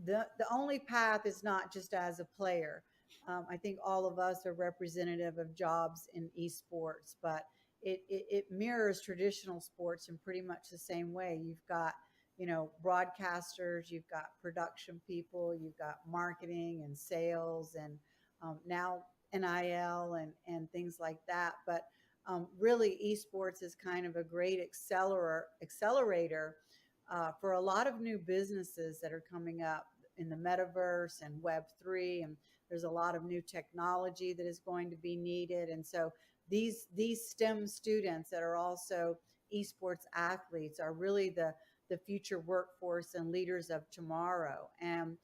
The only path is not just as a player. I think all of us are representative of jobs in esports, but it mirrors traditional sports in pretty much the same way. You've got, broadcasters, you've got production people, you've got marketing and sales, and now NIL and things like that. But really, esports is kind of a great accelerator for a lot of new businesses that are coming up in the metaverse and Web3, and there's a lot of new technology that is going to be needed. And so these STEM students that are also esports athletes are really the future workforce and leaders of tomorrow. And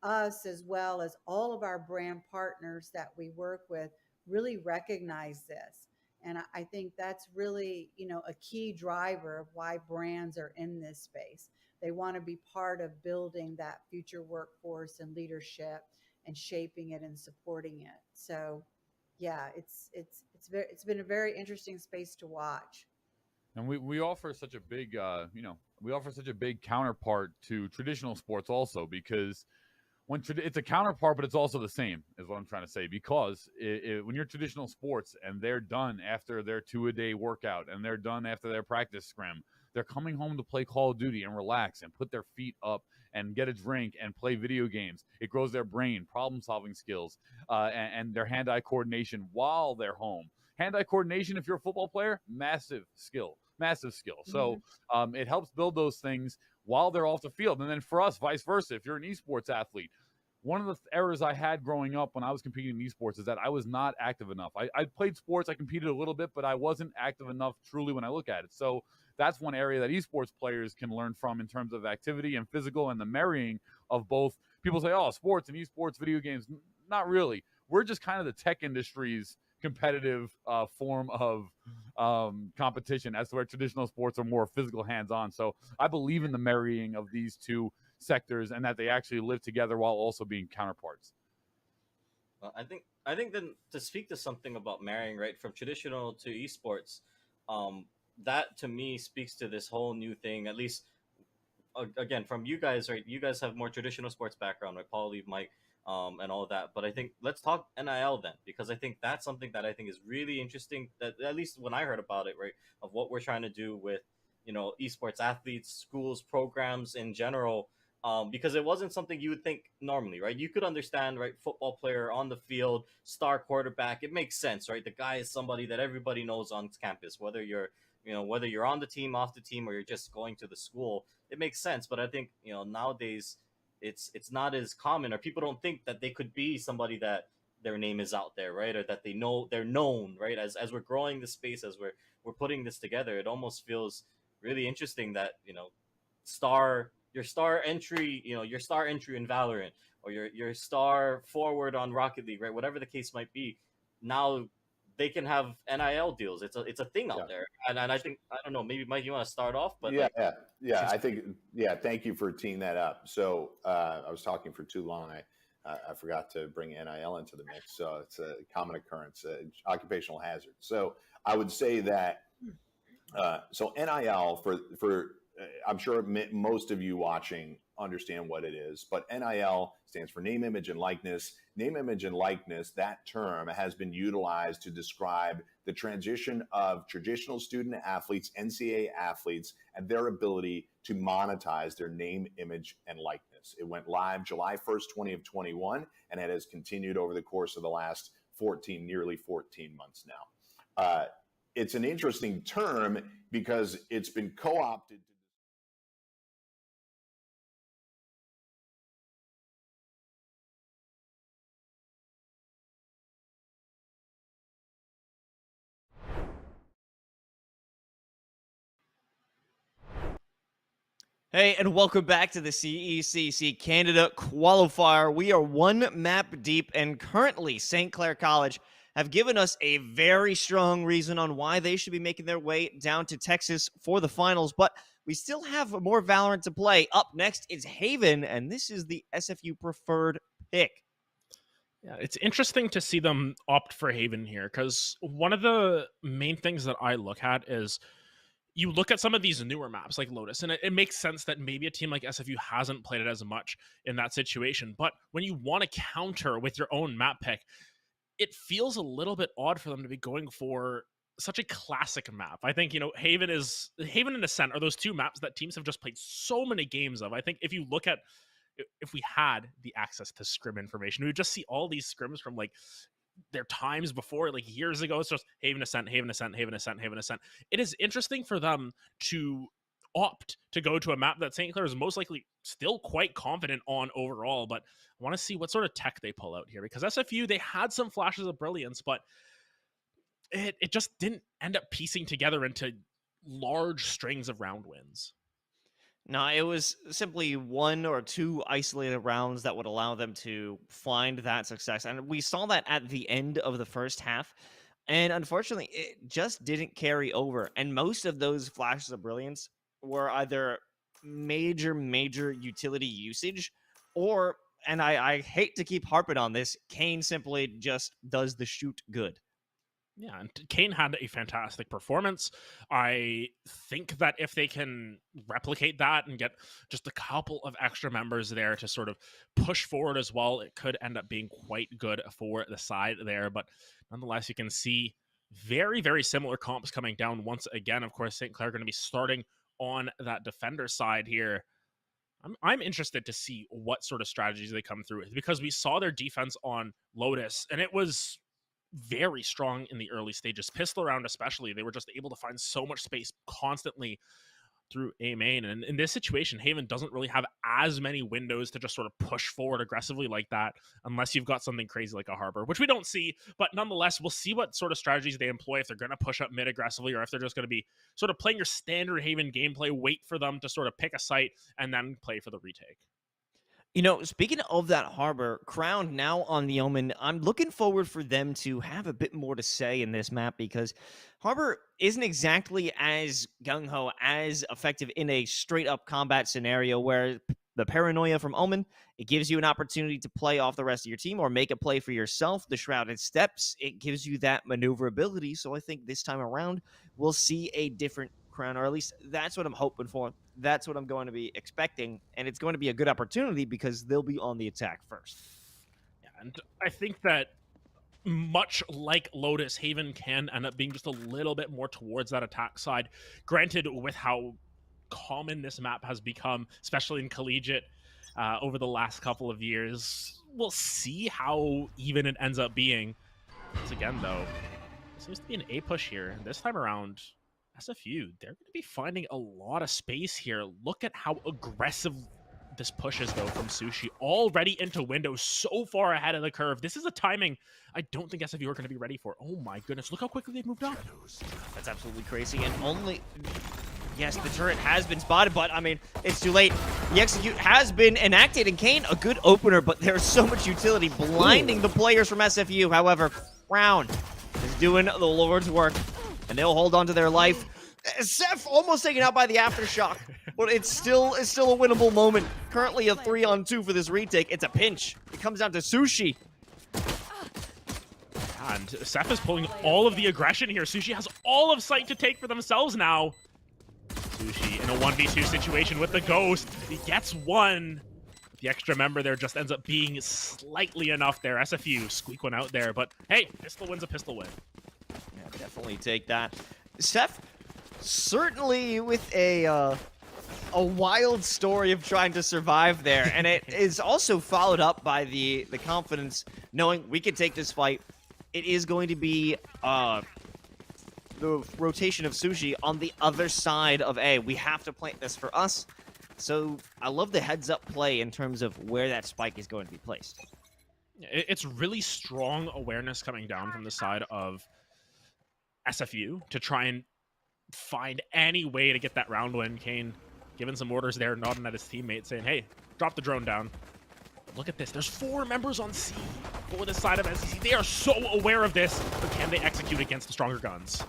us, as well as all of our brand partners that we work with, really recognize this. And I think that's really, a key driver of why brands are in this space. They want to be part of building that future workforce and leadership and shaping it and supporting it. So, yeah, it's been a very interesting space to watch. And we offer such a big, we offer such a big counterpart to traditional sports also, because it's a counterpart, but it's also the same, is what I'm trying to say. Because when you're traditional sports and they're done after their 2-a-day workout and they're done after their practice scrim, they're coming home to play Call of Duty and relax and put their feet up and get a drink and play video games. It grows their brain, problem-solving skills, and their hand-eye coordination while they're home. Hand-eye coordination, if you're a football player, massive skill. So it helps build those things while they're off the field. And then for us, vice versa, if you're an esports athlete, one of the errors I had growing up when I was competing in esports is that I was not active enough. I played sports, I competed a little bit, but I wasn't active enough truly when I look at it. So that's one area that esports players can learn from in terms of activity and physical and the marrying of both. People say, oh, sports and esports, video games. Not really. We're just kind of the tech industry's competitive form of competition, as to where traditional sports are more physical, hands-on. So I believe in the marrying of these two sectors and that they actually live together while also being counterparts. Well, I think then to speak to something about marrying, right, from traditional to esports, that to me speaks to this whole new thing, at least again from you guys, right? You guys have more traditional sports background, right? Paul, Lee, Mike, and all of that. But I think let's talk NIL then, because I think that's something that I think is really interesting, that at least when I heard about it, right, of what we're trying to do with, esports athletes, schools, programs in general, because it wasn't something you would think normally, right? You could understand, right, football player on the field, star quarterback, it makes sense, right? The guy is somebody that everybody knows on campus, whether you're on the team, off the team, or you're just going to the school, it makes sense. But I think, nowadays it's not as common, or people don't think that they could be somebody that their name is out there, right? Or that they're known, right? As we're growing the space, as we're putting this together, it almost feels really interesting that, your star entry in Valorant, or your star forward on Rocket League, right? Whatever the case might be, now they can have NIL deals. It's a thing out there, and I think, I don't know, maybe Mike, you want to start off, but I think thank you for teeing that up. So I was talking for too long. I forgot to bring NIL into the mix. So it's a common occurrence, occupational hazard. So I would say that so NIL for I'm sure most of you watching understand what it is, but NIL stands for name, image, and likeness. Name, image, and likeness, that term has been utilized to describe the transition of traditional student athletes, NCAA athletes, and their ability to monetize their name, image, and likeness. It went live July 1st, 2021, and it has continued over the course of the last nearly 14 months now. It's an interesting term because it's been co-opted. Hey, and welcome back to the CECC Canada Qualifier. We are one map deep, and currently St. Clair College have given us a very strong reason on why they should be making their way down to Texas for the finals, but we still have more Valorant to play. Up next is Haven, and this is the SFU preferred pick. Yeah, it's interesting to see them opt for Haven here, because one of the main things that I look at is you look at some of these newer maps like Lotus, and it makes sense that maybe a team like SFU hasn't played it as much in that situation. But when you want to counter with your own map pick, it feels a little bit odd for them to be going for such a classic map. I think, Haven and Ascent are those two maps that teams have just played so many games of. I think if you look at, if we had the access to scrim information, we would just see all these scrims from like their times before, like years ago. It's just Haven Ascent, Haven Ascent, Haven Ascent, Haven Ascent. It is interesting for them to opt to go to a map that St. Clair is most likely still quite confident on overall, but I want to see what sort of tech they pull out here, because SFU, they had some flashes of brilliance, but it just didn't end up piecing together into large strings of round wins. No, it was simply one or two isolated rounds that would allow them to find that success. And we saw that at the end of the first half. And unfortunately, it just didn't carry over. And most of those flashes of brilliance were either major utility usage, or, and I hate to keep harping on this, Kane simply just does the shoot good. Yeah, and Kane had a fantastic performance. I think that if they can replicate that and get just a couple of extra members there to sort of push forward as well, it could end up being quite good for the side there. But nonetheless, you can see very, very similar comps coming down once again. Of course, St. Clair going to be starting on that defender side here. I'm interested to see what sort of strategies they come through with, because we saw their defense on Lotus, and it was very strong in the early stages. Pistol round especially, they were just able to find so much space constantly through A main. And in this situation, Haven doesn't really have as many windows to just sort of push forward aggressively like that, unless you've got something crazy like a Harbor, which we don't see. But nonetheless, we'll see what sort of strategies they employ, if they're going to push up mid aggressively, or if they're just going to be sort of playing your standard Haven gameplay, wait for them to sort of pick a site and then play for the retake. Speaking of that Harbor, Crown now on the Omen, I'm looking forward for them to have a bit more to say in this map, because Harbor isn't exactly as gung-ho, as effective in a straight-up combat scenario, where the paranoia from Omen, it gives you an opportunity to play off the rest of your team or make a play for yourself. The Shrouded Steps, it gives you that maneuverability, so I think this time around, we'll see a different Crown, or at least that's what I'm hoping for. That's what I'm going to be expecting, and it's going to be a good opportunity because they'll be on the attack first. Yeah, and I think that much like Lotus, Haven can end up being just a little bit more towards that attack side. Granted, with how common this map has become, especially in collegiate over the last couple of years, we'll see how even it ends up being. Once again, though, it seems to be an A push here, and this time around, SFU, they're going to be finding a lot of space here. Look at how aggressive this push is, though, from Sushi. Already into window, so far ahead of the curve. This is a timing I don't think SFU are going to be ready for. Oh my goodness, look how quickly they've moved up. That's absolutely crazy, and only... Yes, the turret has been spotted, but, I mean, it's too late. The execute has been enacted, and Kane, a good opener, but there's so much utility blinding the players from SFU. However, Crown is doing the Lord's work, and they'll hold on to their life. Seth almost taken out by the Aftershock, but it's still a winnable moment. Currently a 3-on-2 for this retake. It's a pinch. It comes down to Sushi. And Seth is pulling all of the aggression here. Sushi has all of sight to take for themselves now. Sushi in a 1v2 situation with the Ghost. He gets one. The extra member there just ends up being slightly enough there. SFU squeak one out there, but hey, pistol win's a pistol win. Yeah, definitely take that. Seth, certainly with a wild story of trying to survive there, and it is also followed up by the confidence knowing we can take this fight. It is going to be the rotation of Sushi on the other side of A. We have to plant this for us. So I love the heads-up play in terms of where that spike is going to be placed. It's really strong awareness coming down from the side of SFU to try and find any way to get that round win. Kane giving some orders there, nodding at his teammate, saying, hey, drop the drone down. Look at this. There's 4 members on C for the side of SEC. They are so aware of this, but can they execute against the stronger guns?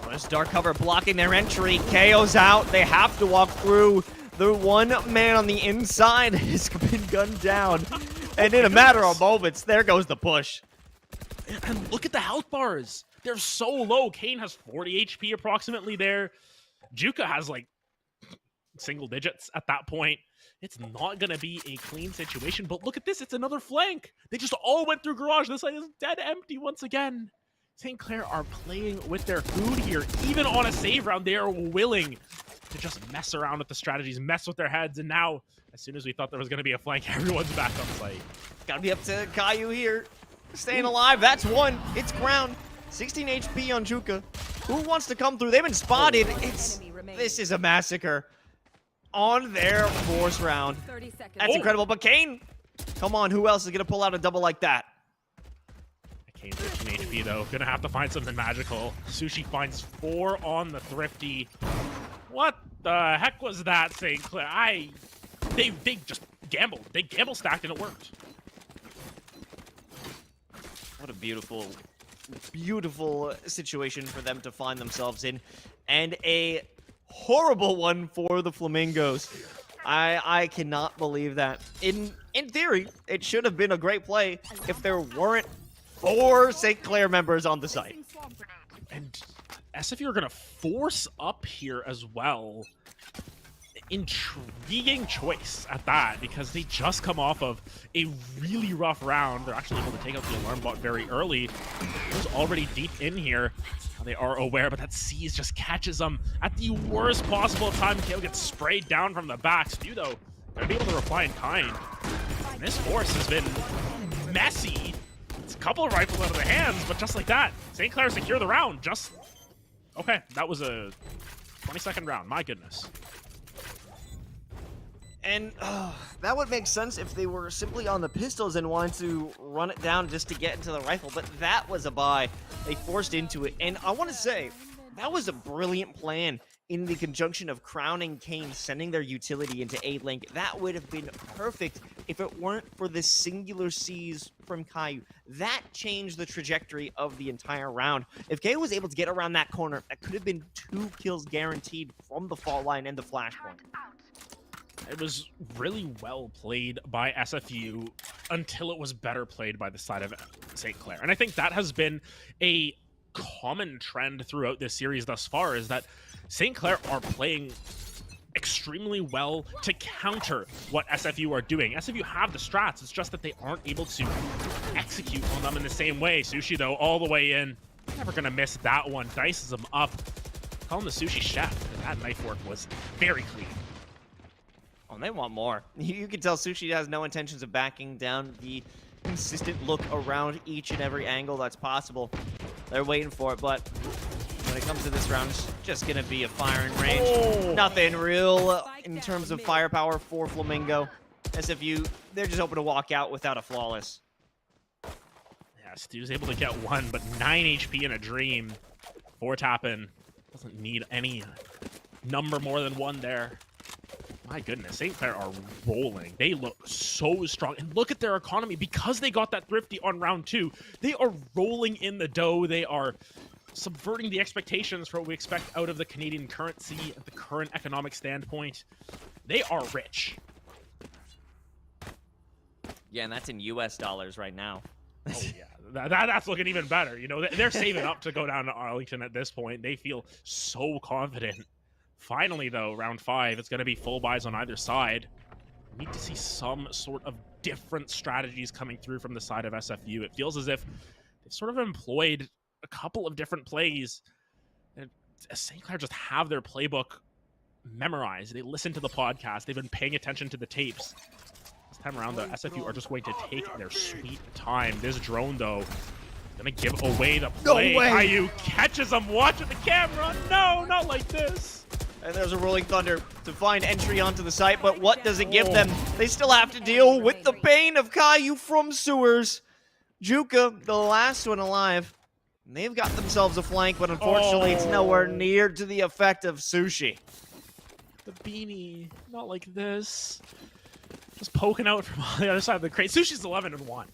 There's dark cover blocking their entry. KO's out. They have to walk through. The one man on the inside has been gunned down. And in a matter of moments, there goes the push. And look at the health bars. They're so low. Kane has 40 HP approximately there. Juka has like single digits at that point. It's not going to be a clean situation, but look at this. It's another flank. They just all went through garage. This side is dead empty once again. St. Clair are playing with their food here. Even on a save round, they are willing to just mess around with the strategies, mess with their heads, and now, as soon as we thought there was going to be a flank, everyone's back on site. Gotta be up to Caillou here. Staying alive. That's one. It's ground. 16 HP on Juka. Who wants to come through? They've been spotted. This is a massacre on their 4th round. That's incredible. But Kane, come on. Who else is going to pull out a double like that? Kane's 15 HP, though. Gonna have to find something magical. Sushi finds 4 on the Thrifty. What the heck was that, St. Clair? They just gambled. They gamble stacked and it worked. What a beautiful, beautiful situation for them to find themselves in. And a horrible one for the Flamingos. I cannot believe that. In theory, it should have been a great play if there weren't 4 St. Clair members on the site. And SFU are going to force up here as well. Intriguing choice at that, because they just come off of a really rough round. They're actually able to take out the alarm bot very early. It was already deep in here. They are aware, but that C's just catches them at the worst possible time. KO gets sprayed down from the back. Spew, though, going to be able to reply in kind. And this force has been messy. It's a couple of rifles out of the hands, but just like that, St. Clair secure the round. Just okay. That was a 20-second round. My goodness. And that would make sense if they were simply on the pistols and wanted to run it down just to get into the rifle, but that was a buy. They forced into it, and I want to say, that was a brilliant plan in the conjunction of Crown and Kane sending their utility into A-Link. That would have been perfect if it weren't for the singular C's from Caillou. That changed the trajectory of the entire round. If Caillou was able to get around that corner, that could have been 2 kills guaranteed from the fault line and the flashpoint. It was really well played by SFU until it was better played by the side of St. Clair. And I think that has been a common trend throughout this series thus far, is that St. Clair are playing extremely well to counter what SFU are doing. SFU have the strats, it's just that they aren't able to execute on them in the same way. Sushi, though, all the way in. Never gonna miss that one. Dices them up. Call him the Sushi Chef. That knife work was very clean. Oh, they want more. You can tell Sushi has no intentions of backing down. The consistent look around each and every angle that's possible. They're waiting for it, but when it comes to this round, it's just going to be a firing range. Oh. Nothing real in terms of firepower for Flamingo. SFU, they're just hoping to walk out without a flawless. Yeah, Stu's able to get 1, but 9 HP in a dream. 4 tapping. Doesn't need any number more than 1 there. My goodness, St. Clair are rolling. They look so strong. And look at their economy. Because they got that Thrifty on round 2, they are rolling in the dough. They are subverting the expectations for what we expect out of the Canadian currency at the current economic standpoint. They are rich. Yeah, and that's in US dollars right now. Oh, yeah. That's looking even better. You know, they're saving up to go down to Arlington at this point. They feel so confident. Finally, though, round 5, it's going to be full buys on either side. We need to see some sort of different strategies coming through from the side of SFU. It feels as if they've sort of employed a couple of different plays. And St. Clair just have their playbook memorized. They listen to the podcast. They've been paying attention to the tapes. This time around, the SFU are just going to take their sweet time. This drone, though, going to give away the play. No way. Caillou catches them watching the camera. No, not like this. And there's a Rolling Thunder to find entry onto the site, but what does it give them? They still have to deal with the pain of Caillou from sewers. Juka, the last one alive. They've got themselves a flank, but unfortunately it's nowhere near to the effect of Sushi. The beanie, not like this. Just poking out from on the other side of the crate. Sushi's 11-1.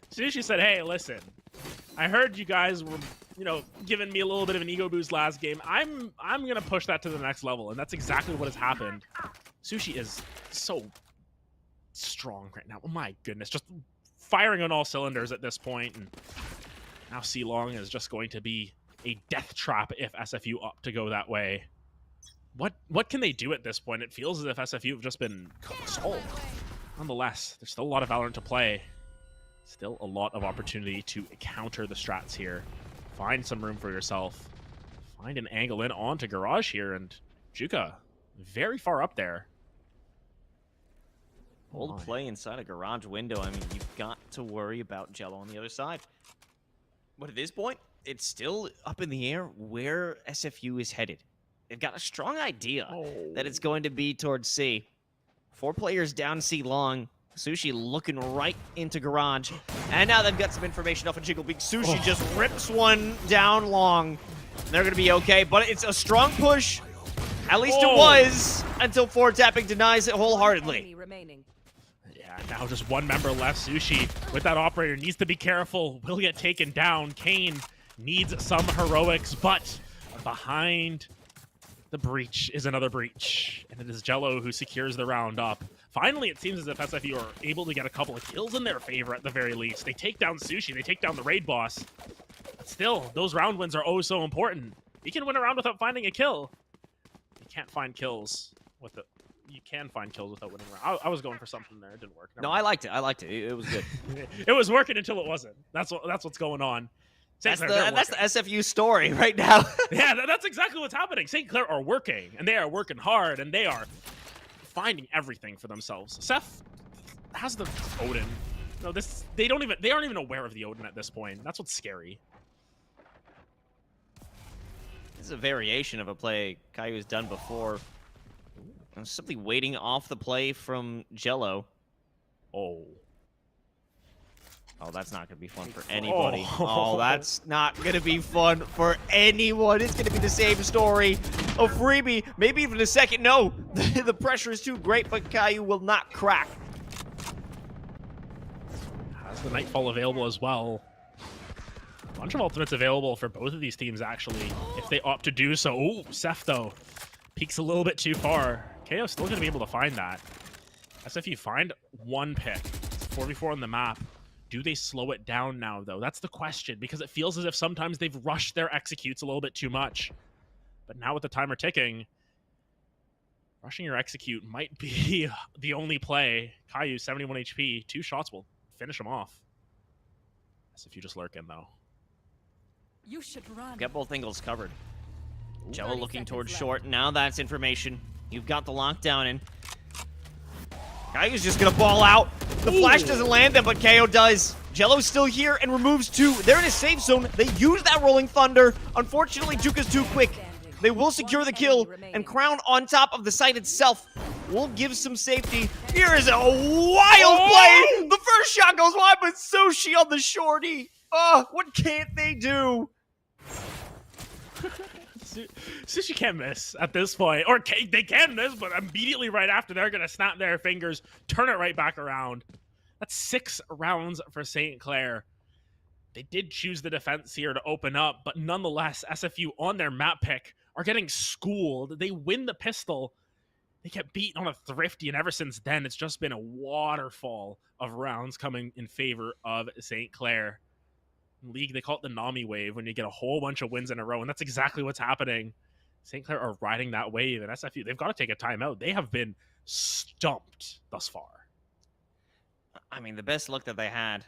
Sushi said, "Hey, listen, I heard you guys were, giving me a little bit of an ego boost last game. I'm gonna push that to the next level," and that's exactly what has happened. Sushi is so strong right now. Oh my goodness, just firing on all cylinders at this point, and now C-Long is just going to be a death trap if SFU opt to go that way. What can they do at this point? It feels as if SFU have just been stalled. Nonetheless, there's still a lot of Valorant to play. Still a lot of opportunity to counter the strats here. Find some room for yourself. Find an angle in onto Garage here, and Juka very far up there. Hold play inside a Garage window. I mean, you've got to worry about Jello on the other side. But at this point, it's still up in the air where SFU is headed. They've got a strong idea that it's going to be towards C. 4 players down C long. Sushi looking right into Garage. And now they've got some information off of Jiggle Beak. Sushi just rips one down long. They're going to be okay, but it's a strong push. At least it was, until 4tapping denies it wholeheartedly. Yeah, now just one member left. Sushi with that operator needs to be careful. Will get taken down. Kane needs some heroics, but behind the breach is another breach, and it is Jello who secures the round up. Finally, it seems as if SFU are able to get a couple of kills in their favor at the very least. They take down Sushi, they take down the raid boss. But still, those round wins are oh so important. You can win a round without finding a kill. You can't find kills with it. You can find kills without winning a round. I was going for something there. It didn't work. No, I liked it. I liked it. It was good. It was working until it wasn't. That's what's going on. That's the SFU story right now. Yeah, that's exactly what's happening. St. Clair are working, and they are working hard, and they are finding everything for themselves. Seth has the Odin. No, they aren't even aware of the Odin at this point. That's what's scary. This is a variation of a play Kayu's done before. I'm simply waiting off the play from Jello. Oh, that's not going to be fun for anybody. Oh, that's not going to be fun for anyone. It's going to be the same story of Freebie. Maybe even a second. No, the pressure is too great, but Kayu will not crack. Has the Nightfall available as well. A bunch of ultimates available for both of these teams, actually, if they opt to do so. Oh, Seth, though, peeks a little bit too far. KO's still going to be able to find that. SFU find one pick. It's 4v4 on the map. Do they slow it down now, though? That's the question, because it feels as if sometimes they've rushed their executes a little bit too much. But now with the timer ticking, rushing your execute might be the only play. Kayu, 71 HP. 2 shots will finish him off. SFU just lurking, though. You should run. Get both angles covered. Jello looking towards short. Now that's information. You've got the lockdown in. Kayu's just gonna ball out. The flash doesn't land them, but KO does. Jello's still here and removes 2. They're in a safe zone. They use that Rolling Thunder. Unfortunately, Juka's too quick. They will secure the kill, and Crown on top of the site itself will give some safety. Here is a wild play. The first shot goes wide, but Sushi on the shorty. Oh, what can't they do? Sushi can't miss at this point. Or they can miss, but immediately right after, they're going to snap their fingers, turn it right back around. That's 6 rounds for St. Clair. They did choose the defense here to open up, but nonetheless, SFU on their map pick are getting schooled. They win the pistol. They get beaten on a Thrifty, and ever since then, it's just been a waterfall of rounds coming in favor of St. Clair. League, they call it the Nami wave when you get a whole bunch of wins in a row, and that's exactly what's happening. St. Clair are riding that wave, and SFU, they've got to take a timeout. They have been stumped thus far. I mean, the best look that they had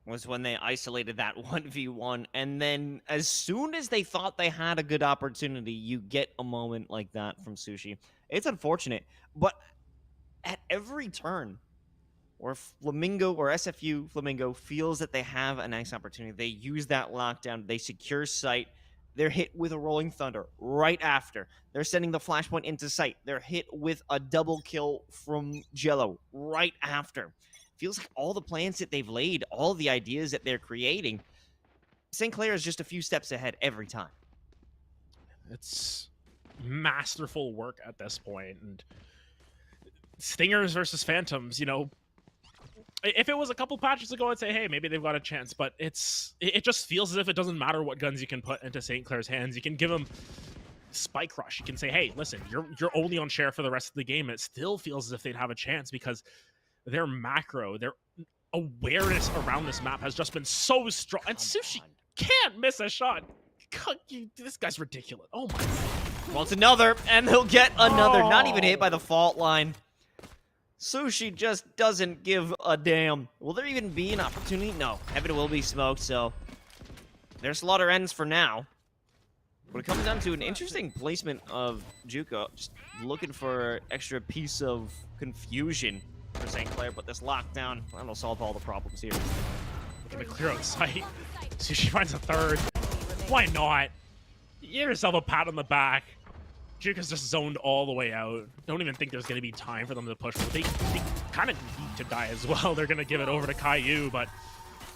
was when they isolated that 1v1, and then as soon as they thought they had a good opportunity, you get a moment like that from Sushi. It's unfortunate, but at every turn, or Flamingo or SFU Flamingo feels that they have a nice opportunity, they use that lockdown, they secure site, they're hit with a Rolling Thunder right after. They're sending the flashpoint into site. They're hit with a double kill from Jello right after. Feels like all the plans that they've laid, all the ideas that they're creating, St. Clair is just a few steps ahead every time. It's masterful work at this point. And Stingers versus Phantoms, you know, if it was a couple patches ago, I'd say, hey, maybe they've got a chance. But it just feels as if it doesn't matter what guns you can put into St. Clair's hands. You can give them Spike Rush. You can say, hey, listen, you're only on share for the rest of the game. It still feels as if they'd have a chance because their macro, their awareness around this map has just been so strong. And Sushi can't miss a shot. This guy's ridiculous. Oh my God. Well, it's another, and he'll get another. Not even hit by the fault line. Sushi just doesn't give a damn. Will there even be an opportunity? No. Heaven will be smoked, so their slaughter ends for now. But it comes down to an interesting placement of Juco, just looking for extra piece of confusion for St. Clair, but this lockdown, that'll solve all the problems here. Looking to clear out sight. Sushi finds a third. Why not? Give yourself a pat on the back. Juka's just zoned all the way out. Don't even think there's going to be time for them to push. They kind of need to die as well. They're going to give it over to Caillou, but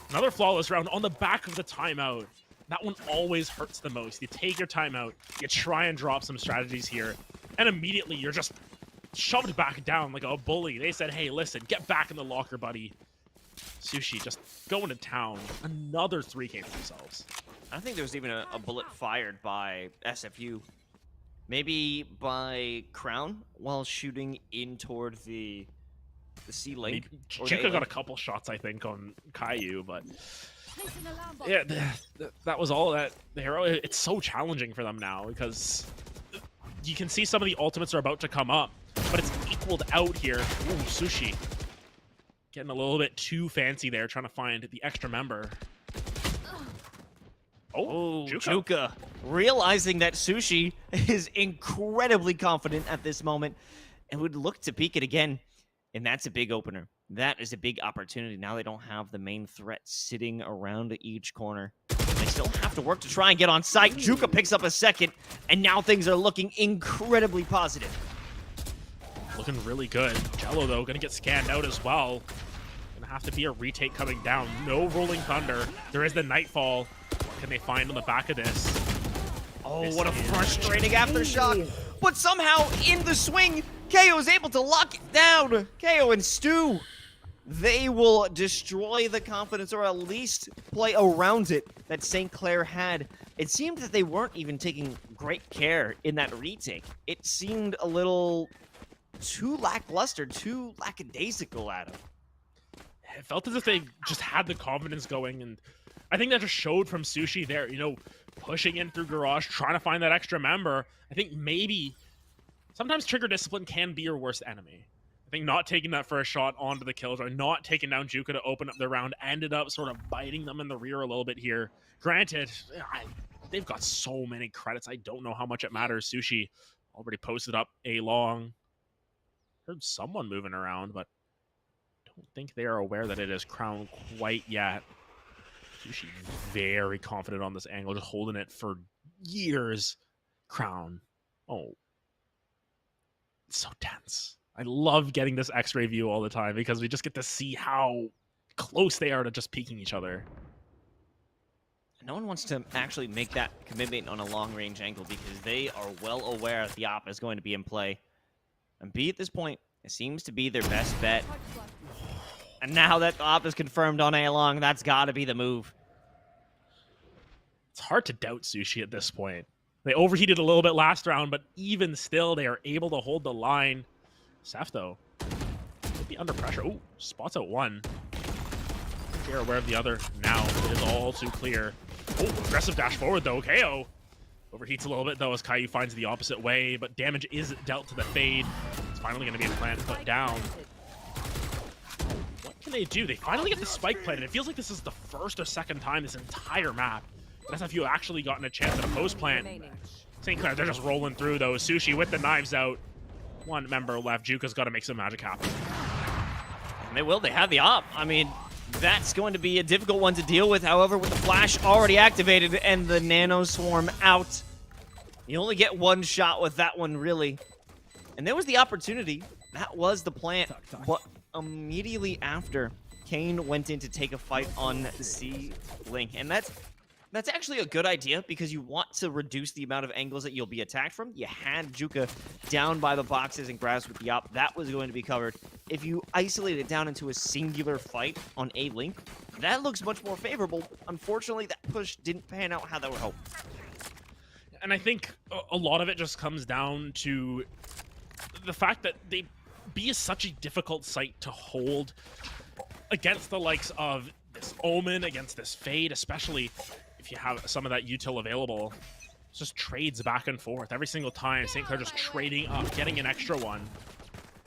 another flawless round on the back of the timeout. That one always hurts the most. You take your timeout, you try and drop some strategies here, and immediately you're just shoved back down like a bully. They said, hey, listen, get back in the locker, buddy. Sushi just going to town. Another 3K for themselves. I don't think there was even a bullet fired by SFU. Maybe by Crown while shooting in toward the C-Link. Juka got a couple shots, I think, on Caillou, but yeah, that was all that the hero. It's so challenging for them now because you can see some of the ultimates are about to come up, but it's equaled out here. Ooh, Sushi getting a little bit too fancy there, trying to find the extra member. Oh, Juka realizing that Sushi is incredibly confident at this moment and would look to peek it again. And that's a big opener. That is a big opportunity. Now they don't have the main threat sitting around each corner. They still have to work to try and get on site. Juka picks up a second, and now things are looking incredibly positive. Looking really good. Jello, though, going to get scanned out as well. Going to have to be a retake coming down. No Rolling Thunder. There is the Nightfall. What can they find on the back of this? Oh, what a frustrating aftershock. But somehow, in the swing, KO is able to lock it down. KO and Stu, they will destroy the confidence, or at least play around it, that St. Clair had. It seemed that they weren't even taking great care in that retake. It seemed a little too lackluster, too lackadaisical, Adam. It felt as if they just had the confidence going, and I think that just showed from Sushi there, you know, pushing in through Garage, trying to find that extra member. I think maybe sometimes trigger discipline can be your worst enemy. I think not taking that first shot onto the killjoy, not taking down Juka to open up the round, ended up sort of biting them in the rear a little bit here. Granted, they've got so many credits. I don't know how much it matters. Sushi already posted up a long. Heard someone moving around, but don't think they are aware that it is Crown quite yet. Sushi very confident on this angle, just holding it for years. Crown. Oh. It's so tense. I love getting this X-ray view all the time because we just get to see how close they are to just peeking each other. No one wants to actually make that commitment on a long-range angle because they are well aware the op is going to be in play. And B, at this point, it seems to be their best bet. And now that the op is confirmed on A long, that's got to be the move. It's hard to doubt Sushi at this point. They overheated a little bit last round, but even still, they are able to hold the line. Seth, though, could be under pressure. Oh, spots out one. They're aware of the other now. It is all too clear. Oh, aggressive dash forward, though. KO overheats a little bit, though, as Caillou finds the opposite way, but damage is dealt to the fade. It's finally going to be a plant put down. What can they do? They finally get the spike planted. It feels like this is the first or second time this entire map that SFU actually gotten a chance at a post plant. St. Clair, they're just rolling through, though. Sushi with the knives out. One member left. Juka's got to make some magic happen. And they will. They have the op. I mean, that's going to be a difficult one to deal with. However, with the flash already activated and the nano swarm out, you only get one shot with that one, really. And there was the opportunity. That was the plant. But immediately after, Kane went in to take a fight on C-Link. And that's That's actually a good idea because you want to reduce the amount of angles that you'll be attacked from. You had Juka down by the boxes and grass with the op. That was going to be covered. If you isolate it down into a singular fight on A link, that looks much more favorable. Unfortunately, that push didn't pan out how that would hope. And I think a lot of it just comes down to the fact that B is such a difficult site to hold against the likes of this Omen, against this Fade, especially if you have some of that util available. It's just trades back and forth every single time. St. Clair just trading up, getting an extra one.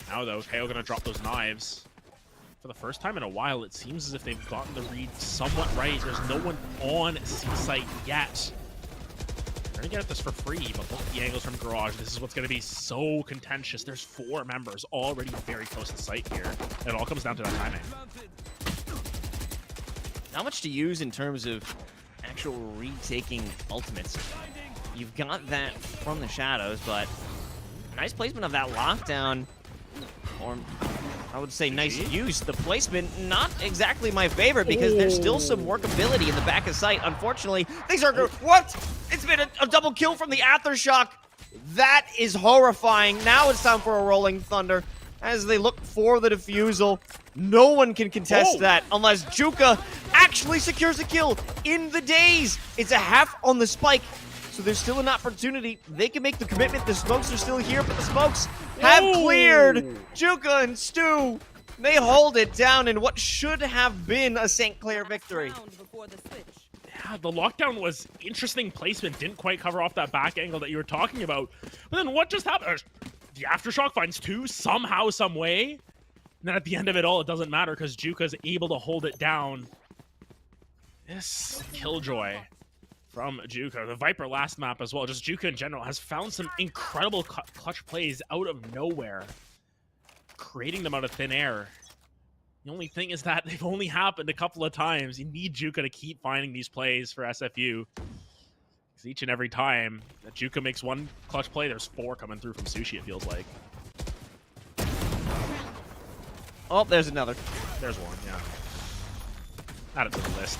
Now though, KO gonna drop those knives. For the first time in a while, it seems as if they've gotten the read somewhat right. There's no one on C site yet. They're gonna get at this for free, but look at the angles from Garage. This is what's gonna be so contentious. There's 4 members already very close to site here. It all comes down to that timing. Not much to use in terms of actual retaking ultimates. You've got that from the shadows, but nice placement of that lockdown. Or I would say nice use. The placement, not exactly my favorite because there's still some workability in the back of sight. Unfortunately, things are good. What? It's been a double kill from the Aftershock. That is horrifying. Now it's time for a Rolling Thunder as they look for the defusal. No one can contest that unless Juka actually secures a kill in the days. It's a half on the spike, so there's still an opportunity. They can make the commitment. The smokes are still here, but the smokes have cleared. Juka and Stu, they hold it down in what should have been a St. Clair victory. Yeah, the lockdown was interesting placement. Didn't quite cover off that back angle that you were talking about. But then what just happened? The Aftershock finds 2 somehow, some way. And then at the end of it all, it doesn't matter because Juka's able to hold it down. This Killjoy from Juka. The Viper last map as well. Just Juka in general has found some incredible clutch plays out of nowhere. Creating them out of thin air. The only thing is that they've only happened a couple of times. You need Juka to keep finding these plays for SFU. Because each and every time that Juka makes one clutch play, there's 4 coming through from Sushi, it feels like. Oh, there's another. There's one, yeah. Add it to the list.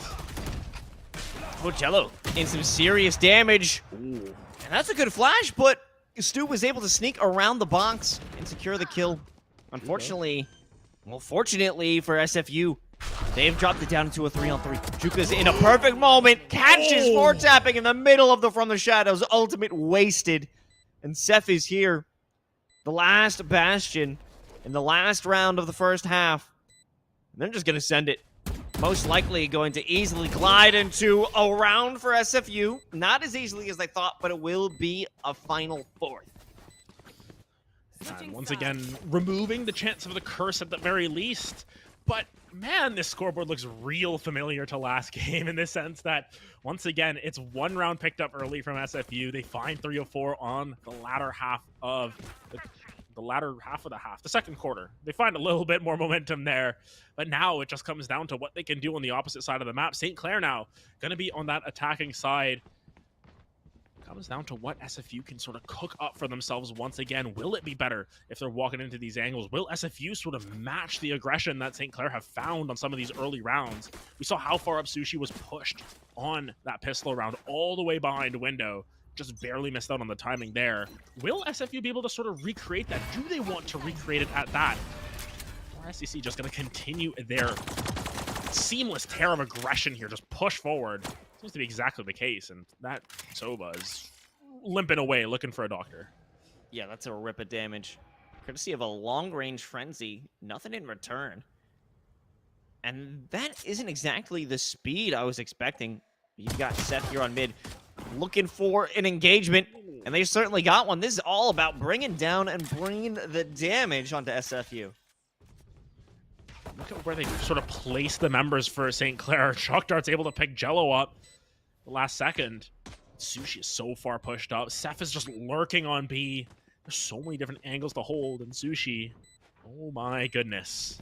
Oh, Jello in some serious damage. Ooh. And that's a good flash, but Stu was able to sneak around the box and secure the kill. Unfortunately, well, fortunately for SFU, they've dropped it down into a 3-on-3. Juka's in a perfect moment, catches 4-tapping in the middle of the From the Shadows. Ultimate wasted. And Seth is here. The last bastion in the last round of the first half. And they're just going to send it. Most likely going to easily glide into a round for SFU. Not as easily as they thought, but it will be a final 4th. And once again, removing the chance of the curse at the very least. But man, this scoreboard looks real familiar to last game in the sense that, once again, it's 1 round picked up early from SFU. They find 304 on the latter half of the second quarter. They find a little bit more momentum there, but now it just comes down to what they can do on the opposite side of the map. St. Clair now going to be on that attacking side. Comes down to what SFU can sort of cook up for themselves once again. Will it be better if they're walking into these angles? Will SFU sort of match the aggression that St. Clair have found on some of these early rounds? We saw how far up Sushi was pushed on that pistol round all the way behind window. Just barely missed out on the timing there. Will SFU be able to sort of recreate that? Do they want to recreate it at that? Or SEC just going to continue their seamless tear of aggression here, just push forward? Seems to be exactly the case, and that Soba is limping away, looking for a doctor. Yeah, that's a rip of damage. Courtesy of a long-range frenzy, nothing in return. And that isn't exactly the speed I was expecting. You've got Seth here on mid, looking for an engagement, and they certainly got one. This is all about bringing down and bringing the damage onto SFU. Look at where they sort of place the members for St. Clair. Shock Dart's able to pick Jello up the last second. Sushi is so far pushed up. Seth is just lurking on B. There's so many different angles to hold, and Sushi, oh my goodness.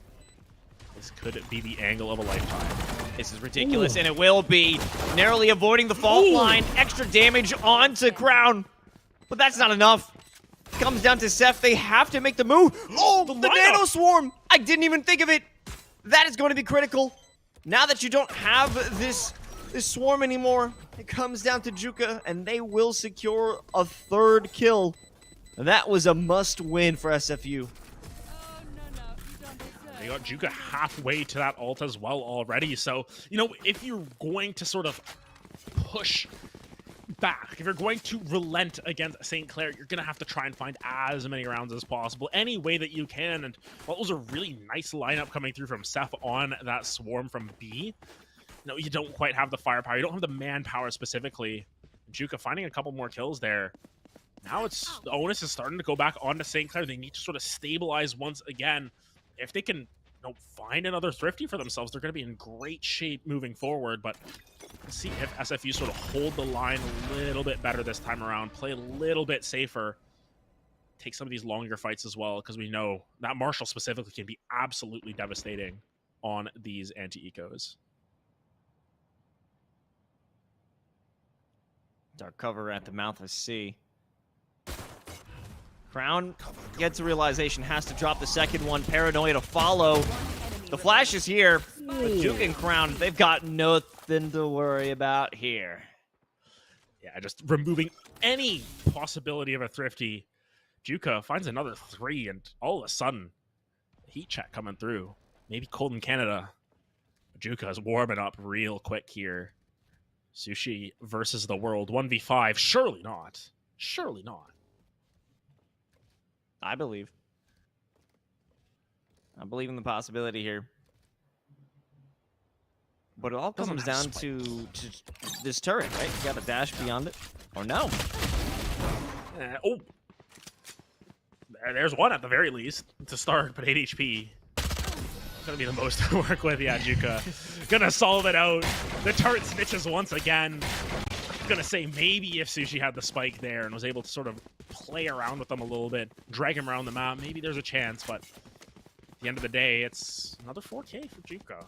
This could be the angle of a lifetime. This is ridiculous, and it will be. Narrowly avoiding the fault line. Extra damage onto Crown. But that's not enough. Comes down to Seth. They have to make the move. Oh, the Nano Swarm. I didn't even think of it. That is going to be critical. Now that you don't have this this swarm anymore. It comes down to Juka, and they will secure a 3rd kill. That was a must-win for SFU. They got Juka halfway to that ult as well already. So, you know, if you're going to sort of push back, if you're going to relent against St. Clair, you're going to have to try and find as many rounds as possible, any way that you can. And well, it was a really nice lineup coming through from Seth on that swarm from B. No, you don't quite have the firepower. You don't have the manpower specifically. Juka finding a couple more kills there. Now it's the onus is starting to go back onto St. Clair. They need to sort of stabilize once again. If they can, you know, find another Thrifty for themselves, they're going to be in great shape moving forward. But let's see if SFU sort of hold the line a little bit better this time around, play a little bit safer, take some of these longer fights as well, because we know that Marshall specifically can be absolutely devastating on these anti-ecos. Dark cover at the mouth of C. Crown gets a realization, has to drop the second one. Paranoia to follow. The flash is here. But Juke and Crown, they've got nothing to worry about here. Yeah, just removing any possibility of a Thrifty. Juka finds another 3, and all of a sudden, heat check coming through. Maybe cold in Canada. Juka is warming up real quick here. Sushi versus the world. 1v5. Surely not. Surely not. I believe in the possibility here. But it all comes down to this turret, right? You got a dash beyond it. Or no. Oh. There's one at the very least to start, but 8 HP. Gonna be the most to work with. Yeah, Juka. Gonna solve it out. The turret snitches once again. Gonna say maybe if Sushi had the spike there and was able to sort of play around with them a little bit, drag him around the map, maybe there's a chance, but at the end of the day, it's another 4K for Juka.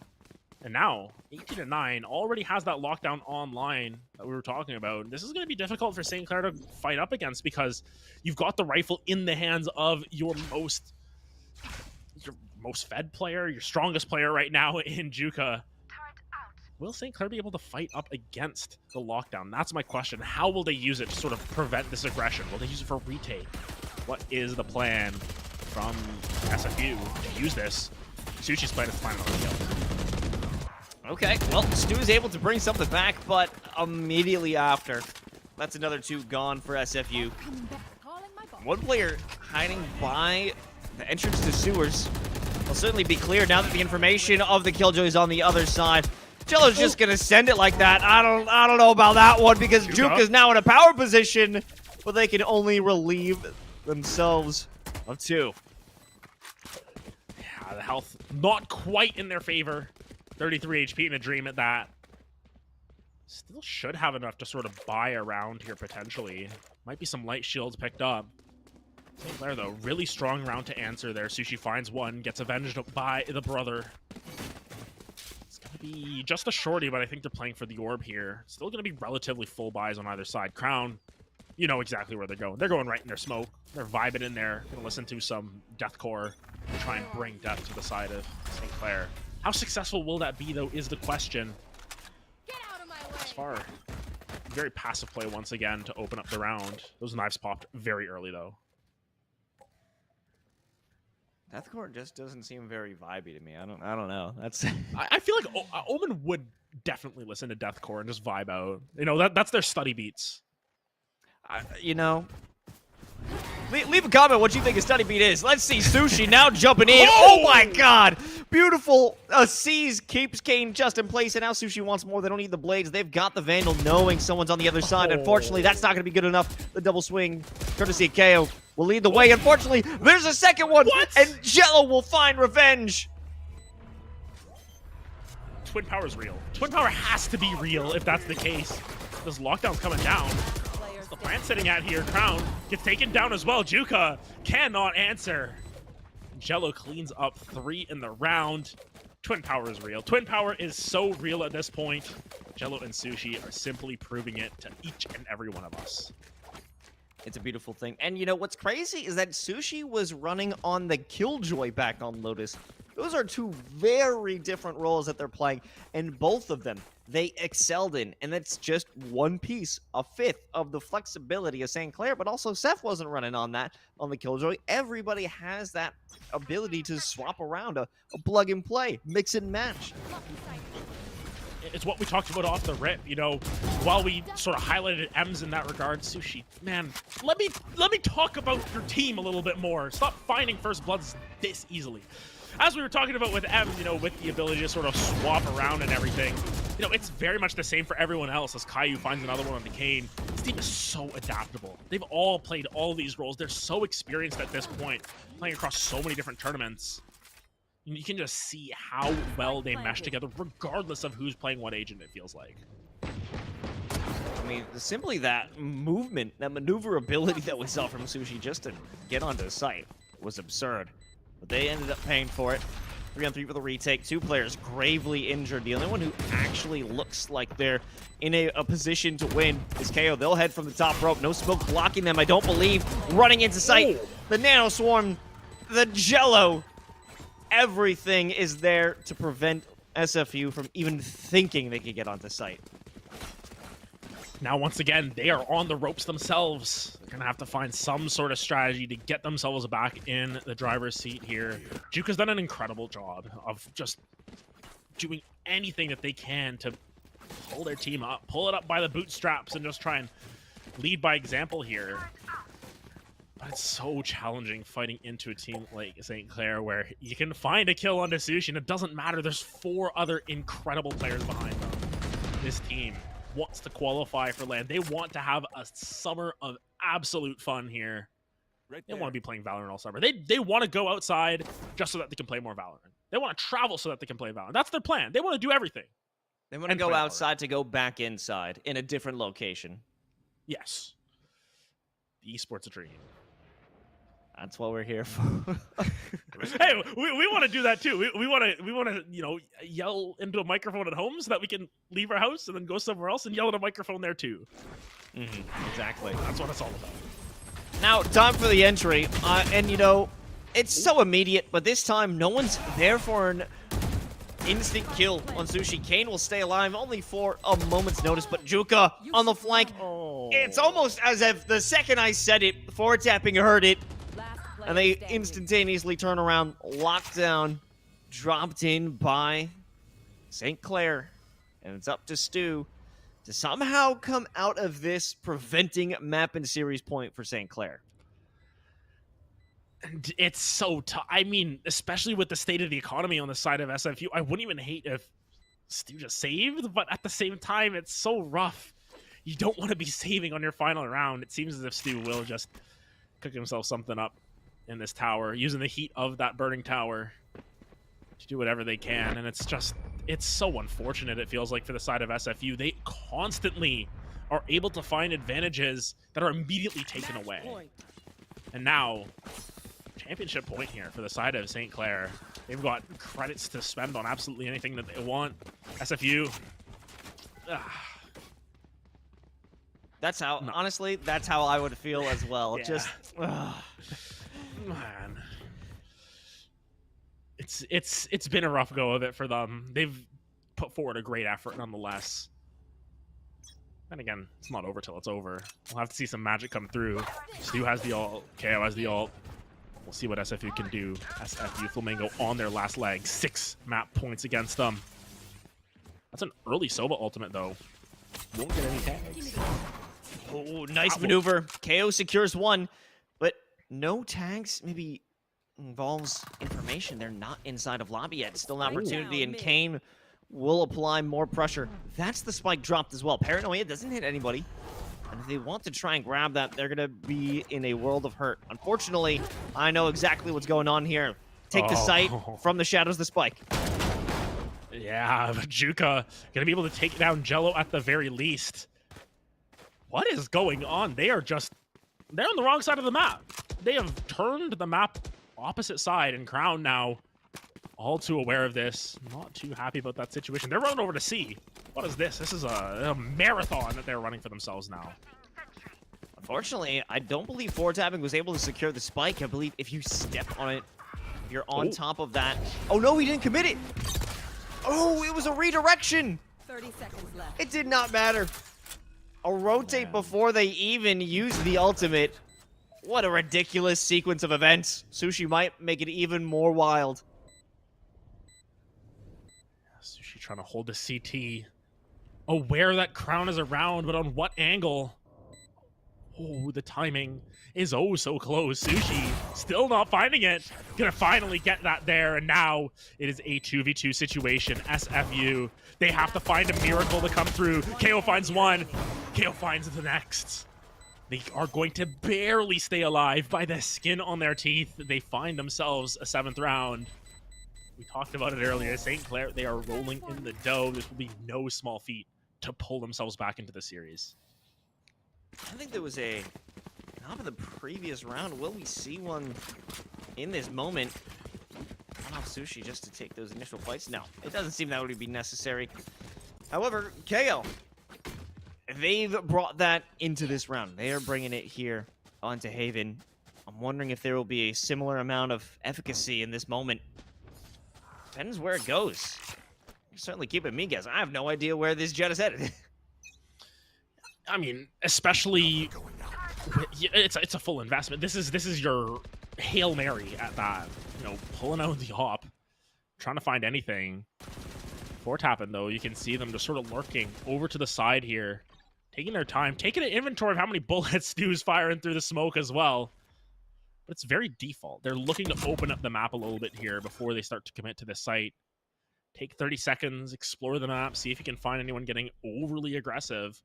And now, 18-9 already has that lockdown online that we were talking about. This is going to be difficult for St. Clair to fight up against because you've got the rifle in the hands of your most fed player, your strongest player right now in Juka. Will St. Clair be able to fight up against the lockdown? That's my question. How will they use it to sort of prevent this aggression? Will they use it for retake? What is the plan from SFU to use this? Sushi's plan is to find another kill. Okay, well, Stu is able to bring something back, but immediately after, that's another 2 gone for SFU. One player hiding by the entrance to sewers will certainly be clear now that the information of the Killjoy is on the other side. Jello's just gonna send it like that. I don't know about that one because Juke is now in a power position, but they can only relieve themselves of 2. Yeah, the health not quite in their favor. 33 HP in a dream at that. Still should have enough to sort of buy around here potentially. Might be some light shields picked up. St. Clair though, really strong round to answer there. Sushi finds one, gets avenged by the brother. Be just a shorty, but I think they're playing for the orb here. Still going to be relatively full buys on either side. Crown, you know exactly where they're going. They're going right in their smoke. They're vibing in there. Going to listen to some deathcore and try and bring death to the side of St. Clair. How successful will that be, though, is the question. Get out of my way. As far, very passive play once again to open up the round. Those knives popped very early, though. Deathcore just doesn't seem very vibey to me. I don't know. That's I feel like Omen would definitely listen to Deathcore and just vibe out. You know, that's their study beats. You know, leave a comment what you think a study beat is. Let's see Sushi now jumping in. Oh my god! Beautiful. C's keeps Kane just in place, and now Sushi wants more. They don't need the blades. They've got the Vandal knowing someone's on the other side. Unfortunately, that's not going to be good enough. The double swing, courtesy of KO, will lead the way. Unfortunately, there's a second one, and Jello will find revenge. Twin Power's real. Twin Power has to be real if that's the case. This lockdown's coming down. What's the plan sitting at here? Crown gets taken down as well. Juka cannot answer. Jello cleans up 3 in the round. Twin Power is real. Twin Power is so real at this point. Jello and Sushi are simply proving it to each and every one of us. It's a beautiful thing. And you know what's crazy is that Sushi was running on the Killjoy back on Lotus. Those are two very different roles that they're playing, and both of them they excelled in, and that's just one piece, a fifth of the flexibility of St. Clair, but also Seth wasn't running on that on the Killjoy. Everybody has that ability to swap around, a plug and play, mix and match. It's what we talked about off the rip, you know, while we sort of highlighted M's in that regard. Sushi, man, let me talk about your team a little bit more. Stop finding first bloods this easily. As we were talking about with M, you know, with the ability to sort of swap around and everything, you know, it's very much the same for everyone else as Caillou finds another one on the Kane. This team is so adaptable. They've all played all these roles. They're so experienced at this point, playing across so many different tournaments. You can just see how well they mesh together, regardless of who's playing what agent, it feels like. I mean, simply that movement, that maneuverability that we saw from Sushi just to get onto the site was absurd. But they ended up paying for it. 3-on-3 for the retake. 2 players gravely injured. The only one who actually looks like they're in a position to win is KO. They'll head from the top rope. No smoke blocking them, I don't believe. Running into sight. The Nano Swarm, the Jello. Everything is there to prevent SFU from even thinking they could get onto site. Now, once again, they are on the ropes themselves. They're going to have to find some sort of strategy to get themselves back in the driver's seat here. Juka's done an incredible job of just doing anything that they can to pull their team up, pull it up by the bootstraps, and just try and lead by example here. But it's so challenging fighting into a team like St. Clair where you can find a kill onto Sushi and it doesn't matter. There's 4 other incredible players behind them. This team wants to qualify for LAN. They want to have a summer of absolute fun here. They want to be playing Valorant all summer. They want to go outside just so that they can play more Valorant. They want to travel so that they can play Valorant. That's their plan. They want to do everything. They want to go outside to go back inside in a different location. Yes. The esports a dream. That's what we're here for. Hey, we want to do that too. We want to you know, yell into a microphone at home so that we can leave our house and then go somewhere else and yell at a microphone there too. Exactly. That's what it's all about. Now, time for the entry, and you know, it's so immediate, but this time no one's there for an instant kill on Sushi. Kane will stay alive only for a moment's notice, but Juka on the flank. It's almost as if the second I said it, forward tapping heard it. And they instantaneously turn around, locked down, dropped in by St. Clair. And it's up to Stu to somehow come out of this, preventing map and series point for St. Clair. And it's so tough. I mean, especially with the state of the economy on the side of SFU, I wouldn't even hate if Stu just saved, but at the same time, it's so rough. You don't want to be saving on your final round. It seems as if Stu will just cook himself something up in this tower, using the heat of that burning tower to do whatever they can. And it's so unfortunate, it feels like, for the side of SFU. They constantly are able to find advantages that are immediately taken away. And now, championship point here for the side of St. Clair. They've got credits to spend on absolutely anything that they want. SFU. That's how, honestly, that's how I would feel as well. Yeah. Just, man, it's been a rough go of it for them. They've put forward a great effort nonetheless. And again, it's not over till it's over. We'll have to see some magic come through. Stu has the ult, KO has the ult. We'll see what SFU can do. SFU Flamingo on their last leg. 6 map points against them. That's an early Sova ultimate though. Won't get any tags. Oh, nice maneuver. KO secures 1, but no tags. Maybe involves information. They're not inside of lobby yet. Still an opportunity, and Kane will apply more pressure. That's the spike dropped as well. Paranoia doesn't hit anybody. And if they want to try and grab that, they're going to be in a world of hurt. Unfortunately, I know exactly what's going on here. Take the sight from the shadows, the spike. Yeah, but Juka gonna be able to take down Jello at the very least. What is going on? They're on the wrong side of the map. They have turned the map opposite side, and Crown now all too aware of this. Not too happy about that situation. They're running over to C. What is this? This is a marathon that they're running for themselves now. Unfortunately, I don't believe forward tapping was able to secure the spike. I believe if you step on it You're on top of that. Oh no, he didn't commit it. Oh, it was a redirection. 30 seconds left. It did not matter. A rotate before they even used the ultimate. What a ridiculous sequence of events. Sushi might make it even more wild. Sushi trying to hold the CT. Aware that Crown is around, but on what angle? Oh, the timing is oh so close. Sushi still not finding it. Gonna finally get that there, and now it is a 2v2 situation. SFU, they have to find a miracle to come through. KO finds one. KO finds the next. They are going to barely stay alive by the skin on their teeth. They find themselves a 7th round. We talked about it earlier. St. Clair, they are rolling in the dough. This will be no small feat to pull themselves back into the series. I think there was a top of the previous round. Will we see one in this moment? Allow Sushi just to take those initial fights? No, it doesn't seem that would be necessary. However, KO, they've brought that into this round. They are bringing it here onto Haven. I'm wondering if there will be a similar amount of efficacy in this moment. Depends where it goes. You're certainly keeping me guessing. I have no idea where this jet is headed. I mean, especially, it's a full investment. This is your Hail Mary at that. You know, pulling out the hop, trying to find anything. Before tapping, though, you can see them just sort of lurking over to the side here, taking their time, taking an inventory of how many bullets Stu's firing through the smoke as well. But it's very default. They're looking to open up the map a little bit here before they start to commit to this site. Take 30 seconds, explore the map, see if you can find anyone getting overly aggressive.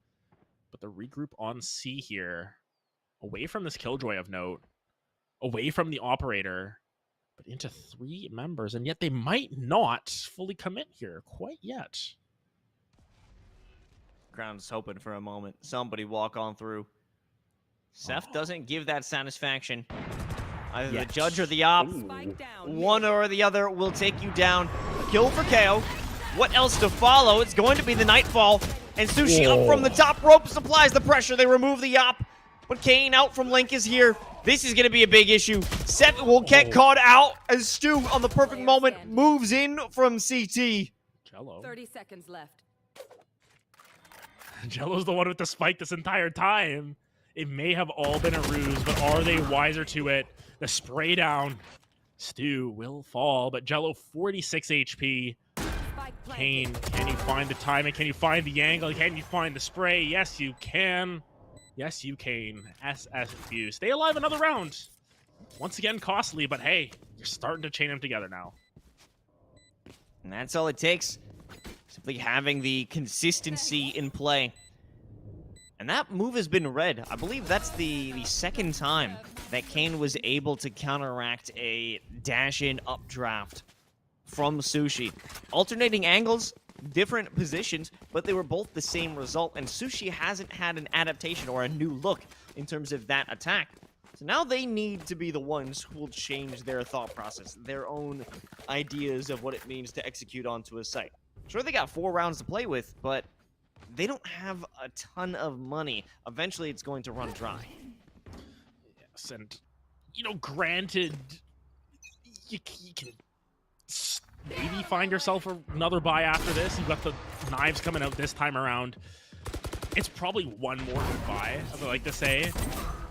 But the regroup on C here, away from this Killjoy of note, away from the operator, but into 3 members, and yet they might not fully commit here quite yet. Ground's hoping for a moment. Somebody walk on through. Seth doesn't give that satisfaction. Either the judge or the op. One or the other will take you down. A kill for KO. What else to follow? It's going to be the Nightfall. And Sushi up from the top rope supplies the pressure. They remove the op. But Kane out from Link is here. This is going to be a big issue. Seth will get caught out as Stu on the perfect moment moves in from CT. Jello. 30 seconds left. Jello's the one with the spike this entire time. It may have all been a ruse, but are they wiser to it? The spray down. Stu will fall, but Jello 46 HP. Kane, can you find the timing? Can you find the angle? Can you find the spray? Yes, you can. Yes, you can. SSU. Stay alive another round. Once again, costly, but hey, you're starting to chain them together now. And that's all it takes. Simply having the consistency in play. And that move has been read. I believe that's the second time that Kane was able to counteract a dash-in updraft from Sushi. Alternating angles, different positions, but they were both the same result, and Sushi hasn't had an adaptation or a new look in terms of that attack. So now they need to be the ones who will change their thought process, their own ideas of what it means to execute onto a site. Sure, they got 4 rounds to play with, but they don't have a ton of money. Eventually, it's going to run dry. Yes, and, you know, granted, you can maybe find yourself another buy after this. You've got the knives coming out this time around. It's probably one more good buy, as I like to say.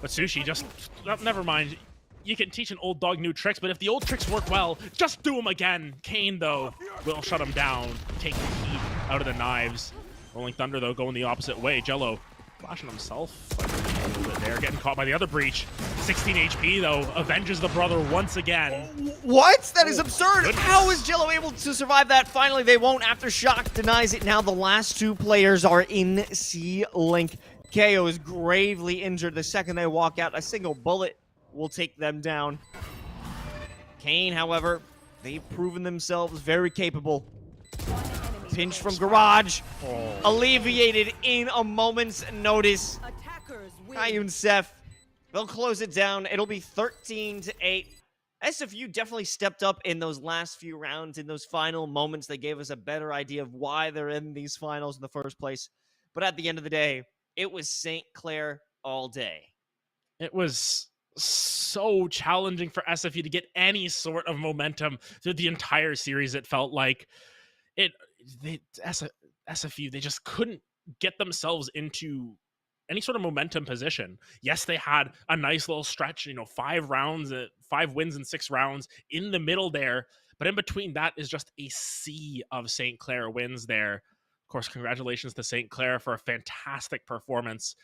But Sushi, just, never mind. You can teach an old dog new tricks, but if the old tricks work well, just do them again. Kane, though, will shut him down, take the heat out of the knives. Rolling Thunder, though, going the opposite way. Jello flashing himself. They're getting caught by the other breach. 16 HP, though, avenges the brother once again. What? That is absurd. Goodness. How is Jello able to survive that? Finally, they won't after Shock denies it. Now the last 2 players are in C-Link. KO is gravely injured the second they walk out. A single bullet will take them down. Kane, however, they've proven themselves very capable. Pinch from Garage. Alleviated in a moment's notice. Kayun Seth, they'll close it down. It'll be 13-8. SFU definitely stepped up in those last few rounds, in those final moments. They gave us a better idea of why they're in these finals in the first place. But at the end of the day, it was St. Clair all day. It was so challenging for SFU to get any sort of momentum through the entire series. It felt like SFU, they just couldn't get themselves into any sort of momentum position. Yes, they had a nice little stretch, 5 wins in 6 rounds in the middle there, but in between that is just a sea of St. Clair wins there. Of course, congratulations to St. Clair for a fantastic performance.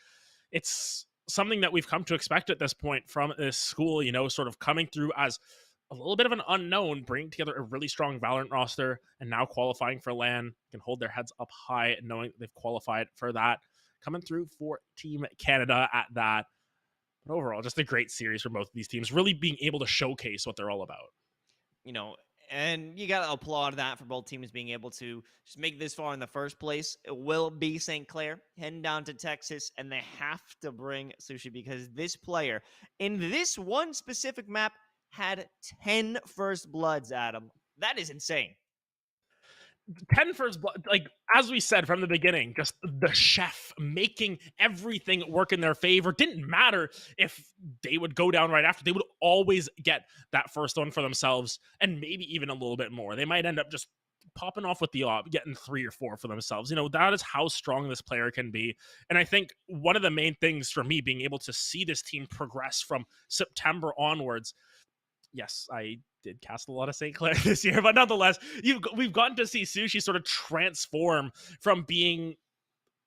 It's something that we've come to expect at this point from this school, sort of coming through as a little bit of an unknown, bringing together a really strong Valorant roster, and now qualifying for LAN, can hold their heads up high knowing they've qualified for that. Coming through for Team Canada at that. But overall, just a great series for both of these teams, really being able to showcase what they're all about. And you got to applaud that for both teams being able to just make this far in the first place. It will be St. Clair heading down to Texas, and they have to bring Sushi because this player in this one specific map had 10 first bloods, Adam. That is insane. 10 first blood, like as we said from the beginning, just the chef making everything work in their favor. Didn't matter if they would go down right after, they would always get that first one for themselves, and maybe even a little bit more. They might end up just popping off with the getting 3 or 4 for themselves. That is how strong this player can be. And I think one of the main things for me being able to see this team progress from September onwards, yes, I did cast a lot of St. Clair this year, but nonetheless, we've gotten to see Sushi sort of transform from being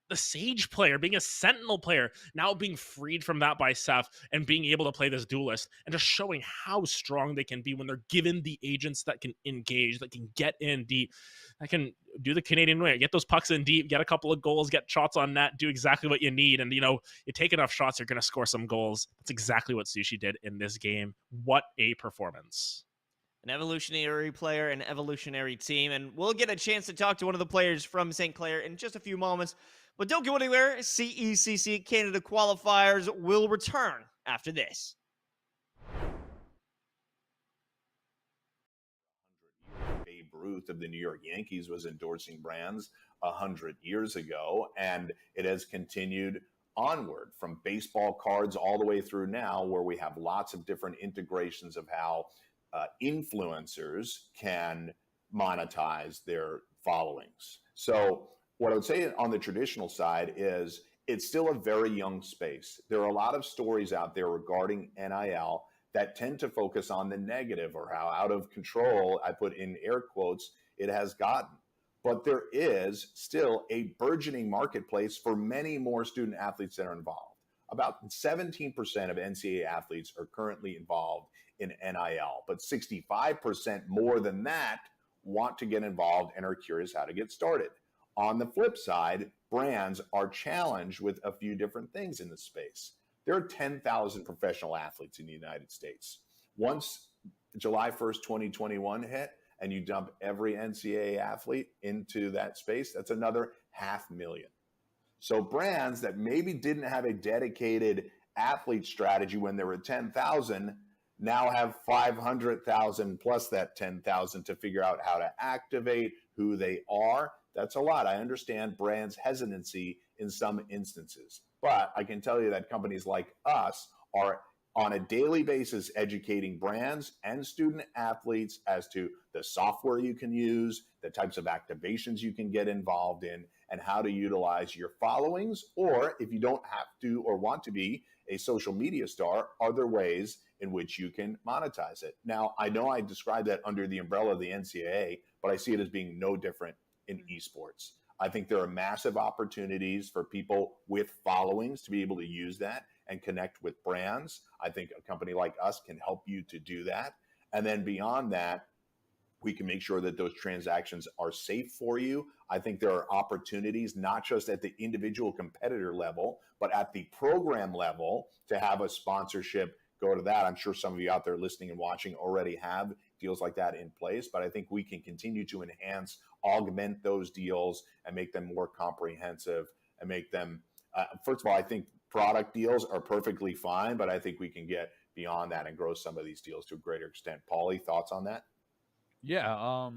the Sage player, being a Sentinel player, now being freed from that by Seth and being able to play this duelist, and just showing how strong they can be when they're given the agents that can engage, that can get in deep, that can do the Canadian way, get those pucks in deep, get a couple of goals, get shots on net, do exactly what you need. And, you take enough shots, you're going to score some goals. That's exactly what Sushi did in this game. What a performance. An evolutionary player, an evolutionary team, and we'll get a chance to talk to one of the players from St. Clair in just a few moments. But don't go anywhere. CECC Canada Qualifiers will return after this. Babe Ruth of the New York Yankees was endorsing brands 100 years ago, and it has continued onward from baseball cards all the way through now, where we have lots of different integrations of how influencers can monetize their followings. So what I would say on the traditional side is it's still a very young space. There are a lot of stories out there regarding NIL that tend to focus on the negative, or how out of control, I put in air quotes, it has gotten. But there is still a burgeoning marketplace for many more student athletes that are involved. About 17% of NCAA athletes are currently involved in NIL, but 65% more than that want to get involved and are curious how to get started. On the flip side, brands are challenged with a few different things in the space. There are 10,000 professional athletes in the United States. Once July 1st, 2021 hit, and you dump every NCAA athlete into that space, that's another 500,000. So brands that maybe didn't have a dedicated athlete strategy when there were 10,000 now have 500,000 plus that 10,000 to figure out how to activate who they are. That's a lot. I understand brands' hesitancy in some instances, but I can tell you that companies like us are on a daily basis educating brands and student athletes as to the software you can use, the types of activations you can get involved in, and how to utilize your followings, or if you don't have to or want to be a social media star, are there ways in which you can monetize it? Now, I know I described that under the umbrella of the NCAA, but I see it as being no different in esports. I think there are massive opportunities for people with followings to be able to use that and connect with brands. I think a company like us can help you to do that. And then beyond that, we can make sure that those transactions are safe for you. I think there are opportunities, not just at the individual competitor level, but at the program level to have a sponsorship go to that. I'm sure some of you out there listening and watching already have deals like that in place, but I think we can continue to enhance, augment those deals and make them more comprehensive and make them, first of all, I think product deals are perfectly fine, but I think we can get beyond that and grow some of these deals to a greater extent. Paulie, thoughts on that? Yeah,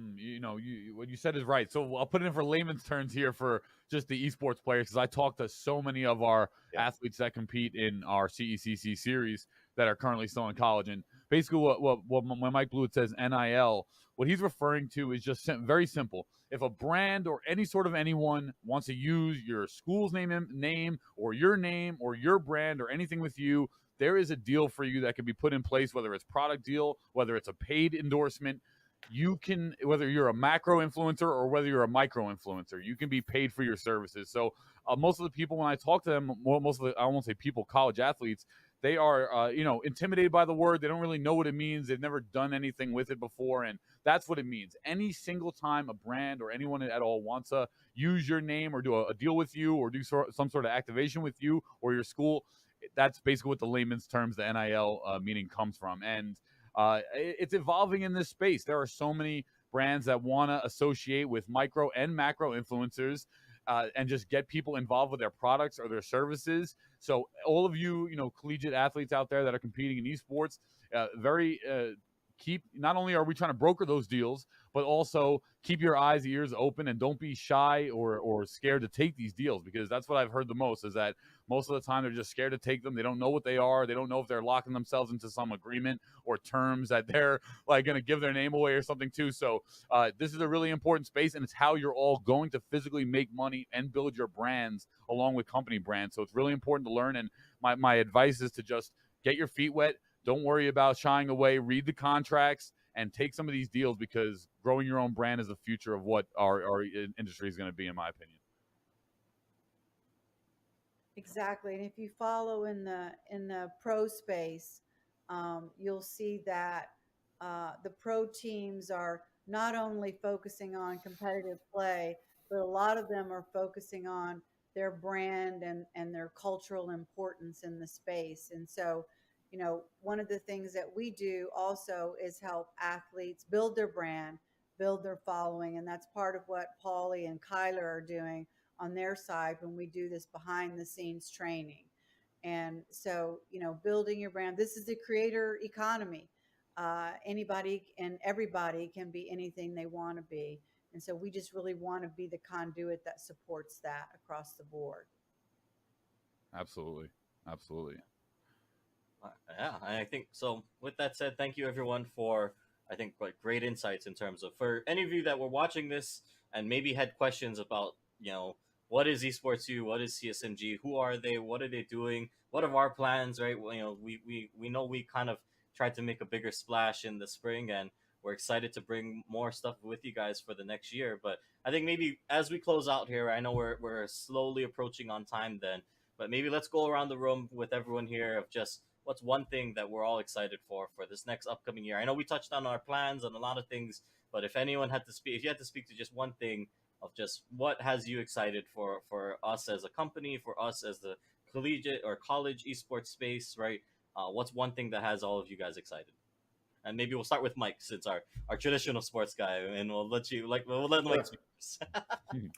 what you said is right. So I'll put it in for layman's terms here for just the esports players, because I talk to so many of our athletes that compete in our CECC series. that are currently still in college. And basically when Mike Blewett says NIL, what he's referring to is just very simple. If a brand or any sort of anyone wants to use your school's name or your brand or anything with you, there is a deal for you that can be put in place, whether it's product deal, whether it's a paid endorsement. You can, whether you're a macro influencer or whether you're a micro influencer, you can be paid for your services. So most of the people, when I talk to them, most of the, I won't say people, college athletes, they are, intimidated by the word. They don't really know what it means. They've never done anything with it before. And that's what it means. Any single time a brand or anyone at all wants to use your name or do a deal with you or do some sort of activation with you or your school, that's basically what the layman's terms, the NIL meaning comes from. And it's evolving in this space. There are so many brands that want to associate with micro and macro influencers and just get people involved with their products or their services. So all of you, collegiate athletes out there that are competing in esports, not only are we trying to broker those deals, but also keep your eyes, ears open, and don't be shy or scared to take these deals, because that's what I've heard the most, is that most of the time they're just scared to take them. They don't know what they are. They don't know if they're locking themselves into some agreement or terms that they're like going to give their name away or something too. So this is a really important space, and it's how you're all going to physically make money and build your brands along with company brands. So it's really important to learn. And my advice is to just get your feet wet. Don't worry about shying away. Read the contracts and take some of these deals, because growing your own brand is the future of what our industry is going to be, in my opinion. Exactly. And if you follow in the pro space, you'll see that the pro teams are not only focusing on competitive play, but a lot of them are focusing on their brand and their cultural importance in the space. And so, one of the things that we do also is help athletes build their brand, build their following. And that's part of what Paulie and Kyler are doing on their side when we do this behind the scenes training. And so, building your brand, this is the creator economy. Anybody and everybody can be anything they want to be. And so we just really want to be the conduit that supports that across the board. Absolutely. Absolutely. Yeah, I think so. With that said, thank you everyone for, I think, great insights in terms of, for any of you that were watching this and maybe had questions about, what is Esports U? What is CSMG? Who are they? What are they doing? What are our plans, right? Well, we know we kind of tried to make a bigger splash in the spring, and we're excited to bring more stuff with you guys for the next year. But I think maybe as we close out here, I know we're slowly approaching on time then, but maybe let's go around the room with everyone here of just what's one thing that we're all excited for this next upcoming year. I know we touched on our plans and a lot of things, but if anyone had to speak, if you had to speak to just one thing of just what has you excited for us as a company, for us as the collegiate or college esports space, right? What's one thing that has all of you guys excited? And maybe we'll start with Mike, since our traditional sports guy, and we'll let Mike speak first.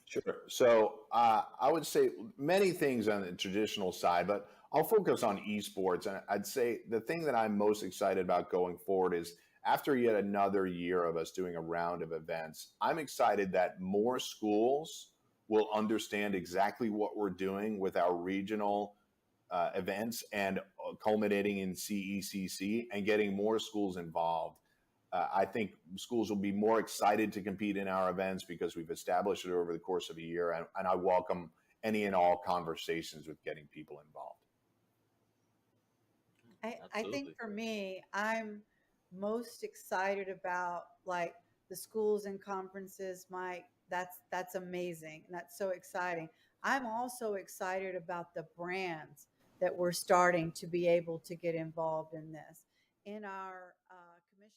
Sure. So I would say many things on the traditional side, but I'll focus on esports. And I'd say the thing that I'm most excited about going forward is, after yet another year of us doing a round of events, I'm excited that more schools will understand exactly what we're doing with our regional events and culminating in CECC and getting more schools involved. I think schools will be more excited to compete in our events because we've established it over the course of a year, and I welcome any and all conversations with getting people involved. I think for me, I'm most excited about the schools and conferences. Mike, that's amazing. That's so exciting. I'm also excited about the brands that we're starting to be able to get involved in this. In our commissioners.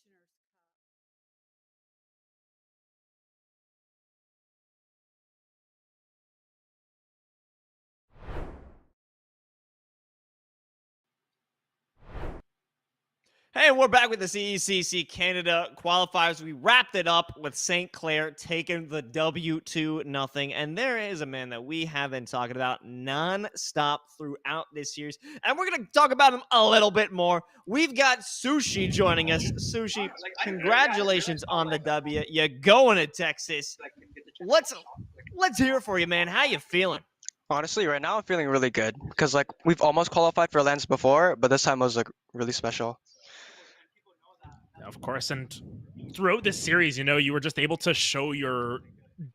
Hey, we're back with the CECC Canada qualifiers. We wrapped it up with St. Clair taking the W2-0. And there is a man that we have been talking about non-stop throughout this series. And we're going to talk about him a little bit more. We've got Sushi joining us. Sushi, congratulations on the W. You're going to Texas. Let's hear it for you, man. How you feeling? Honestly, right now I'm feeling really good because like we've almost qualified for lands before, but this time was like really special. Of course, and throughout this series, you were just able to show your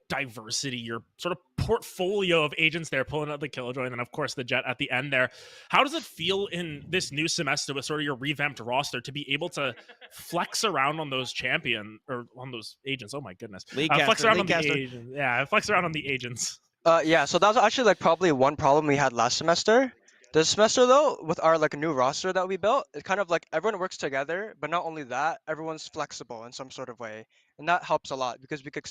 diversity, your sort of portfolio of agents there, pulling out the Killjoy, and then of course the Jet at the end there. How does it feel in this new semester with sort of your revamped roster to be able to flex around on those on those agents? Oh my goodness, flex around on the agents. Yeah, flex around on the agents. Yeah, so that was actually like probably one problem we had last semester. This semester though, with our like new roster that we built, it's kind of like everyone works together, but not only that, everyone's flexible in some sort of way. And that helps a lot because we could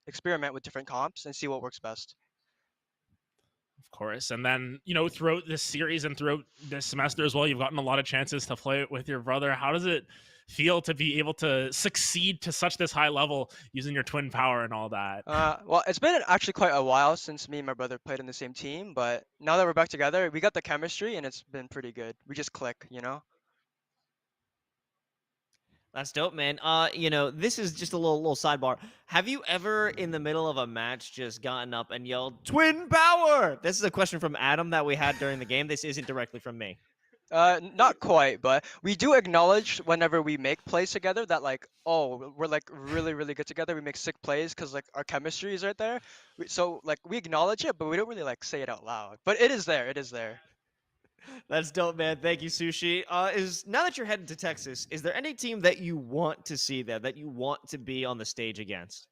experiment with different comps and see what works best. Of course. And then, throughout this series and throughout this semester as well, you've gotten a lot of chances to play with your brother. How does it feel to be able to succeed to such this high level using your twin power and all that? Well, it's been actually quite a while since me and my brother played in the same team, but now that we're back together, we got the chemistry and it's been pretty good. We just click, That's dope, man. This is just a little sidebar. Have you ever in the middle of a match just gotten up and yelled twin power? This is a question from Adam that we had during the game. This isn't directly from me. Not quite, but we do acknowledge whenever we make plays together that like, oh, we're like really, really good together. We make sick plays because like our chemistry is right there. So like we acknowledge it, but we don't really like say it out loud. But it is there. It is there. That's dope, man. Thank you, Sushi. Now that you're heading to Texas, is there any team that you want to see there, that you want to be on the stage against?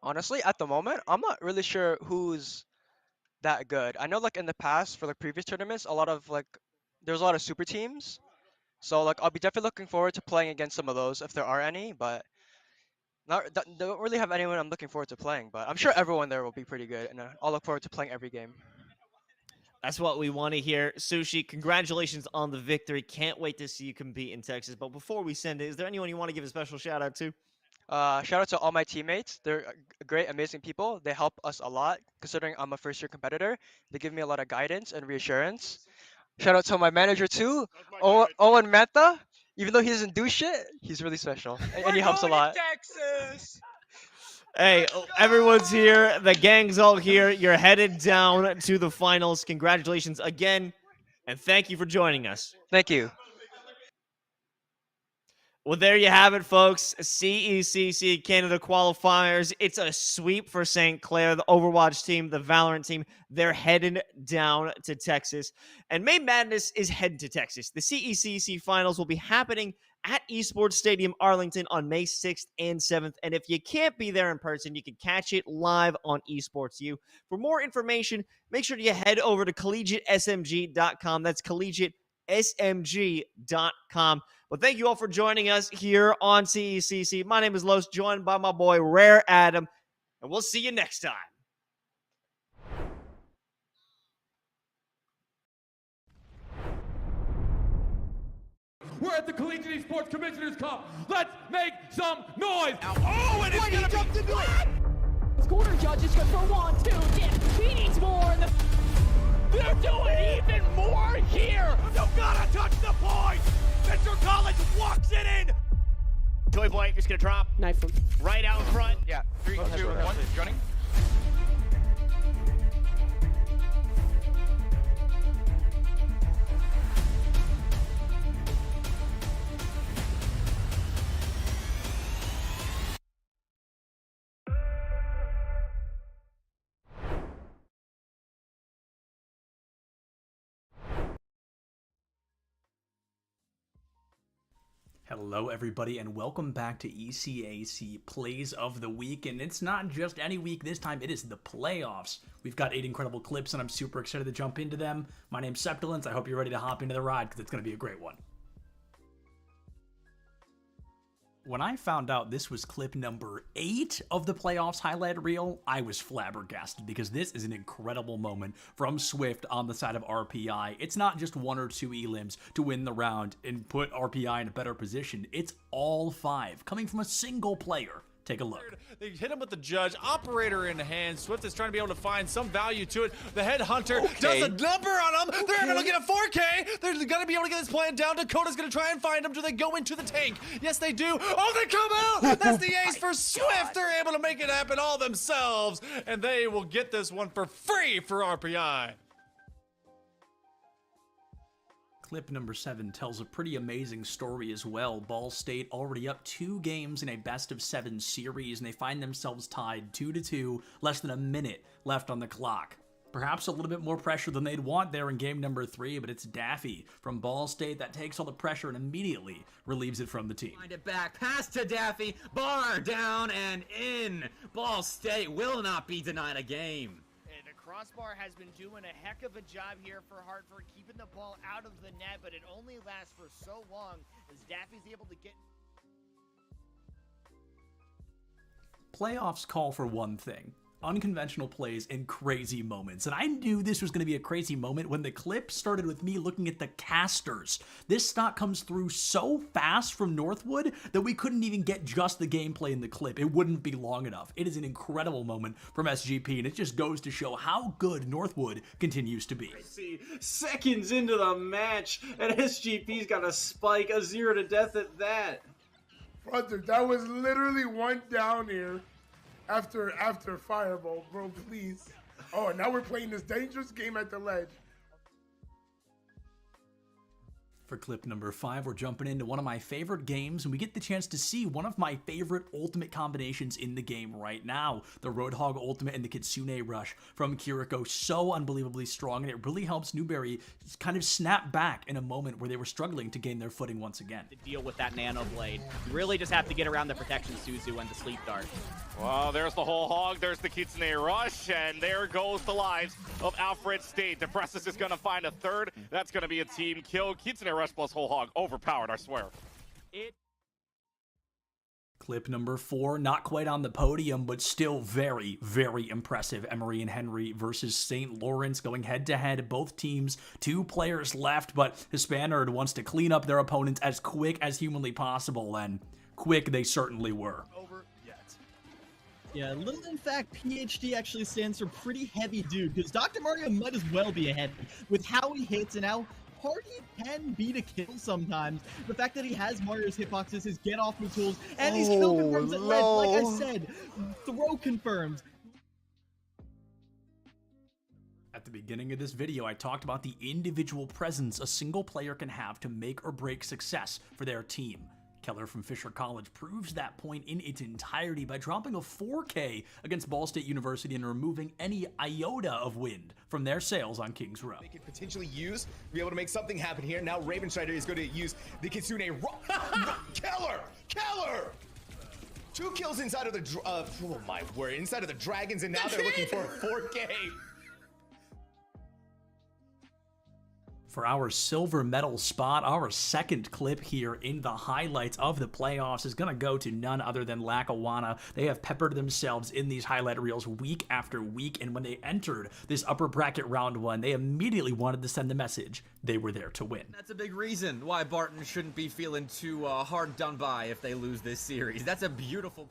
Honestly, at the moment, I'm not really sure who's that good. I know like in the past for like previous tournaments, there's a lot of super teams. So like I'll be definitely looking forward to playing against some of those if there are any, but don't really have anyone I'm looking forward to playing, but I'm sure everyone there will be pretty good, and I'll look forward to playing every game. That's what we want to hear. Sushi, congratulations on the victory. Can't wait to see you compete in Texas. But before we send it, is there anyone you want to give a special shout out to? Shout out to all my teammates. They're great, amazing people. They help us a lot, considering I'm a first-year competitor. They give me a lot of guidance and reassurance. Shout out to my manager too, Owen Mehta. Even though he doesn't do shit, he's really special, and he helps a lot. Texas! Hey, everyone's here. The gang's all here. You're headed down to the finals. Congratulations again, and thank you for joining us. Thank you. Well, there you have it, folks. CECC Canada qualifiers. It's a sweep for St. Clair, the Overwatch team, the Valorant team. They're heading down to Texas. And May Madness is heading to Texas. The CECC finals will be happening at Esports Stadium Arlington on May 6th and 7th. And if you can't be there in person, you can catch it live on Esports U. For more information, make sure you head over to collegiatesmg.com. That's collegiatesmg.com. Well, thank you all for joining us here on CECC. My name is Los, joined by my boy Rare Adam, and we'll see you next time. We're at the Collegiate Esports Commissioners Cup. Let's make some noise. Oh, and it's gonna jumped into it. Corner judges go for 1, 2, dip. He needs more. And they're doing even more here. You gotta touch the point. Mr. College walks it in. Toy Boy is gonna drop. Knife him. Right out in front. Yeah, 3, 2, 1, Johnny. Hello everybody and welcome back to ECAC Plays of the Week, and it's not just any week this time, it is the playoffs. We've got 8 incredible clips and I'm super excited to jump into them. My name's Septilence, I hope you're ready to hop into the ride because it's going to be a great one. When I found out this was clip number 8 of the playoffs highlight reel, I was flabbergasted because this is an incredible moment from Swift on the side of RPI. It's not just 1 or 2 elims to win the round and put RPI in a better position. It's all 5 coming from a single player. Take a look. They hit him with the judge, operator in hand. Swift is trying to be able to find some value to it. The headhunter does a number on him. They're going to get a 4K. They're going to be able to get this plan down. Dakota's going to try and find him. Do they go into the tank? Yes, they do. Oh, they come out. That's the ace for Swift. They're able to make it happen all themselves, and they will get this one for free for RPI. Clip number 7 tells a pretty amazing story as well. Ball State already up 2 games in a best-of-7 series, and they find themselves tied 2-2, less than a minute left on the clock. Perhaps a little bit more pressure than they'd want there in game number 3, but it's Daffy from Ball State that takes all the pressure and immediately relieves it from the team. Find it back, pass to Daffy, bar down and in. Ball State will not be denied a game. Crossbar has been doing a heck of a job here for Hartford, keeping the ball out of the net, but it only lasts for so long as Daffy's able to get... Playoffs call for one thing: unconventional plays and crazy moments. And I knew this was going to be a crazy moment when the clip started with me looking at the casters. This stock comes through so fast from Northwood that we couldn't even get just the gameplay in the clip. It wouldn't be long enough. It is an incredible moment from SGP, and it just goes to show how good Northwood continues to be. See, seconds into the match, and SGP's got a spike, a 0 to death at that. Brother, that was literally one down here. After Fireball, bro, please. Oh, and now we're playing this dangerous game at the ledge. For clip number 5, we're jumping into one of my favorite games, and we get the chance to see one of my favorite ultimate combinations in the game right now. The Roadhog ultimate and the Kitsune Rush from Kiriko. So unbelievably strong, and it really helps Newberry kind of snap back in a moment where they were struggling to gain their footing once again. To deal with that Nano Blade. You really just have to get around the protection Suzu and the Sleep Dart. Well, there's the whole hog, there's the Kitsune Rush, and there goes the lives of Alfred State. Depressus is going to find a third. That's going to be a team kill. Kitsune Rush plus whole hog, overpowered, I swear. Clip number 4, not quite on the podium, but still very, very impressive. Emory and Henry versus St. Lawrence going head-to-head. Both teams, 2 players left, but Hispanerd wants to clean up their opponents as quick as humanly possible, and quick they certainly were. Yeah, little in fact, PhD actually stands for pretty heavy dude, because Dr. Mario might as well be ahead with how he hits and how hard he can be to kill sometimes. The fact that he has Mario's hitboxes, his get off with tools, and his kill confirms at ledge, like I said, throw confirms. At the beginning of this video, I talked about the individual presence a single player can have to make or break success for their team. Keller from Fisher College proves that point in its entirety by dropping a 4K against Ball State University and removing any iota of wind from their sails on Kings Row. They could potentially use, be able to make something happen here. Now Ravenstrider is going to use the Kitsune Keller! 2 kills inside of the, oh my word, inside of the Dragons, and now they're looking for a 4K. For our silver medal spot, our second clip here in the highlights of the playoffs is going to go to none other than Lackawanna. They have peppered themselves in these highlight reels week after week, and when they entered this upper bracket round 1, they immediately wanted to send the message they were there to win. That's a big reason why Barton shouldn't be feeling too hard done by if they lose this series. That's a beautiful play.